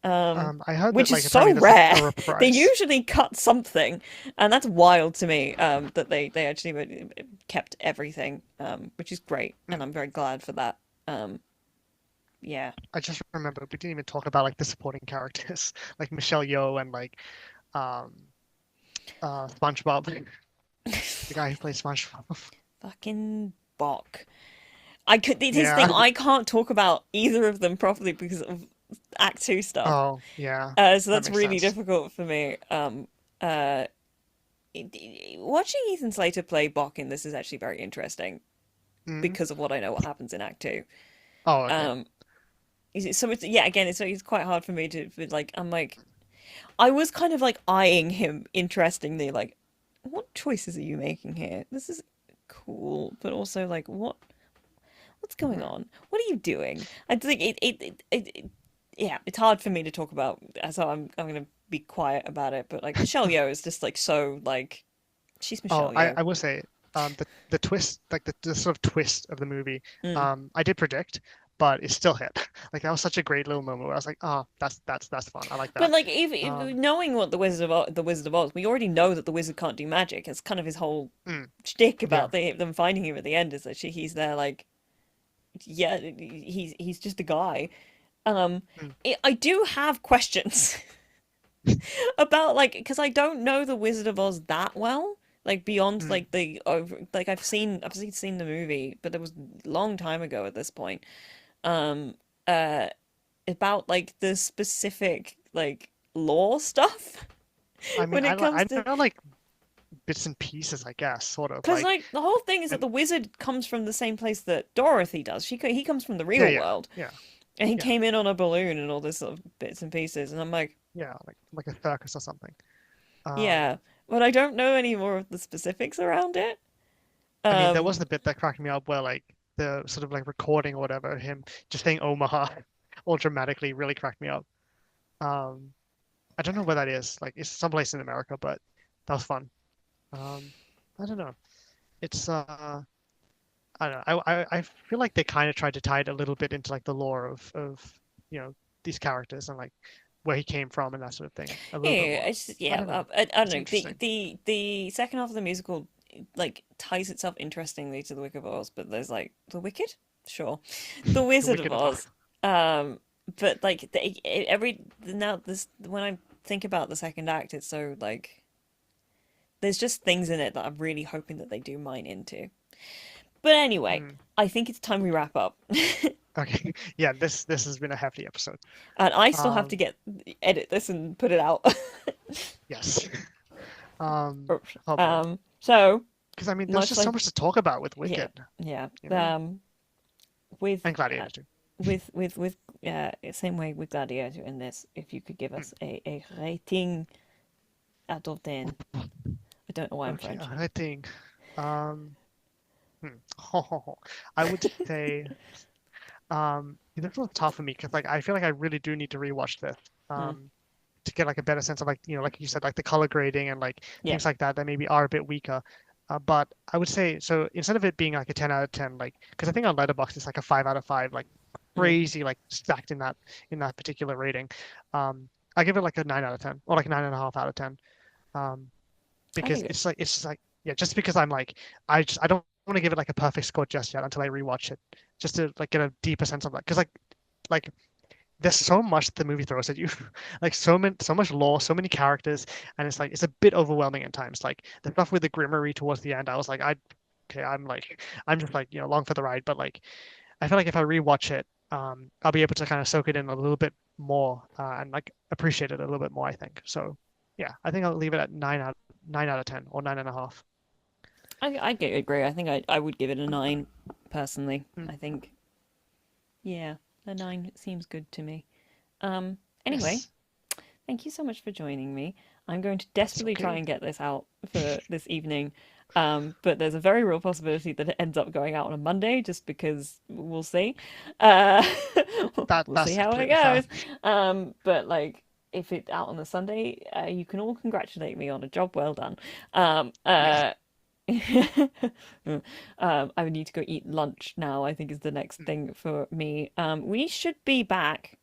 Um, I heard that which is like apparently so there's like rare. a They reprise. usually cut something, and that's wild to me. That they actually kept everything, which is great, and I'm very glad for that. Um, yeah, I just remember we didn't even talk about like the supporting characters, like Michelle Yeoh and like um SpongeBob, the guy who plays SpongeBob. fucking Bok. I could. This thing Yeah. I can't talk about either of them properly because of Act Two stuff. Oh, yeah. So That that's makes really sense. difficult for me. Uh, watching Ethan Slater play Bok in this is actually very interesting Mm. because of what I know what happens in Act Two. Oh, okay. Um, so it's yeah, again, it's quite hard for me to like. I'm like, I was kind of like eyeing him interestingly, like, what choices are you making here? This is cool, but also like, what's going Hmm. on? What are you doing? I think yeah, it's hard for me to talk about, so I'm gonna be quiet about it. But like Michelle Yeoh is just like so like she's Oh, Michelle I Yeoh. I will say the twist, like the sort of twist of the movie, Mm. I did predict, but it still hit. Like that was such a great little moment where I was like, oh, that's fun. I like But that. like, if Um, knowing what the Wizard of Oz, we already know that the wizard can't do magic. It's kind of his whole mm, shtick yeah. about them finding him at the end is that he's there like, yeah, he's just a guy. Mm, I do have questions about like because I don't know the Wizard of Oz that well. Like beyond mm. like the over like I've seen the movie, but it was a long time ago at this point. Um, uh, about like the specific like law stuff I mean, when it comes I to know like bits and pieces, I guess, sort of because like, like the whole thing is that and the wizard comes from the same place that Dorothy does. He comes from the yeah, real yeah, world, yeah, and he yeah, came in on a balloon and all this sort of bits and pieces. And I'm like, yeah, like a circus or something. yeah, Um, but I don't know any more of the specifics around it. I mean, there Um, was the bit that cracked me up where like the sort of like recording or whatever, him just saying Omaha all dramatically really cracked me up. Um, I don't know where that is. Like it's someplace in America, but that was fun. Um, I don't know. It's I don't know. I feel like they kind of tried to tie it a little bit into like the lore of these characters and like where he came from and that sort of thing a little bit yeah, more. it's I yeah. don't know. I don't It's know. interesting. The second half of the musical like ties itself interestingly to the Wicked of Oz, but there's like the Wicked, sure, the The Wizard of Wicked of Oz. Oz. Um, but like every now this when I think about the second act, it's so like there's just things in it that I'm really hoping that they do mine into. But anyway, Mm. I think it's time we wrap up. Okay. Yeah, this has been a hefty episode. And I still have to Um, get edit this and put it out. yes. Oh man. So Because I mean, there's much just so like much to talk about with yeah, Wicked, yeah. you know, With and Gladiator too. same way with Gladiator in this, if you could give us a rating out of 10. I don't know why I'm Okay, French. I think, um, I would say, this was tough for me because like I feel like I really do need to rewatch this, Mm, um, to get like a better sense of like like you said like the color grading and like yeah. things like that maybe are a bit weaker. But I would say so instead of it being like a 10 out of 10, like because I think on Letterboxd it's like a 5 out of 5, like Mm. crazy like stacked in that particular rating. I give it like a 9 out of 10 or like a 9.5 out of 10. Um, I because think it's just like yeah, just because I'm like I don't want to give it like a perfect score just yet until I rewatch it, just to like get a deeper sense of that. Because like there's so much the movie throws at you, like so much lore, so many characters, and it's like it's a bit overwhelming at times. Like the stuff with the Grimmery towards the end, I was like okay, I'm just like along for the ride. But like I feel like if I rewatch it, I'll be able to kind of soak it in a little bit more and like appreciate it a little bit more. I think so. Yeah, I think I'll leave it at 9 out of 10 or 9.5. I agree. I think I would give it a 9 personally. Mm, I think yeah, a 9 seems good to me. Um anyway, yes, thank you so much for joining me. I'm going to that's desperately try okay. and get this out for this evening. But there's a very real possibility that it ends up going out on a Monday just because we'll see. Uh, we'll see That's how it completely fair. goes. But like, if it's out on a Sunday, you can all congratulate me on a job well done. Um, Yes. uh, I would need to go eat lunch now, I think is the next Mm. thing for me. We should be back,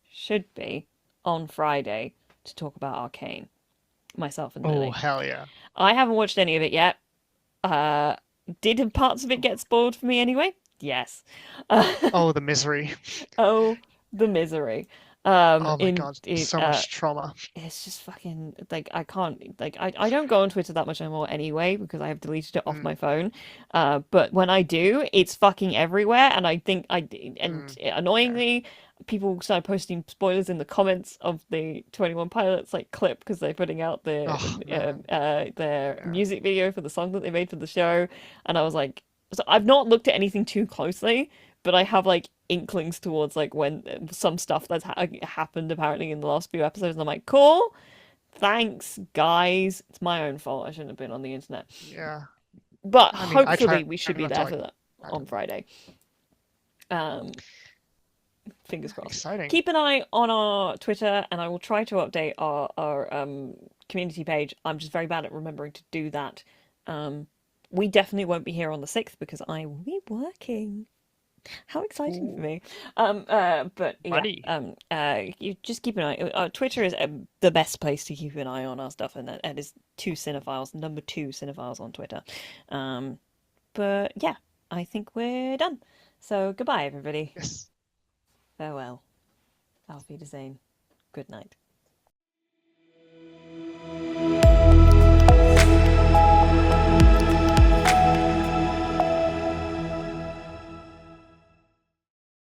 should be, on Friday to talk about Arcane, myself and Oh Lily. hell yeah. I haven't watched any of it yet. Uh, did parts of it get spoiled for me anyway? Yes. Oh, the misery. Oh, the misery. Oh my In God, it, so much trauma. it's just fucking like I can't like I don't go on Twitter that much anymore anyway because I have deleted it off Mm, my phone. But when I do, it's fucking everywhere, and I think and mm, yeah. annoyingly, people start posting spoilers in the comments of the 21 Pilots like clip because they're putting out Oh man. their Yeah. music video for the song that they made for the show, and I was like, so I've not looked at anything too closely, but I have like inklings towards like when some stuff that's happened apparently in the last few episodes. And I'm like, cool, thanks, guys. It's my own fault. I shouldn't have been on the internet. Yeah. But I mean, I try hopefully we should be not to there like for that I on don't Friday. Um, yeah, fingers crossed. exciting. Keep an eye on our Twitter, and I will try to update our community page. I'm just very bad at remembering to do that. Um, we definitely won't be here on the 6th because I will be working. How exciting for Ooh, me. But yeah, buddy. you just keep an eye. Twitter is the best place to keep an eye on our stuff, and that is two cinephiles, number two cinephiles on Twitter. Um, but yeah, I think we're done. So goodbye, everybody. Yes. Farewell. Auf Wiedersehen. Good night.